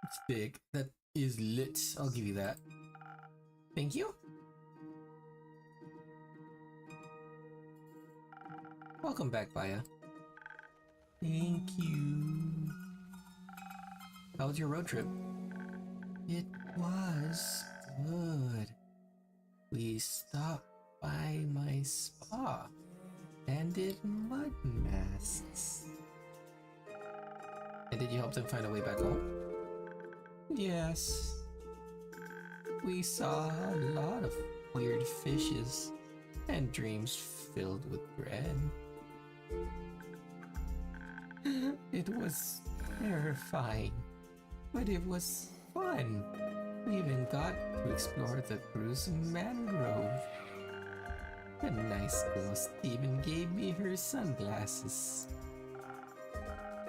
It's big. That is lit. I'll give you that. Thank you. Welcome back, Baya. Thank you. How was your road trip? It was good. We stopped by my spa and did mud masks. And did you help them find a way back home? Yes. We saw a lot of weird fishes and dreams filled with dread. It was terrifying, but it was fun! We even got to explore the cruise mangrove. The nice ghost even gave me her sunglasses.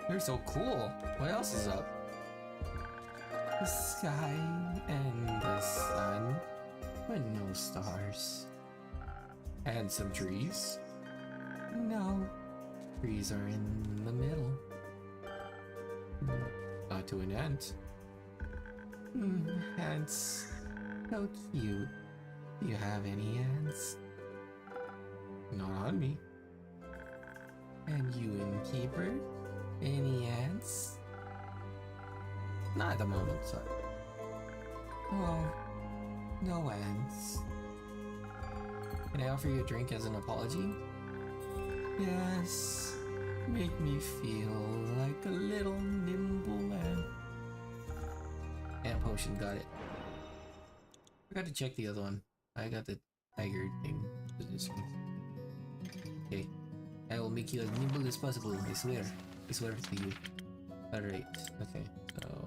You're so cool. What else is up? The sky and the sun, but no stars. And some trees? No, trees are in the middle. Not to an ant. Ants. So cute. Do you have any ants? Not on me. And you, innkeeper? Any ants? Not at the moment, sorry. Oh, no ants. Can I offer you a drink as an apology? Yes. Make me feel like a little nimble ant. Ant potion, got it. Forgot to check the other one. I got the tiger thing. Okay. I will make you as nimble as possible, I swear. I swear to you. Alright, okay. So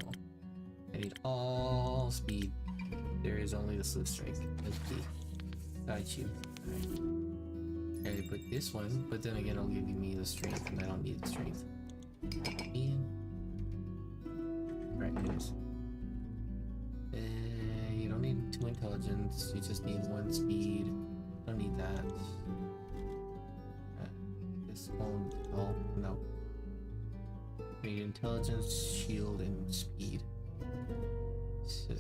I need all speed. There is only the slip strike. Okay. Got you. Alright. I put this one, but then again it'll give me the strength and I don't need the strength. And right, guys. You don't need 2 intelligence, you just need 1 speed. Don't need that. This won't help. No. Need intelligence, shield, and speed. So,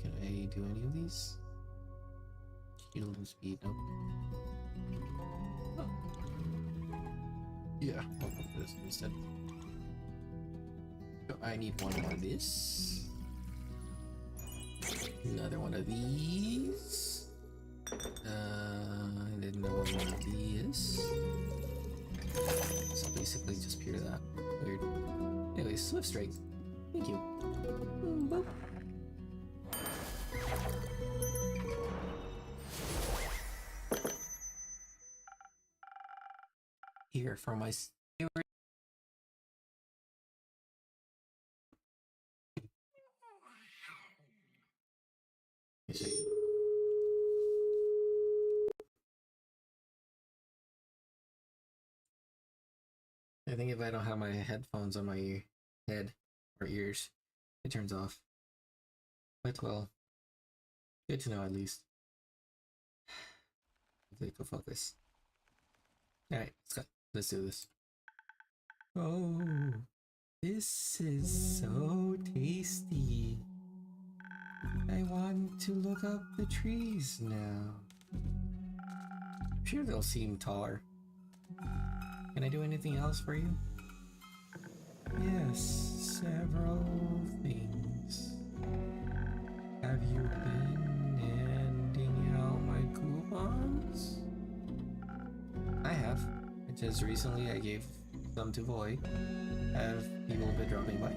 can I do any of these? Shield and speed, nope. Oh. Yeah, I'll go for this instead. So I need one more of this. Another one of these. And then another one of these. So basically just pure that. Weird. Anyway, Swift Strike. Thank you. Boop. Here for my favorite. I think if I don't have my headphones on my head or ears, it turns off. But well, good to know at least. Hopefully it will focus. Alright, let's do this. Oh, this is so tasty. I want to look up the trees now. I'm sure they'll seem taller. Can I do anything else for you? Yes, several things. Have you been handing out my coupons? I have. Just recently I gave some to Void. Have people been dropping by?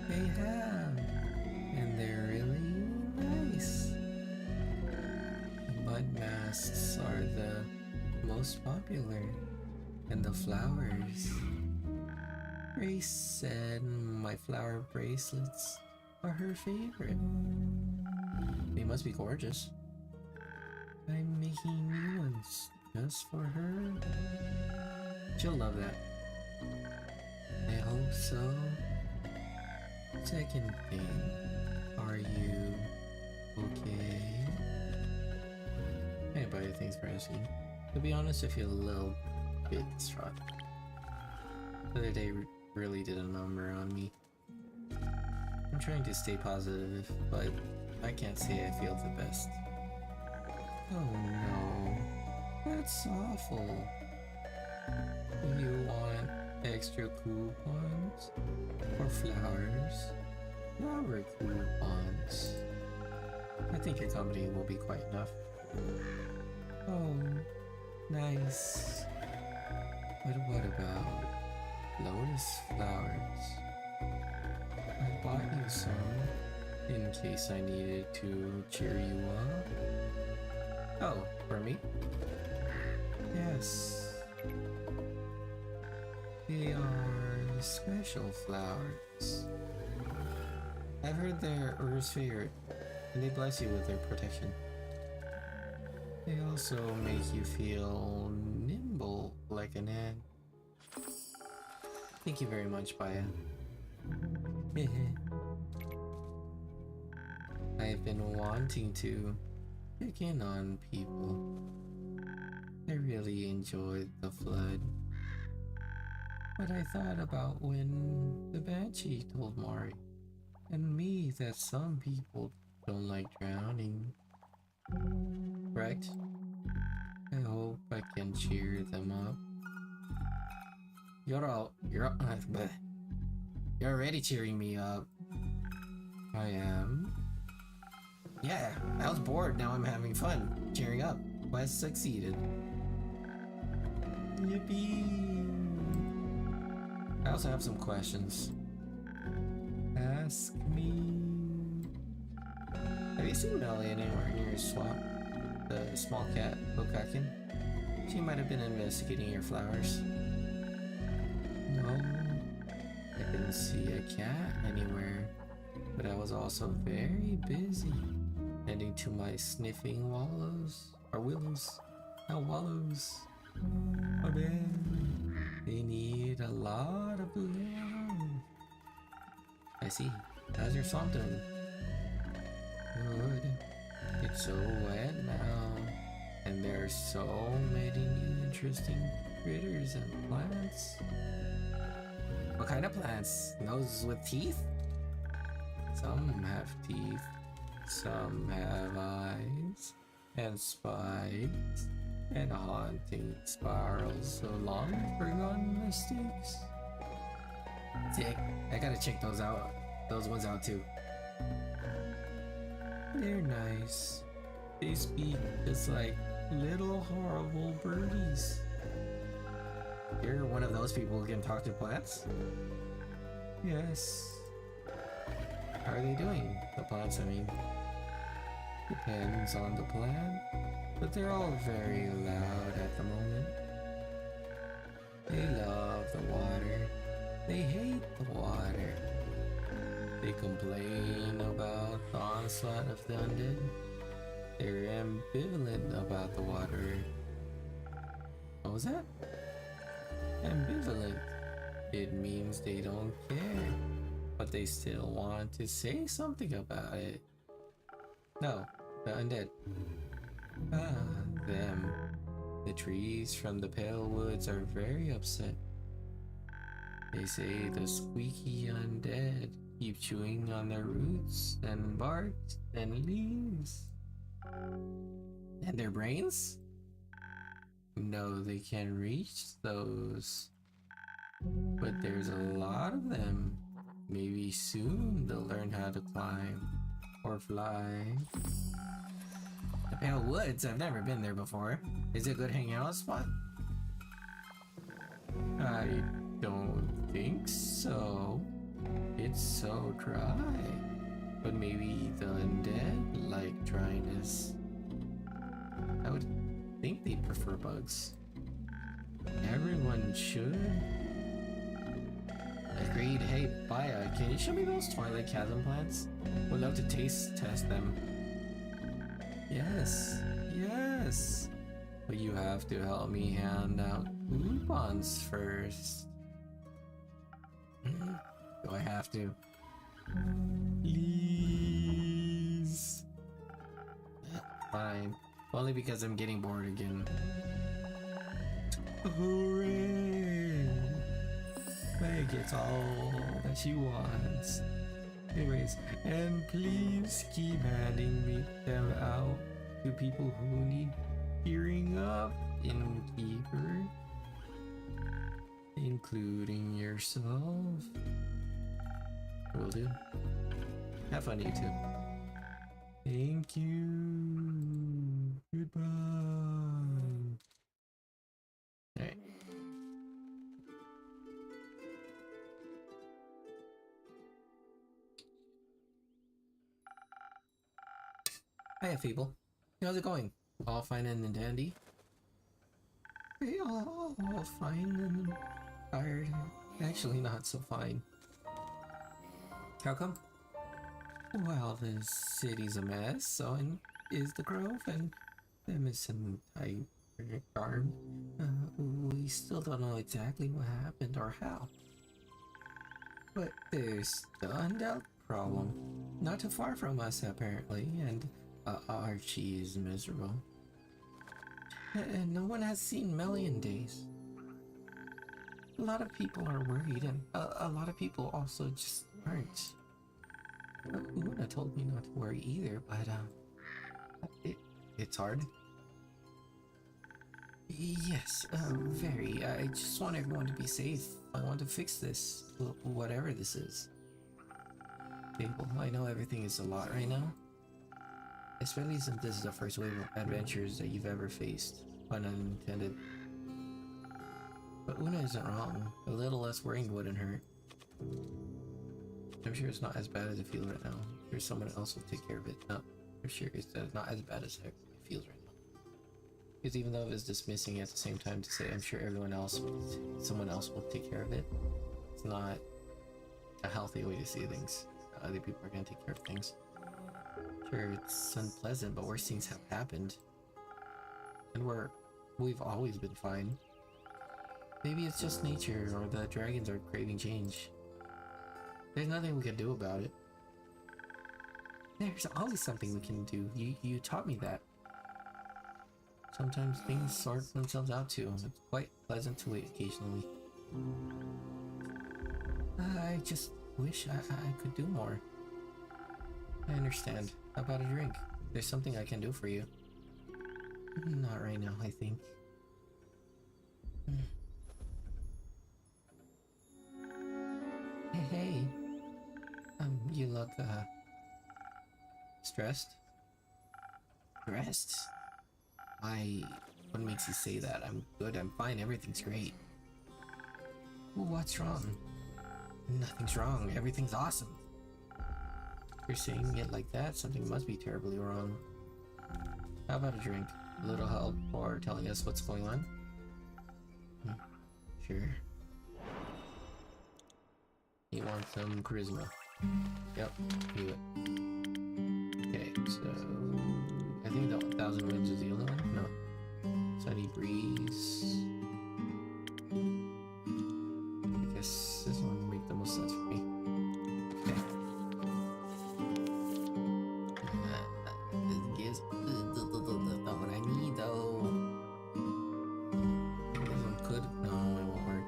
They have. And they're really nice. The mud masks are the most popular. And the flowers. Grace said my flower bracelets are her favorite. They must be gorgeous. I'm making new ones just for her. She'll love that. I hope so. Second thing, are you okay? Anybody, thanks for asking. To be honest, I feel a little bit distraught. The other day really did a number on me. I'm trying to stay positive, but I can't say I feel the best. Oh no, that's awful. You want extra coupons? Or flowers? Flower coupons. I think your company will be quite enough. Oh, nice. But what about lotus flowers? I bought you some in case I needed to cheer you up. Oh, for me? Yes. They are special flowers. I've heard they're Earth's favorite, and they bless you with their protection. They also make you feel nimble like an ant. Thank you very much, Baya. I've been wanting to check in on people. I really enjoyed the flood. But I thought about when the Banshee told Mari and me that some people don't like drowning. Correct? I hope I can cheer them up. You're already cheering me up. I am. Yeah, I was bored, now I'm having fun. Cheering up. Quest succeeded. Yippee! I also have some questions. Ask me. Have you seen Melly anywhere near your swamp? The small cat, Bokakin? She might have been investigating your flowers. No, I didn't see a cat anywhere, but I was also very busy tending to my sniffing wallows, or willows, not wallows. Oh man, they need a lot of love. I see. How's your swamp doing? Good. It's so wet now, and there are so many new interesting critters and plants. What kind of plants? Those with teeth? Some have teeth, some have eyes, and spikes, and haunting spirals so long forgotten mistakes. Sick. I gotta check those ones out too. They're nice. They speak just like little horrible birdies. You're one of those people who can talk to plants? Yes. How are they doing? The plants, I mean. Depends on the plant, but they're all very loud at the moment. They love the water. They hate the water. They complain about the onslaught of the undead. They're ambivalent about the water. What was that? Ambivalent. It means they don't care, but they still want to say something about it. No, the undead. Ah, them. The trees from the Pale Woods are very upset. They say the squeaky undead keep chewing on their roots and bark and leaves. And their brains? No, they can't reach those. But there's a lot of them. Maybe soon they'll learn how to climb or fly. The Pale Woods? I've never been there before. Is it a good hangout spot? I don't think so. It's so dry. But maybe the undead like dryness. I would think they prefer bugs. Everyone should. Agreed. Hey, Baya, can you show me those Twilight Chasm plants? Would love to taste test them. Yes, yes. But you have to help me hand out coupons first. Do I have to? Please. Fine. Only because I'm getting bored again. Hooray! Meg gets all that she wants. Anyways, and please keep handing them out to people who need cheering up, innkeeper, including yourself. Will do. Have fun, you too. Thank you. Goodbye. Alright. Hiya, people. How's it going? All fine and dandy? Hey, all fine and tired. Actually, not so fine. How come? Well, the city's a mess, so is the Grove, and the missing Tiger Garden. We still don't know exactly what happened or how. But there's the undealt problem. Not too far from us, apparently, and Archie is miserable. And no one has seen Melly in days. A lot of people are worried, and a lot of people also just aren't. Una told me not to worry either, but it's hard. Yes, very. I just want everyone to be safe. I want to fix this, whatever this is. People, I know everything is a lot right now. Especially since this is the first wave of adventures that you've ever faced. Pun unintended. But Una isn't wrong. A little less worrying wouldn't hurt. I'm sure it's not as bad as it feels right now. I'm sure someone else will take care of it. No, I'm sure it's not as bad as it feels right now. Because even though it's dismissing at the same time to say I'm sure someone else will take care of it, it's not a healthy way to see things. Other people are gonna take care of things. Sure, it's unpleasant, but worse things have happened. And we've always been fine. Maybe it's just nature, or the dragons are craving change. There's nothing we can do about it. There's always something we can do. You taught me that. Sometimes things sort themselves out too. It's quite pleasant to wait occasionally. I just wish I could do more. I understand. How about a drink? There's something I can do for you. Not right now, I think. Hey. You look, stressed? Stressed? What makes you say that? I'm good, I'm fine, everything's great. What's wrong? Nothing's wrong, everything's awesome. If you're saying it like that, something must be terribly wrong. How about a drink? A little help, or telling us what's going on? Sure. You want some charisma? Yep, do it. Okay, so I think the 1,000 Winds is the only one? No. Sunny Breeze. I guess this one will make the most sense for me. Okay. This gives not what I need though. This one could. No, it won't work.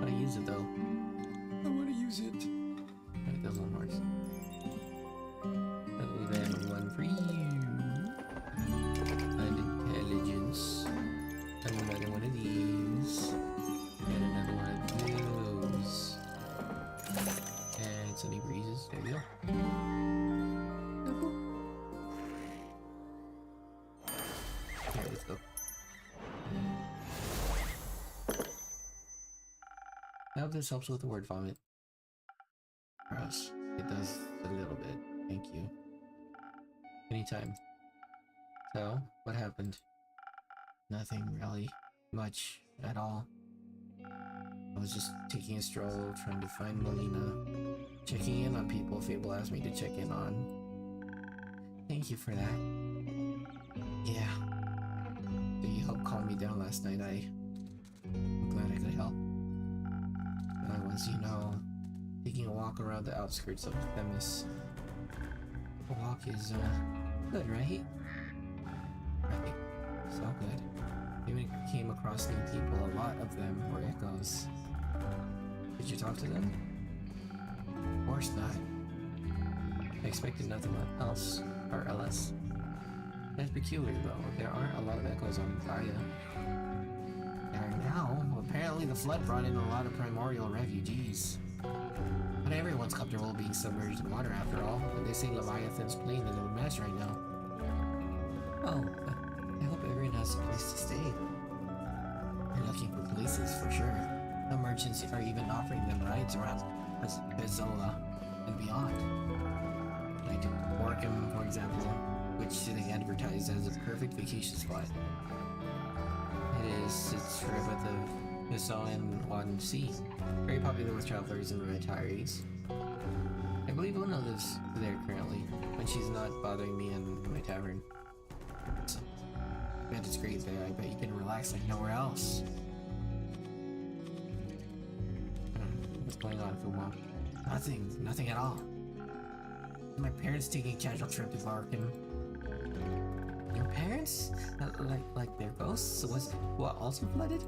How to use it though? I want to use it. It doesn't work. And then one for you. And intelligence. And another one of these. And another one of those. And Sunny Breezes. There we go. Okay, let's go. I hope this helps with the word vomit. For us, it does a little bit. Thank you. Anytime. So, what happened? Nothing really. Much at all. I was just taking a stroll, trying to find Melina. Checking in on people Fable asked me to check in on. Thank you for that. Yeah. So you helped calm me down last night. I'm glad I could help. And I was, taking a walk around the outskirts of Themis. The walk is, good, right? Right. So good. Even came across new people, a lot of them were echoes. Did you talk to them? Of course not. I expected nothing else, or else. That's peculiar though, there aren't a lot of echoes on Gaia. There are now. Apparently the flood brought in a lot of primordial refugees. Not everyone's comfortable being submerged in water after all, but they say Leviathan's plane is a mess right now. Oh, I hope everyone has a place to stay. They're looking for places for sure. The merchants are even offering them rides around Bezola and beyond. Like Morecambe, for example, which they advertised as a perfect vacation spot. It's right at the Missal and Wadden Sea. Very popular with travelers and retirees. I believe Luna lives there currently, when she's not bothering me in my tavern. So, I bet it's great there. I bet you can relax like nowhere else. What's going on, Fumo? Nothing at all. My parents taking a casual trip to Barkin. Your parents? Like their ghosts? What, also flooded?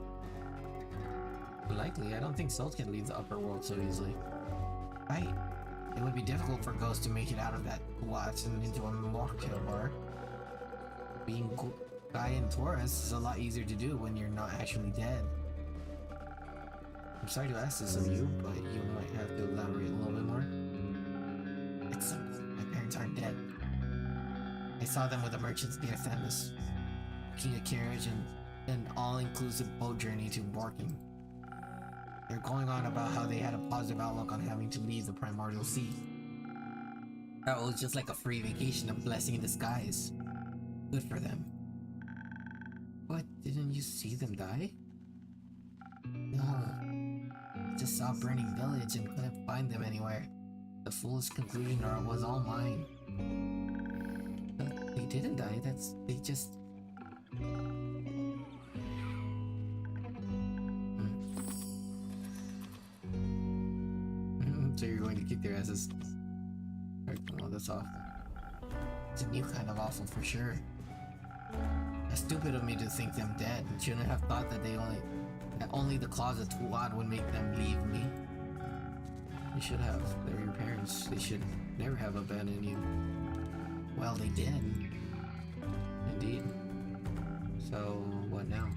Likely, I don't think souls can leave the upper world so easily. Right. It would be difficult for ghosts to make it out of that watch and into a mocktail bar. Being guy in Taurus is a lot easier to do when you're not actually dead. I'm sorry to ask this of you, but you might have to elaborate a little bit more. It's simple. My parents aren't dead. I saw them with the merchants near Themis, booking a carriage and an all-inclusive boat journey to Borking. They're going on about how they had a positive outlook on having to leave the primordial sea. That was just like a free vacation, a blessing in disguise. Good for them. But didn't you see them die? No. I just saw a burning village and couldn't find them anywhere. The foolish conclusion was all mine. But they didn't die, they just... So you're going to kick their asses. Alright, well, that's off. It's a new kind of awful for sure. It's stupid of me to think them dead. I shouldn't have thought that only the closet twat would make them leave me. They should have. They're your parents. They should never have abandoned you. Well, they did. Indeed. So, what now?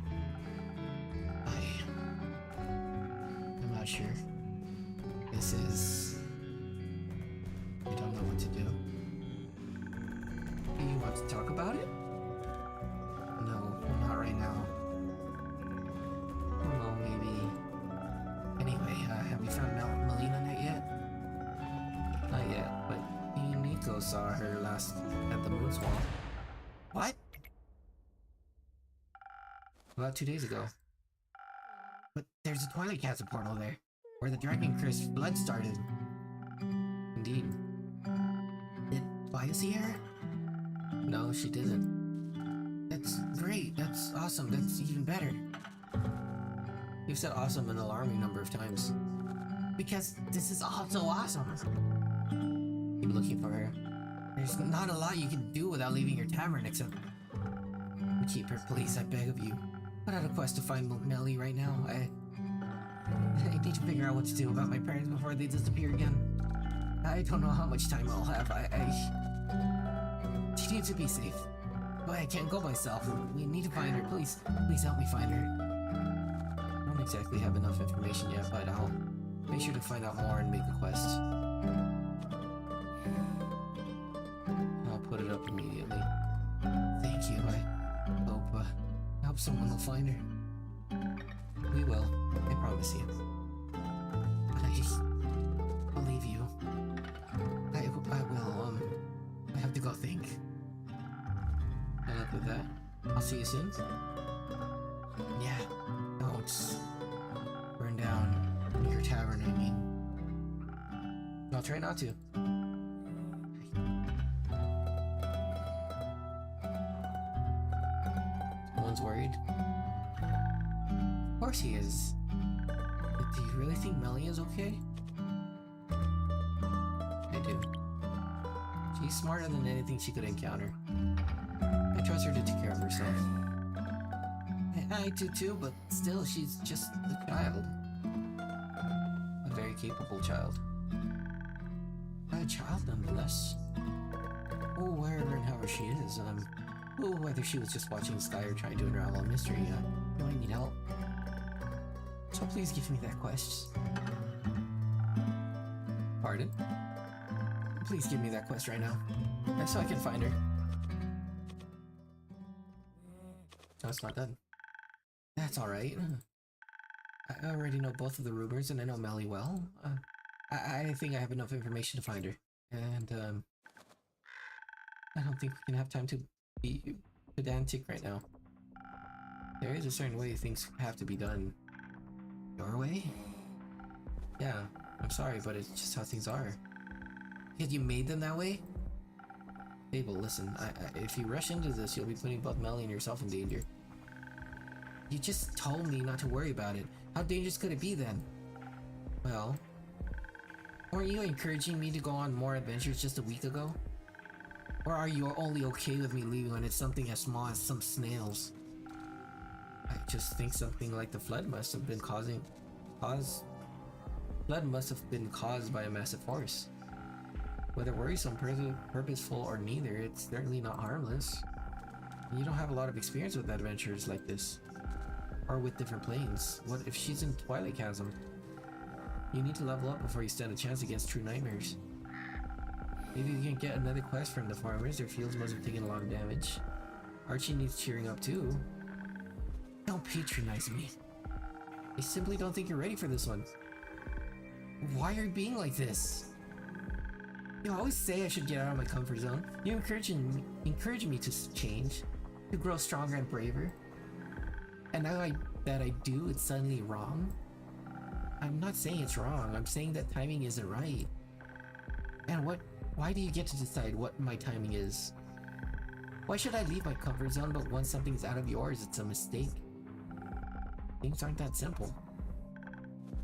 I'm not sure. This is... I don't know what to do. Do you want to talk about it? No, not right now. Well, maybe... Anyway, have you found Melina yet? Not yet, but Nico saw her last at the Moon Swamp. What? About 2 days ago. But there's a Twilight Castle portal there, where the Dragon Curse blood started. Indeed. Did Maya see her? No, she didn't. That's great. That's awesome. That's even better. You've said awesome an alarming number of times. Because this is all so awesome. Keep looking for her. There's not a lot you can do without leaving your tavern except... Keep her, please, I beg of you. Put out a quest to find Melly right now. I need to figure out what to do about my parents before they disappear again. I don't know how much time I'll have. She needs to be safe. But I can't go myself. We need to find her. Please help me find her. I don't exactly have enough information yet, but I'll make sure to find out more and make a quest. I'll put it up immediately. Thank you. I hope someone will find her. We will. I promise you. But I believe you. I will, I have to go think. Good luck with that. I'll see you soon. Yeah, don't burn down your tavern, I mean. I'll try not to. Someone's worried? Of course he is. But do you really think Melly is okay? I do. She's smarter than anything she could encounter. I trust her to take care of herself. I do too, but still, she's just a child. A very capable child. A child, nonetheless. Oh, wherever and however she is, whether she was just watching the sky or trying to unravel a mystery, you might need help. So please give me that quest. Pardon? Please give me that quest right now, so I can find her. No, it's not done. That's alright. I already know both of the rumors, and I know Melly well. I think I have enough information to find her. And, I don't think we can have time to be pedantic right now. There is a certain way things have to be done. Your way? Yeah, I'm sorry, but it's just how things are. Yet you made them that way? Fable, listen, if you rush into this, you'll be putting both Melly and yourself in danger. You just told me not to worry about it. How dangerous could it be then? Well, weren't you encouraging me to go on more adventures just a week ago? Or are you only okay with me leaving when it's something as small as some snails? I just think something like the flood must have been caused by a massive force. Whether worrisome, purposeful, or neither, it's certainly not harmless. You don't have a lot of experience with adventures like this. Or with different planes. What if she's in Twilight Chasm? You need to level up before you stand a chance against true nightmares. Maybe you can get another quest from the farmers. Their fields must have taken a lot of damage. Archie needs cheering up too. Don't patronize me. I simply don't think you're ready for this one. Why are you being like this? You always say I should get out of my comfort zone. You encourage me to change, to grow stronger and braver. And now that I do, it's suddenly wrong? I'm not saying it's wrong, I'm saying that timing isn't right. And why do you get to decide what my timing is? Why should I leave my comfort zone, but once something's out of yours, it's a mistake? Things aren't that simple.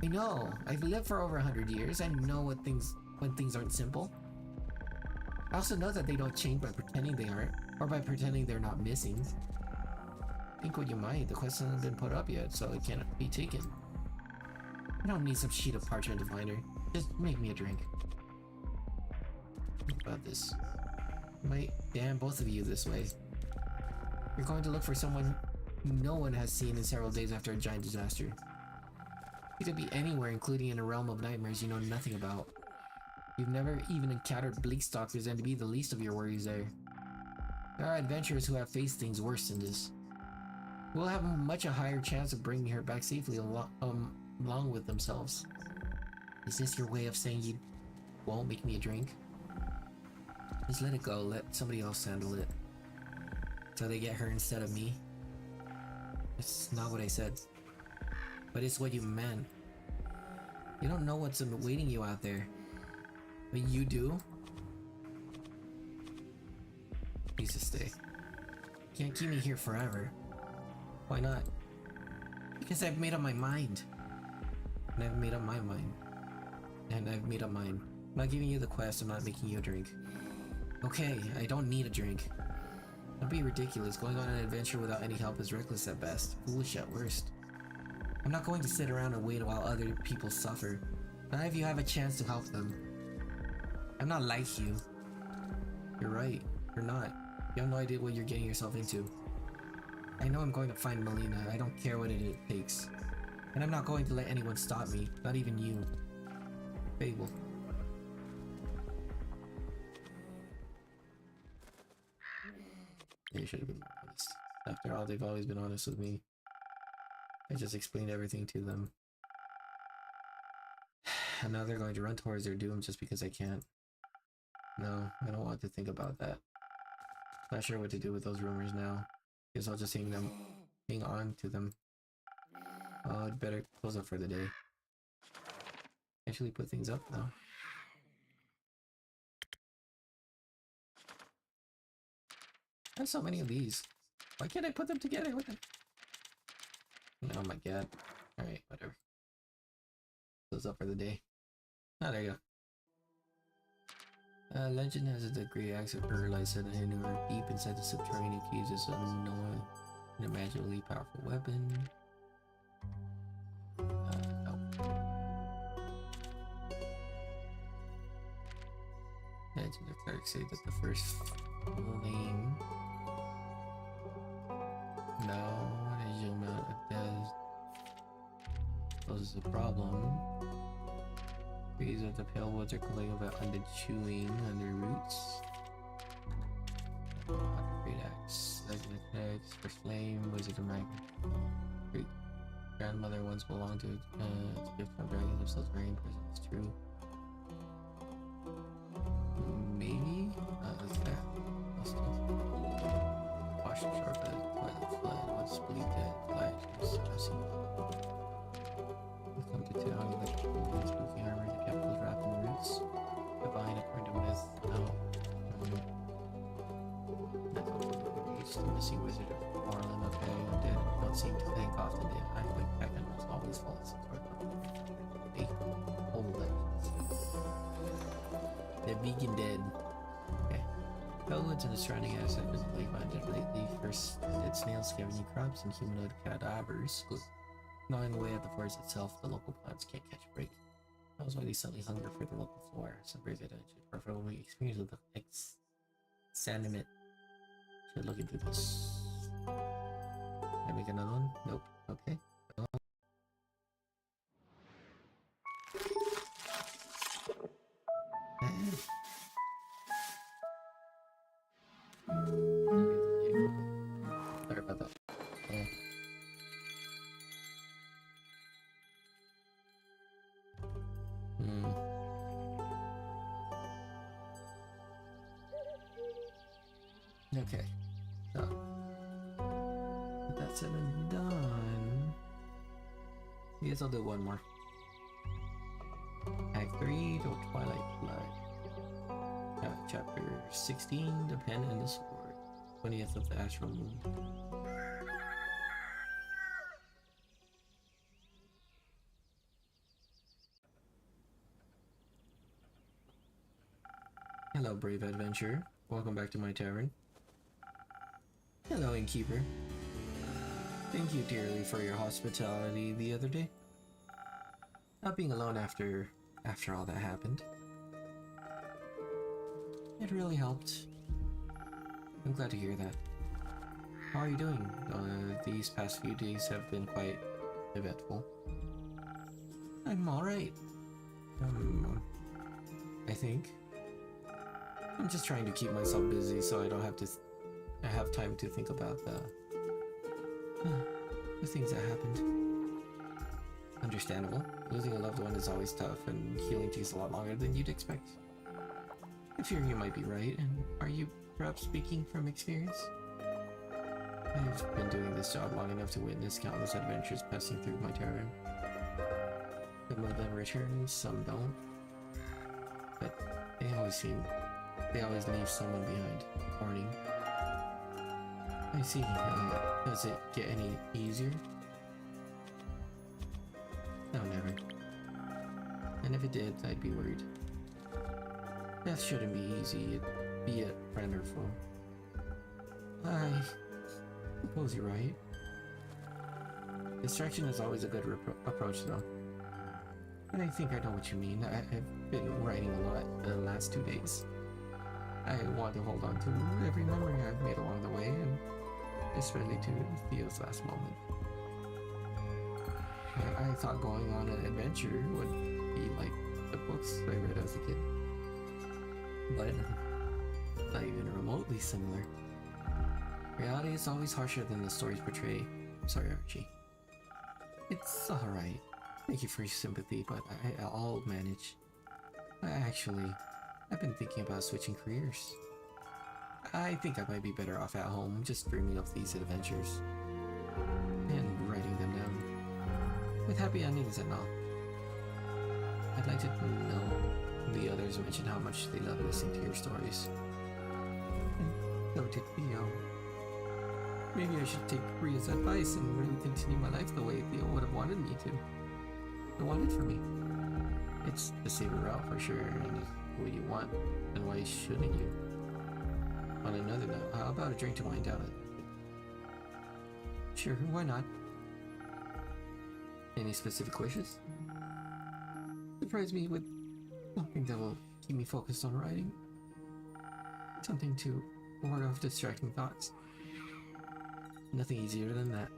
I know, I've lived for over 100 years, I know when things aren't simple. I also know that they don't change by pretending they aren't, or by pretending they're not missing. Think what you might, the question hasn't been put up yet, so it can't be taken. I don't need some sheet of parchment to find her. Just make me a drink. Think about this. I might damn both of you this way. You're going to look for someone no one has seen in several days after a giant disaster. You could be anywhere, including in a realm of nightmares you know nothing about. You've never even encountered bleak stalkers, and to be the least of your worries there. There are adventurers who have faced things worse than this. We'll have a higher chance of bringing her back safely along with themselves. Is this your way of saying you won't make me a drink? Just let it go, let somebody else handle it. So they get her instead of me. It's not what I said. But it's what you meant. You don't know what's awaiting you out there. But you do? Please just stay. You can't keep me here forever. Why not? Because I've made up my mind. And I've made up my mind. And I've made up mine. I'm not giving you the quest, I'm not making you a drink. Okay, I don't need a drink. Don't be ridiculous. Going on an adventure without any help is reckless at best, foolish at worst. I'm not going to sit around and wait while other people suffer. Not if you have a chance to help them. I'm not like you. You're right, you're not. You have no idea what you're getting yourself into. I know I'm going to find Melina, I don't care what it takes. And I'm not going to let anyone stop me, not even you. Fable. They should have been honest. After all, they've always been honest with me. I just explained everything to them. And now they're going to run towards their doom just because I can't. No, I don't want to think about that. Not sure what to do with those rumors now. Guess I'll just hang on to them. Oh, I'd better close up for the day. Actually put things up now. I have so many of these. Why can't I put them together with them? Oh my god. Alright, whatever. Close up for the day. Ah, there you go. Legend has a degree acts of paralyzed and anywhere deep inside the subterranean caves is unknown, unimaginably powerful weapon. No. Legend of clerics say that the first flame. No, as you amount of death poses a problem. Trees of the pale woods are calling about undead chewing on their roots. Great axe, legend of clerics, first flame, wizard of my great grandmother once belonged to a gift from dragons themselves very impressive. It's true. Maybe? That's that. Wash the sharp as twilight flood, once believed dead, flash, discussing. Come to town, electrical spooky armor, the capital's wrapped in the roots. Divine according to missing wizard of Orlin. Okay, don't seem to think often. I think I can always fall asleep. Hey, hold the vegan dead. Okay. Bellwoods and the surrounding areas have been abundant lately. First, dead snails, scavenging crops, and humanoid cadavers. Gnawing away at the forest itself, the local plants can't catch a break. That was why they suddenly hunger for the local flora. Some birds had actually preferable experience with the exanimate. Should look into this. Can I make another one? Nope. Okay. Sorry about that. Okay. So that's it and done. I guess I'll do one more. Act 3, The Twilight Blood. Chapter 16, The Pen and the Sword. 20th of the Astral Moon. Hello, brave adventurer. Welcome back to my tavern. Hello, innkeeper. Thank you dearly for your hospitality the other day. Not being alone after all that happened. It really helped. I'm glad to hear that. How are you doing? These past few days have been quite eventful. I'm alright. I think. I'm just trying to keep myself busy so I don't have to have time to think about the things that happened. Understandable. Losing a loved one is always tough, and healing takes a lot longer than you'd expect. I fear you might be right, and are you perhaps speaking from experience? I've been doing this job long enough to witness countless adventures passing through my tavern. Some of them return, some don't. But they always leave someone behind. Warning. I see. Does it get any easier? No, never. And if it did, I'd be worried. Death shouldn't be easy, be it friend or foe. I suppose you're right. Distraction is always a good approach, though. And I think I know what you mean. I've been writing a lot the last 2 days. I want to hold on to every memory I've made along the way, and especially to Theo's last moment. I thought going on an adventure would be like the books I read as a kid. But not even remotely similar. Reality is always harsher than the stories portray. I'm sorry, Archie. It's alright. Thank you for your sympathy, but I'll manage. I've been thinking about switching careers. I think I might be better off at home, just dreaming of these adventures. And writing them down. With happy endings and all. I'd like to know the others mention how much they love listening to your stories. And so did Theo. Maybe I should take Priya's advice and really continue my life the way Theo would have wanted me to. Or wanted for me. It's the safer route for sure, and what you want, and why shouldn't you? On another note, how about a drink to wind down? Sure, why not? Any specific wishes? Surprise me with something that will keep me focused on writing. Something to ward off distracting thoughts. Nothing easier than that.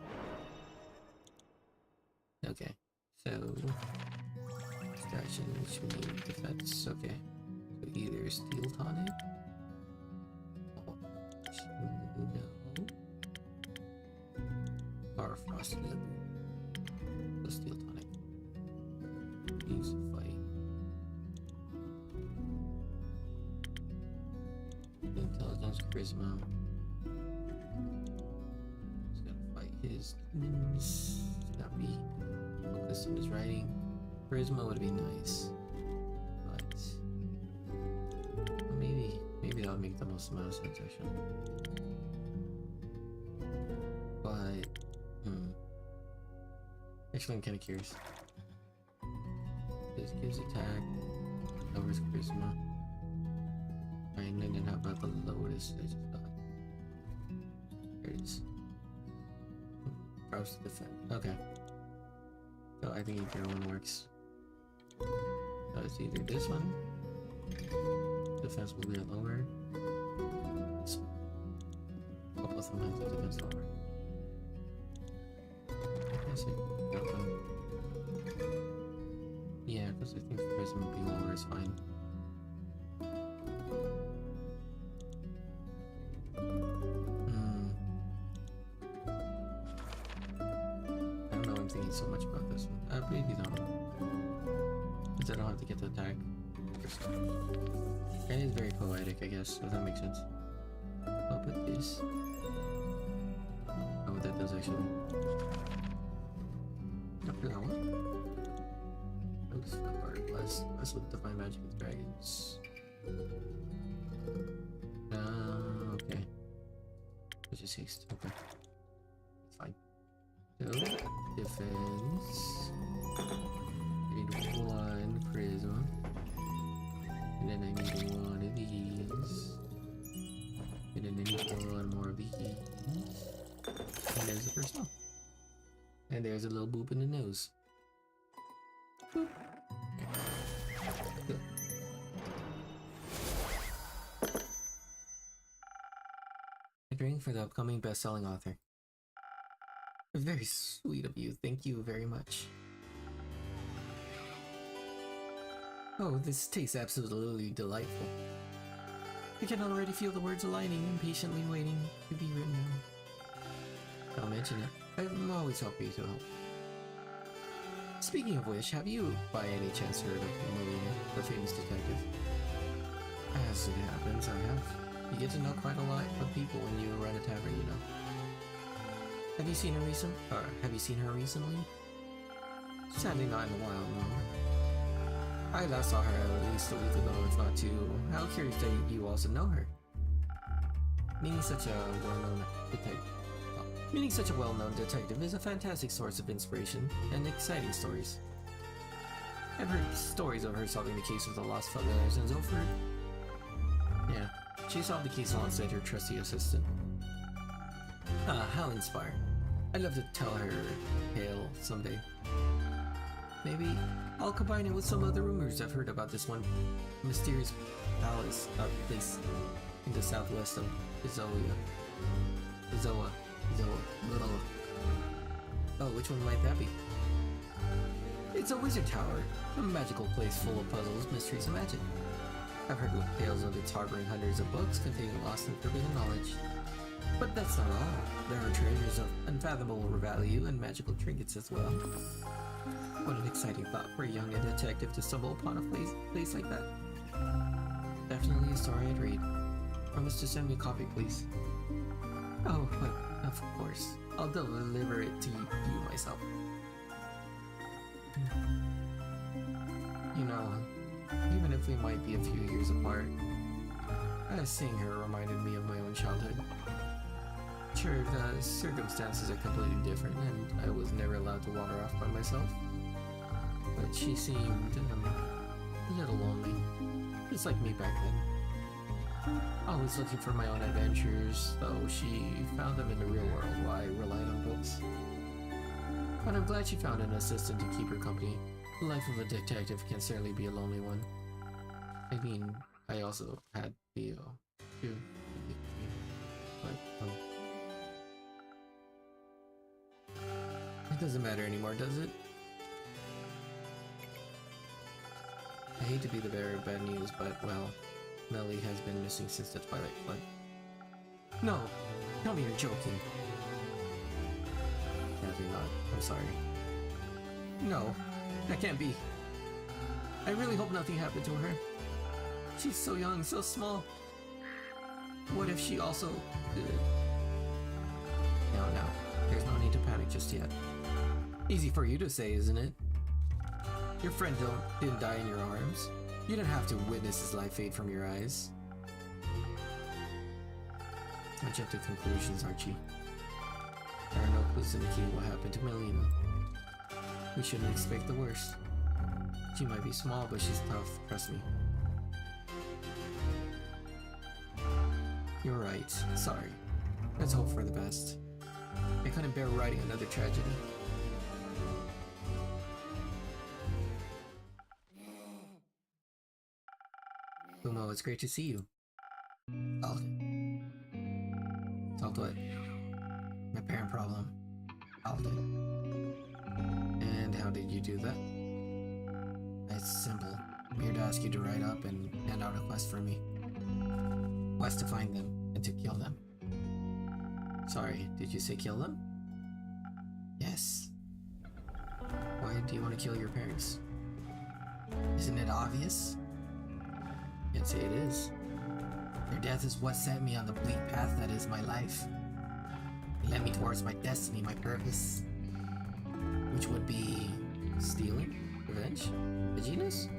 Okay, so distraction, which means defense. Okay, so either steel tonic. No. Or frost lip. The steel tonic. Use fight. Intelligence, charisma. He's gonna fight his demons. Not be focused on his writing. Charisma would be nice, but maybe that would make the most amount of sense actually. Actually, I'm kind of curious. This gives attack, lowers charisma. And then how about the Lotus? I just got. There it is. Drops to defend. Okay. So I think either one works. So it's either this one. Defense will be lower. This one. Both of them have the defense lower. I see that one. Yeah, because I think charisma being lower is fine. I don't know, I'm thinking so much about this one. Maybe not. Because I don't have to get the attack. It is very poetic, I guess, if that makes sense. I'll put this. Oh, what that does actually. Not for that one. Looks hard. Less with divine magic with dragons. Okay. Which is haste. Okay. Fine. So, defense. I need one charisma. And then I need one of these. And then I need one more of these. And there's the first one. And there's a little boop in the nose. Boop. Good. A drink for the upcoming best-selling author. Very sweet of you. Thank you very much. Oh, this tastes absolutely delightful. I can already feel the words aligning, impatiently waiting to be written down. Don't mention it. I'm always happy to help. Speaking of which, have you, by any chance, heard of Melina, the famous detective? As it happens, I have. You get to know quite a lot of people when you run a tavern, you know. Have you seen her recently? Sadly not in a while, no. I last saw her at least a week ago, if not two. How curious that you also know her. Meeting such a well-known detective is a fantastic source of inspiration and exciting stories. I've heard stories of her solving the case of the lost familiars and so forth. Yeah, she solved the case alongside her trusty assistant. Ah, how inspiring. I'd love to tell her tale someday. Maybe I'll combine it with some other rumors I've heard about this one mysterious palace place in the southwest of Zoa. Oh, which one might that be? It's a wizard tower, a magical place full of puzzles, mysteries, and magic. I've heard tales of its harboring hundreds of books containing lost and forbidden knowledge. But that's not all. There are treasures of unfathomable value and magical trinkets as well. What an exciting thought for a young detective to stumble upon a place like that. Definitely a story I'd read. Promise to send me a copy, please. Oh, but of course. I'll deliver it to you myself. You know, even if we might be a few years apart, seeing her reminded me of my own childhood. Sure, the circumstances are completely different, and I was never allowed to wander off by myself. But she seemed a little lonely, just like me back then. Always looking for my own adventures, though she found them in the real world while I relied on books. But I'm glad she found an assistant to keep her company. The life of a detective can certainly be a lonely one. I mean, I also had Theo, too. But, it doesn't matter anymore, does it? I hate to be the bearer of bad news, but, well, Melly has been missing since the Twilight Flood. No! Tell me you're joking. Definitely not. I'm sorry. No, that can't be. I really hope nothing happened to her. She's so young, so small. What if she also... No, there's no need to panic just yet. Easy for you to say, isn't it? Your friend didn't die in your arms. You didn't have to witness his life fade from your eyes. Don't jump to conclusions, Archie. There are no clues to indicate what happened to Melina. We shouldn't expect the worst. She might be small, but she's tough, trust me. You're right, sorry. Let's hope for the best. I couldn't bear writing another tragedy. Umo, it's great to see you. Solved it. Solved what? My parent problem. Solved it. And how did you do that? It's simple. I'm here to ask you to write up and hand out a quest for me. Quest to find them and to kill them. Sorry, did you say kill them? Yes. Why do you want to kill your parents? Isn't it obvious? Can't say it is. Their death is what set me on the bleak path that is my life. It led me towards my destiny, my purpose. Which would be stealing? Revenge? Vaginas?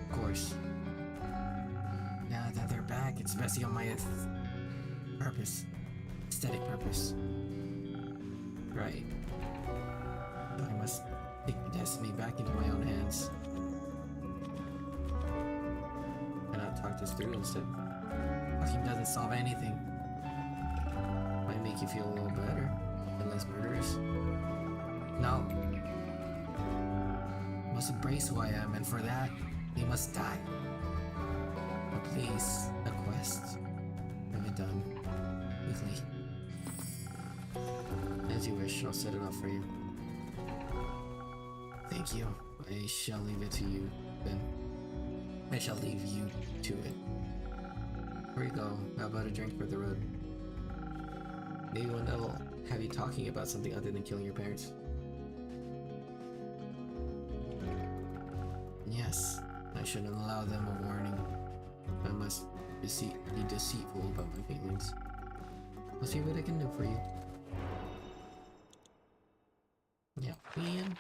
Of course. Now that they're back, it's messy on my purpose. Aesthetic purpose. Right. I must take my destiny back into my own hands. Can I talk this through instead? Talking doesn't solve anything. Might make you feel a little better and less murderous. No. I must embrace who I am, and for that, they must die. But please, a quest. Have it done. Quickly. As you wish, I'll set it up for you. Thank you. I shall leave it to you, then. I shall leave you to it. Before you go, how about a drink for the road? Maybe one that will have you talking about something other than killing your parents. Yes, I shouldn't allow them a warning. I must be deceitful about my feelings. I'll see what I can do for you. Yeah, man.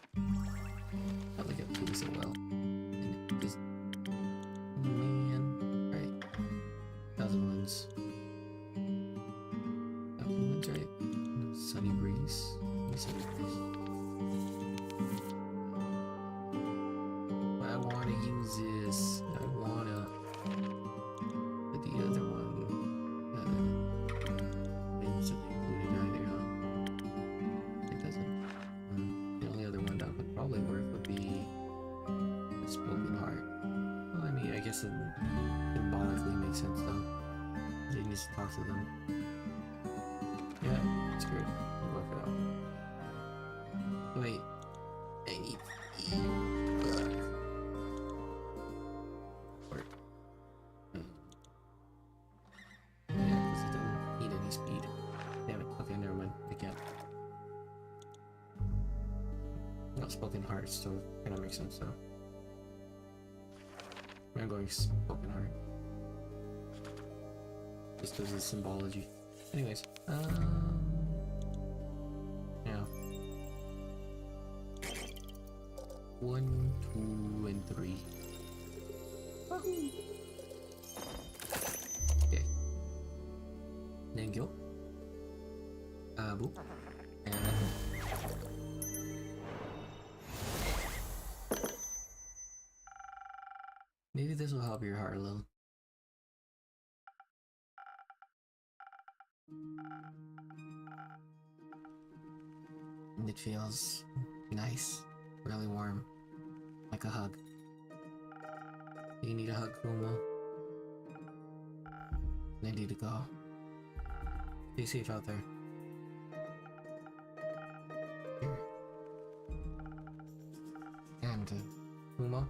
I like it doing so well. And it just... Man. Right. 1001s. 1001s, right? Sunny breeze. Sunny breeze. I want to use this. I want to... But the other one... It's included either, huh? It doesn't. The only other one that would probably work would be a spoken heart. Well, I mean, I guess it symbolically makes sense though. He needs to talk to them. Yeah, it's good. We'll work it out. Wait. I need work. Yeah, because it doesn't need any speed. Damn it. Okay, never mind. I can't. Not spoken heart, so kind of makes sense though. I'm going spoken heart. Just as a symbology. Anyways, yeah. 1, 2, and 3. Wahoo! Okay. Thank you. Abu. And maybe this will help your heart a little. And it feels nice, really warm, like a hug. Do you need a hug, Kumo? I need to go. Stay safe out there. Here. And, Kumo?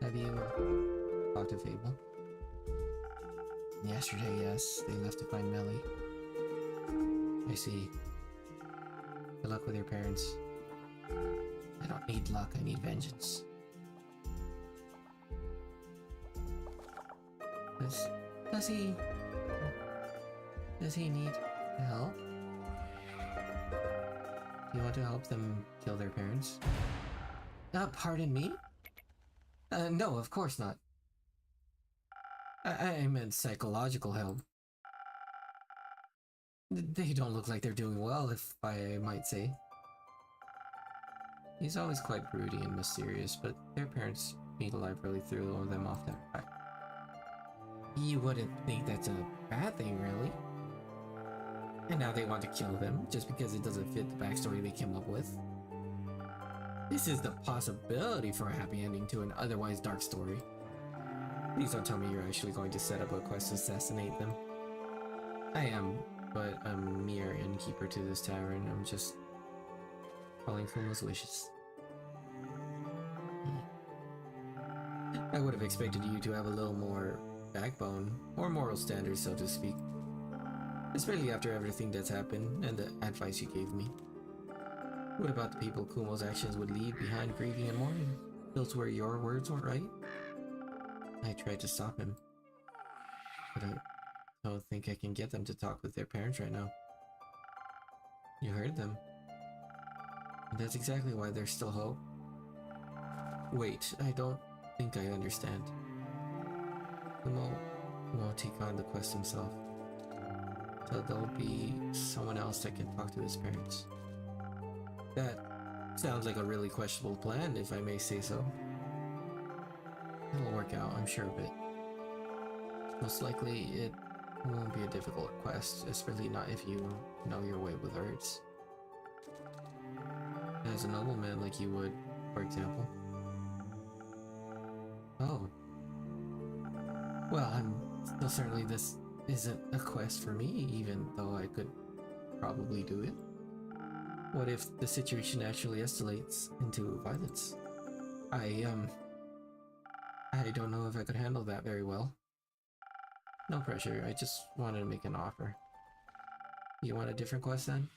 Have you talked to Fable? Yesterday, yes. They left to find Melly. I see. Good luck with your parents. I don't need luck, I need vengeance. Does he need help? Do you want to help them kill their parents? Pardon me? No, of course not. I meant psychological help. They don't look like they're doing well, if I might say. He's always quite broody and mysterious, but their parents made a life really threw them off that track. You wouldn't think that's a bad thing, really. And now they want to kill them, just because it doesn't fit the backstory they came up with. This is the possibility for a happy ending to an otherwise dark story. Please don't tell me you're actually going to set up a quest to assassinate them. I am, but I'm mere innkeeper to this tavern. I'm just following Kumo's wishes. I would have expected you to have a little more backbone, or moral standards, so to speak. Especially after everything that's happened, and the advice you gave me. What about the people Kumo's actions would leave behind grieving and mourning? Those were your words, all right? I tried to stop him, but I don't think I can get them to talk with their parents right now. You heard them. And that's exactly why there's still hope. Wait, I don't think I understand. Kumo won't take on the quest himself. So there'll be someone else that can talk to his parents. That sounds like a really questionable plan, if I may say so. It'll work out, I'm sure of it. Most likely, it won't be a difficult quest, especially not if you know your way with herbs. As a nobleman like you would, for example. Oh. Well, I'm still certainly this isn't a quest for me, even though I could probably do it. What if the situation actually escalates into violence? I don't know if I could handle that very well. No pressure, I just wanted to make an offer. You want a different quest then?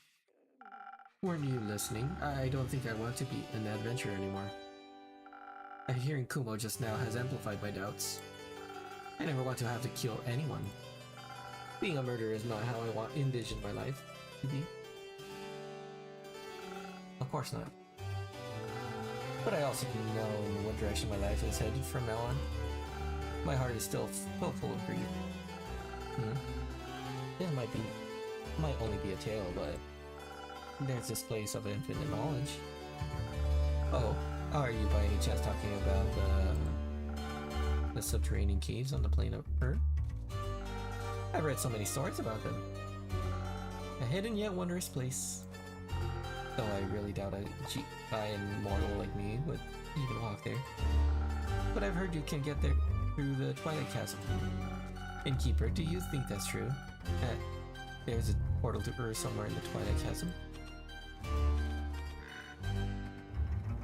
Weren't you listening? I don't think I want to be an adventurer anymore. Hearing Kumo just now has amplified my doubts. I never want to have to kill anyone. Being a murderer is not how I envision my life to be. Of course not. But I also know in what direction my life is headed from now on. My heart is still full of grief. This might only be a tale, but there's this place of infinite knowledge. Oh, are you by any chance talking about the subterranean caves on the plane of Earth? I've read so many stories about them. A hidden yet wondrous place. Though I really doubt an immortal like me would even walk there. But I've heard you can get there through the Twilight Chasm. Innkeeper, do you think that's true? That there's a portal to Earth somewhere in the Twilight Chasm?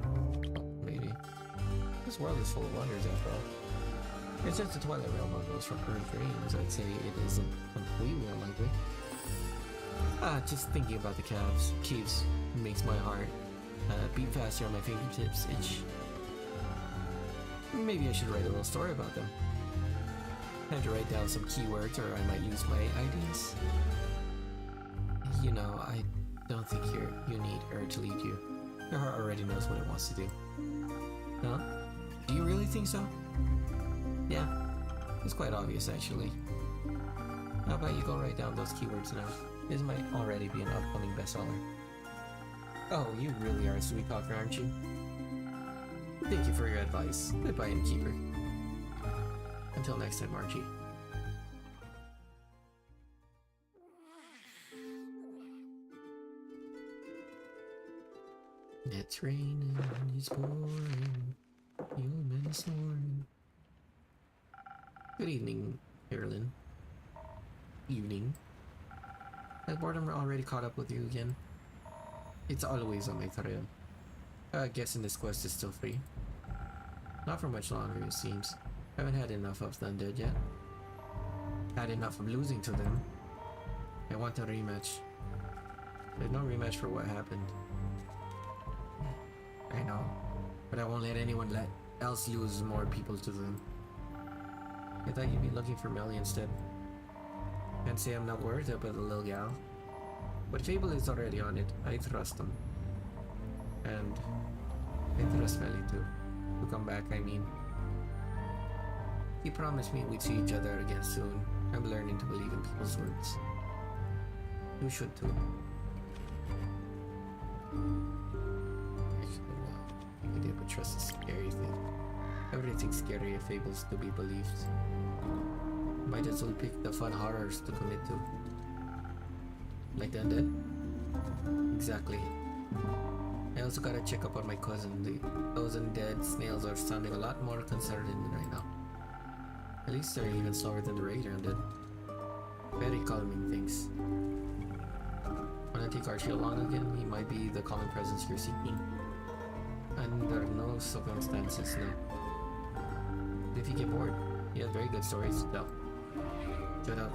Oh, maybe. This world is full of wonders after all. And since the Twilight Realm goes from Earth dreams, I'd say it isn't completely unlikely. Just thinking about the caves makes my heart beat faster on my fingertips itch. Maybe I should write a little story about them. Time to write down some keywords, or I might use my ideas. You know, I don't think you need her to lead you. Your heart already knows what it wants to do. Huh? Do you really think so? Yeah, it's quite obvious actually. How about you go write down those keywords now? This might already be an upcoming bestseller. Oh, you really are a sweet talker, aren't you? Thank you for your advice. Goodbye, Innkeeper. Until next time, Archie. It's raining, it's pouring, human is snoring. Good evening, Carolyn. Evening. Has boredom already caught up with you again? It's always on my trail. Guessing this quest is still free. Not for much longer, it seems. Haven't had enough of the undead yet. Had enough of losing to them. I want a rematch. There's no rematch for what happened. I know, but I won't let anyone else lose more people to them. I thought you'd be looking for Melly instead. Can't say I'm not worried about the little gal. But Fable is already on it. I trust him. And I trust Melly too. To come back, I mean. He promised me we'd see each other again soon. I'm learning to believe in people's words. You should too. Actually, wow. The idea of trust is a scary thing. Everything scary if able to be believed. Might as well pick the fun horrors to commit to. Like the undead? Exactly. I also gotta check up on my cousin. Those undead snails are sounding a lot more concerning right now. At least they're even slower than the regular undead. Very calming things. Wanna take Archie along again? He might be the calming presence you're seeking. Under no circumstances, no. If you get bored, he has very good stories to tell. Shut up.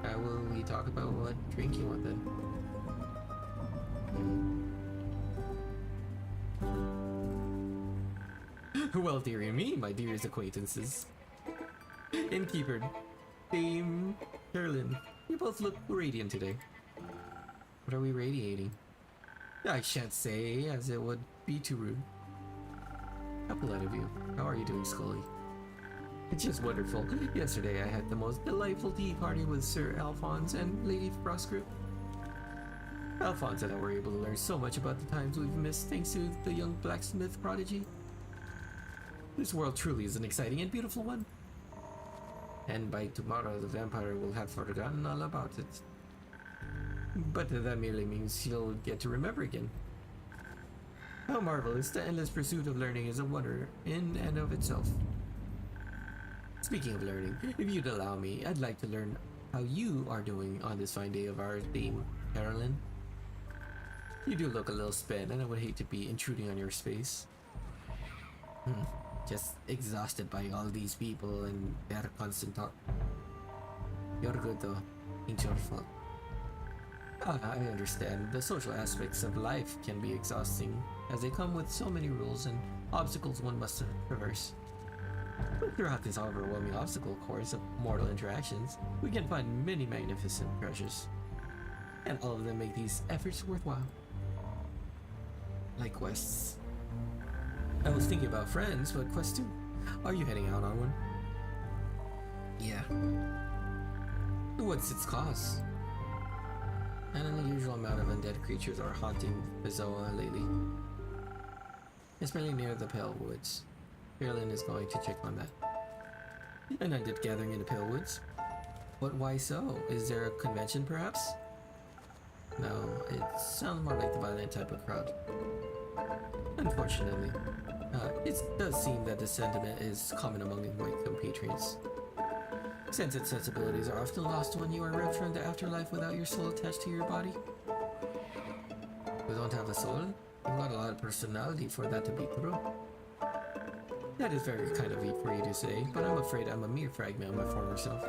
How will we talk about what drink you want then? Well, dearie me, my dearest acquaintances. Innkeeper, Dame Carolyn, you both look radiant today. What are we radiating? I shan't say, as it would be too rude. How polite of you. How are you doing, Scully? It's just wonderful. Yesterday I had the most delightful tea party with Sir Alphonse and Lady Frostgrip. Alphonse and I were able to learn so much about the times we've missed thanks to the young blacksmith prodigy. This world truly is an exciting and beautiful one. And by tomorrow the vampire will have forgotten all about it. But that merely means he'll get to remember again. How marvelous, the endless pursuit of learning is a wonder in and of itself. Speaking of learning, if you'd allow me, I'd like to learn how you are doing on this fine day of ours, Dame Carolyn. You do look a little spent, and I would hate to be intruding on your space. Just exhausted by all these people and their constant talk. You're good though, ain't your fault. I understand. The social aspects of life can be exhausting, as they come with so many rules and obstacles one must traverse. But throughout this overwhelming obstacle course of mortal interactions, we can find many magnificent treasures. And all of them make these efforts worthwhile. Like quests. I was thinking about friends, but quests too. Are you heading out on one? Yeah. What's its cause? An unusual amount of undead creatures are haunting Bizoa lately. Especially near the Pale Woods. Carolyn is going to check on that. An undead gathering in the Pale Woods? But why so? Is there a convention perhaps? No, it sounds more like the violent type of crowd. Unfortunately, it does seem that the sentiment is common among my compatriots. Sensitive sensibilities are often lost when you arrive from the afterlife without your soul attached to your body. We don't have a soul? You've got a lot of personality for that to be true. That is very kind of you for you to say, but I'm afraid I'm a mere fragment of my former self.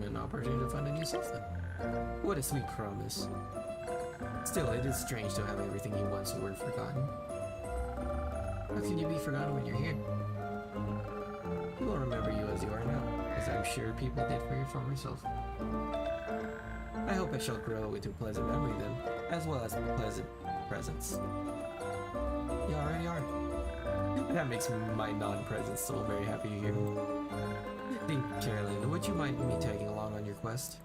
An opportunity to find a new self then. What a sweet promise. Still, it is strange to have everything you once were forgotten. How can you be forgotten when you're here? People remember you as you are now, as I'm sure people did for your former self. I hope I shall grow into pleasant memory then, as well as pleasant presence. You already are. That makes my non-present soul very happy to hear. Think, Carolyn, would you mind me tagging along on your quest?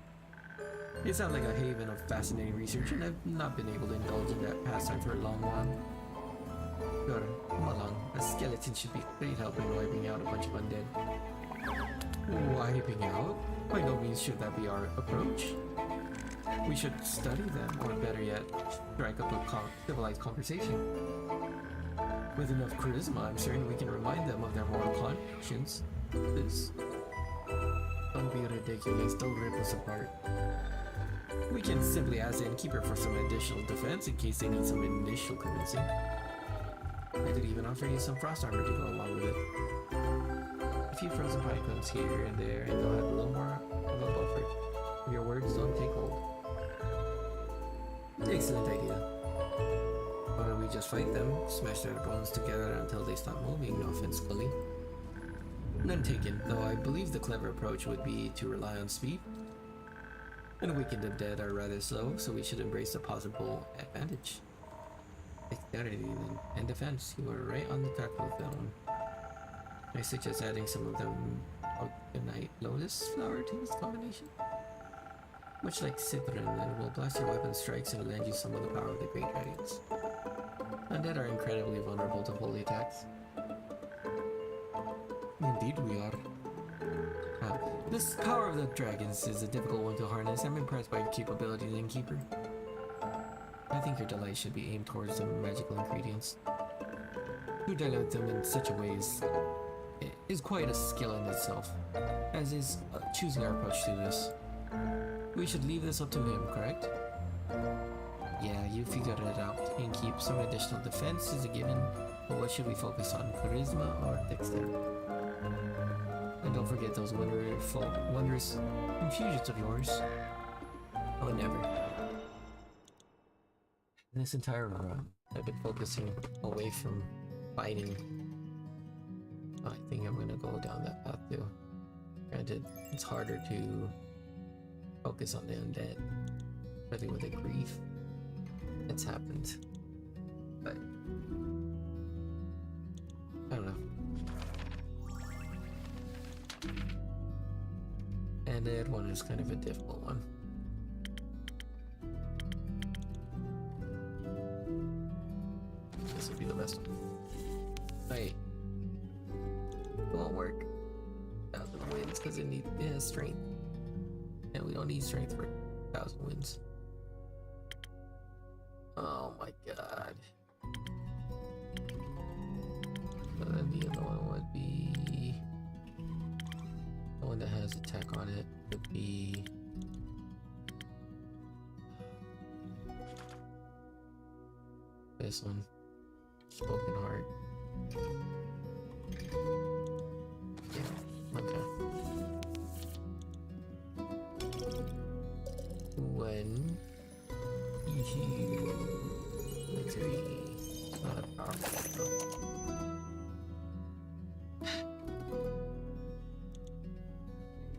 It sounds like a haven of fascinating research, and I've not been able to indulge in that pastime for a long while. Sure, come along. A skeleton should be great help in wiping out a bunch of undead. Wiping out? By no means should that be our approach. We should study them, or better yet, strike up a civilized conversation. With enough charisma, I'm certain we can remind them of their moral conscience. Don't be ridiculous, don't rip us apart. We can simply ask the innkeeper for some additional defense in case they need some initial convincing. I could even offer you some frost armor to go along with it. A few frozen pine cones here and there, and they'll have a little more of a buffer. If your words don't take hold. Excellent idea. Why don't we just fight them, smash their bones together until they stop moving, no offense, Scully. None taken, though I believe the clever approach would be to rely on speed. And weakened and dead are rather slow, so we should embrace the possible advantage. Dexterity then, and defense, you are right on the track with that one. I suggest adding some of them Alkanite Lotus flower to this combination. Much like Citron, it will blast your weapon strikes and lend you some of the power of the Great Dragons. Undead are incredibly vulnerable to holy attacks. Indeed we are. This power of the dragons is a difficult one to harness. I'm impressed by your capabilities, Innkeeper. I think your delight should be aimed towards the magical ingredients. To dilute them in such a way is quite a skill in itself, as is choosing our approach to this. We should leave this up to him, correct? Yeah, you figured it out. Innkeep, some additional defense is a given, but what should we focus on, charisma or dexterity? And don't forget those wondrous infusions of yours. Oh, never. This entire run, I've been focusing away from fighting. I think I'm gonna go down that path too. Granted, it's harder to focus on the undead, especially with the grief that's happened. But I don't know. And the other one is kind of a difficult one. This would be the best one. Wait. It won't work. 1,000 wins because it has strength. And we don't need strength for 1,000 wins. Oh my god. But then the other one would be the one that has attack on it would be this one. Spoken Heart. Yeah, okay. When you victory not powerful.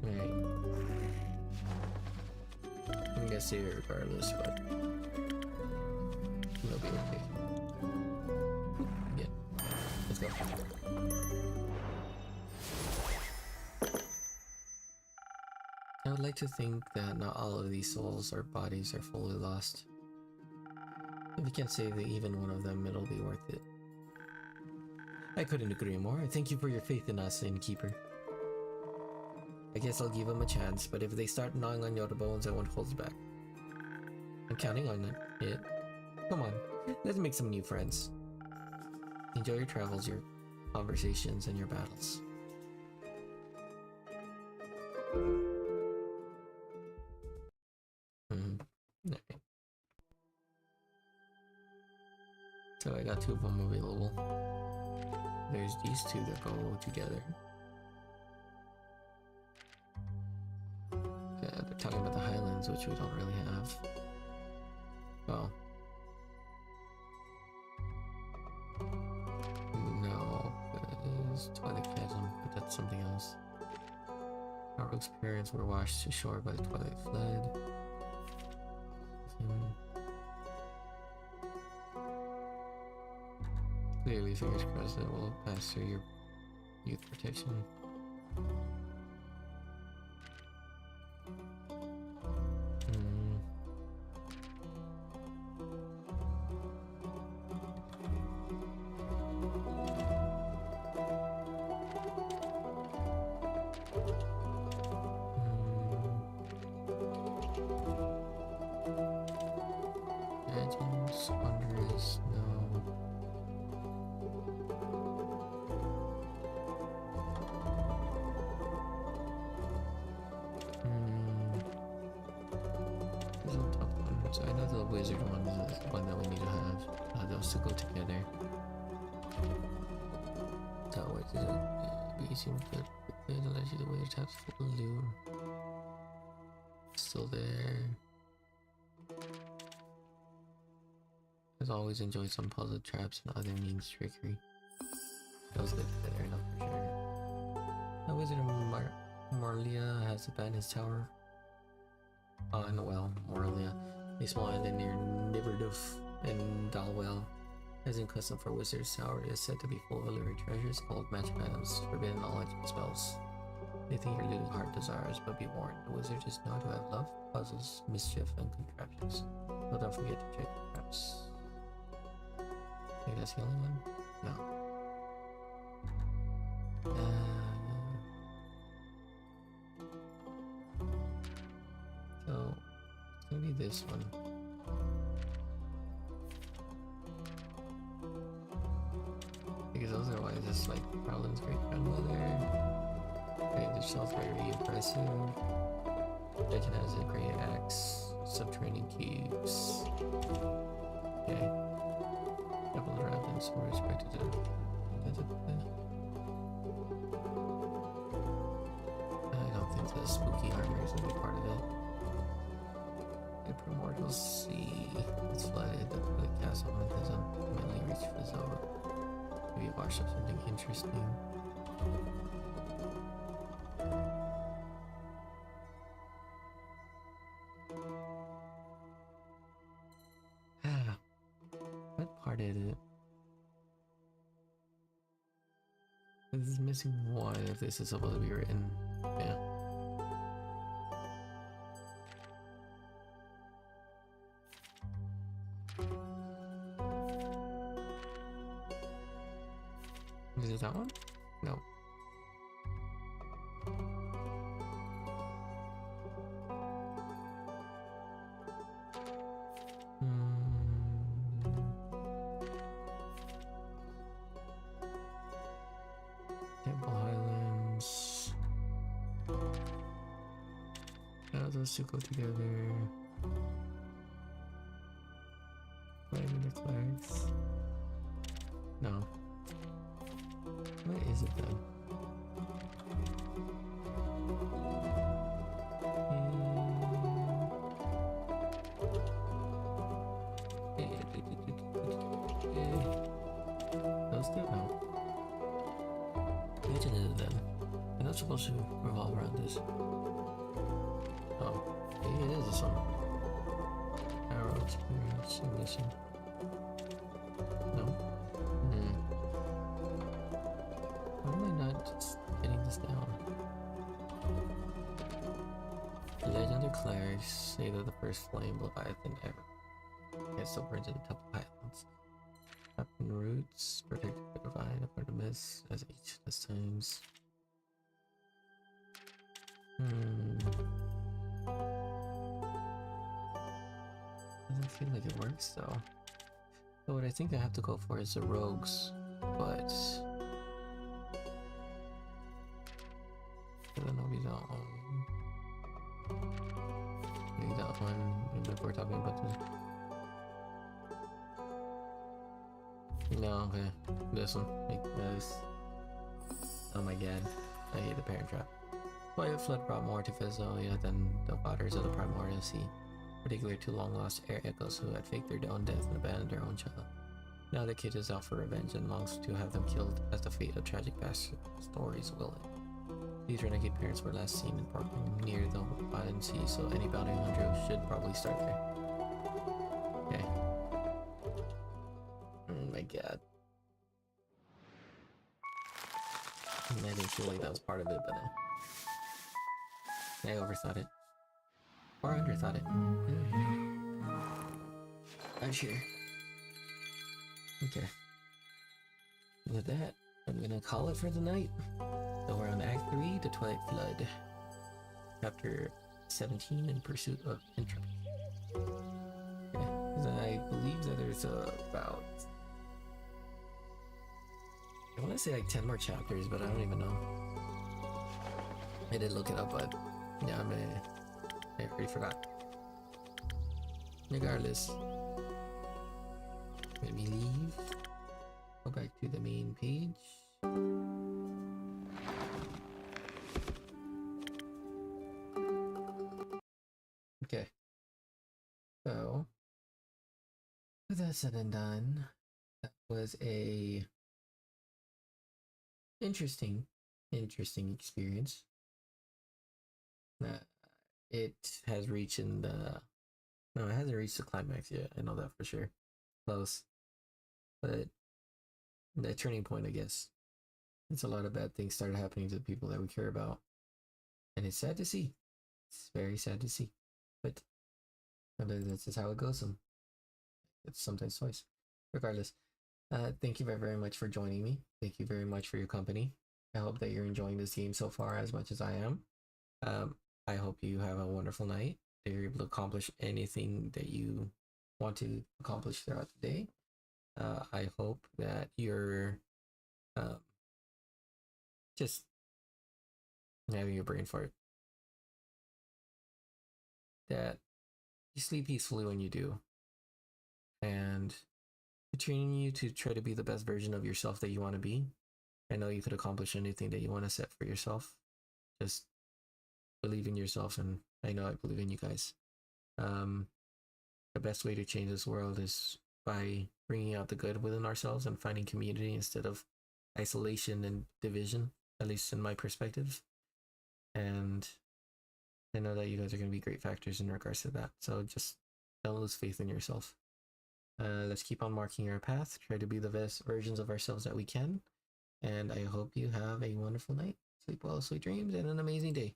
Alright. I'm gonna say it regardless, but it'll be okay. Yeah. Let's go. I would like to think that not all of these souls or bodies are fully lost. If you can't save even one of them, it'll be worth it. I couldn't agree more. Thank you for your faith in us, Innkeeper. I guess I'll give them a chance, but if they start gnawing on your bones, I won't hold back. I'm counting on it. Come on, let's make some new friends. Enjoy your travels, your conversations, and your battles. Okay. So I got two of them available. There's these two that go together. Yeah, they're talking about the Highlands, which we don't really have. Well. No, it is Twilight Chasm, but that's something else. Our rogue's parents were washed ashore by the Twilight Flood. Clearly, fingers crossed that will pass through your youth protection. Legends, wonders, no. So I know the wizard one is the one that we need to have. Those two go together. So what is it? We seem good. It allows you the wizard taps full lure. Still there. Has always enjoyed some puzzle traps and other means trickery. Those go together enough for sure. The wizard of Marlia has abandoned his tower. Moralia, a small island near Niberduf and Dalwell, has in custom for wizards' tower is said to be full of alluring treasures, gold, magic items, forbidden knowledge, and spells. Anything your little heart desires, but be warned, the wizard is known to have love, puzzles, mischief, and contraptions. So don't forget to check the traps. I think that's the only one? No. So, it's gonna be this one. Because otherwise it's like Carlin's great grandmother. Okay, the shelf very impressive. Legend has a great axe, subterranean cubes. Okay. Couple of dragons were expected to. I don't think the spooky armor is gonna be part of it. The primordial sea. It's flooded. The castle doesn't mainly reach Fizzo. Maybe wash up something interesting. What part is it? This is missing one if this is supposed to be written. Yeah. Is it that one? No. Temple Highlands. How those two go together? Flying the flags. No. What is it then? Those two? No. Which is it then? They're not supposed to revolve around this. Oh, maybe it is this one. Arrow experience ignition. No? Why am I not just getting this down? The legend declares, say that the first flame Leviathan ever. It still burns in the Temple Highlands. Captain Roots, protected by divine upon the mist as each of the times. Doesn't feel like it works though. So what I think I have to go for is the rogues, but I don't know, maybe that one. Maybe that one. Maybe if we're talking about this. No, okay. This one. Like this. Oh my god. I hate the parent trap. Quiet flood brought more to Fezzolia than the waters of the primordial sea, particularly to long-lost air echoes who had faked their own death and abandoned their own child. Now the kid is out for revenge and longs to have them killed as the fate of tragic past stories will it. These renegade parents were last seen in Portland near the Bottom Sea, so any bounty hunter should probably start there. Okay. Oh my god. I didn't feel like that was part of it, but I overthought it. Or underthought it. Not sure. Okay. With that, I'm gonna call it for the night. So we're on Act 3, The Twilight Flood. Chapter 17, In Pursuit of Entropy. Okay. I believe that there's about... I want to say like 10 more chapters, but I don't even know. I did look it up, but yeah, I already forgot. Regardless, let me leave. Go back to the main page. Okay. So, with that said and done, that was a interesting experience. It has reached in the... No, it hasn't reached the climax yet. I know that for sure. Close. But the turning point, I guess. It's a lot of bad things started happening to the people that we care about. And it's sad to see. It's very sad to see. But that's just how it goes. It's sometimes twice. Regardless, thank you very, very much for joining me. Thank you very much for your company. I hope that you're enjoying this game so far as much as I am. Um, I hope you have a wonderful night. That you're able to accomplish anything that you want to accomplish throughout the day. I hope that you're um, just having a brain fart. That you sleep peacefully when you do. And training you to try to be the best version of yourself that you want to be. I know you could accomplish anything that you want to set for yourself. Just believe in yourself, and I know I believe in you guys. Um, the best way to change this world is by bringing out the good within ourselves and finding community instead of isolation and division, at least in my perspective. And I know that you guys are going to be great factors in regards to that. So just don't lose faith in yourself. Let's keep on marking our path, try to be the best versions of ourselves that we can. And I hope you have a wonderful night. Sleep well, sweet dreams, and an amazing day.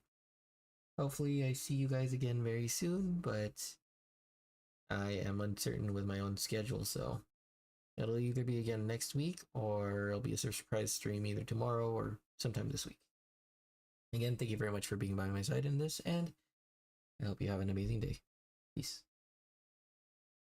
Hopefully, I see you guys again very soon, but I am uncertain with my own schedule, so it'll either be again next week or it'll be a surprise stream either tomorrow or sometime this week. Again, thank you very much for being by my side in this, and I hope you have an amazing day. Peace.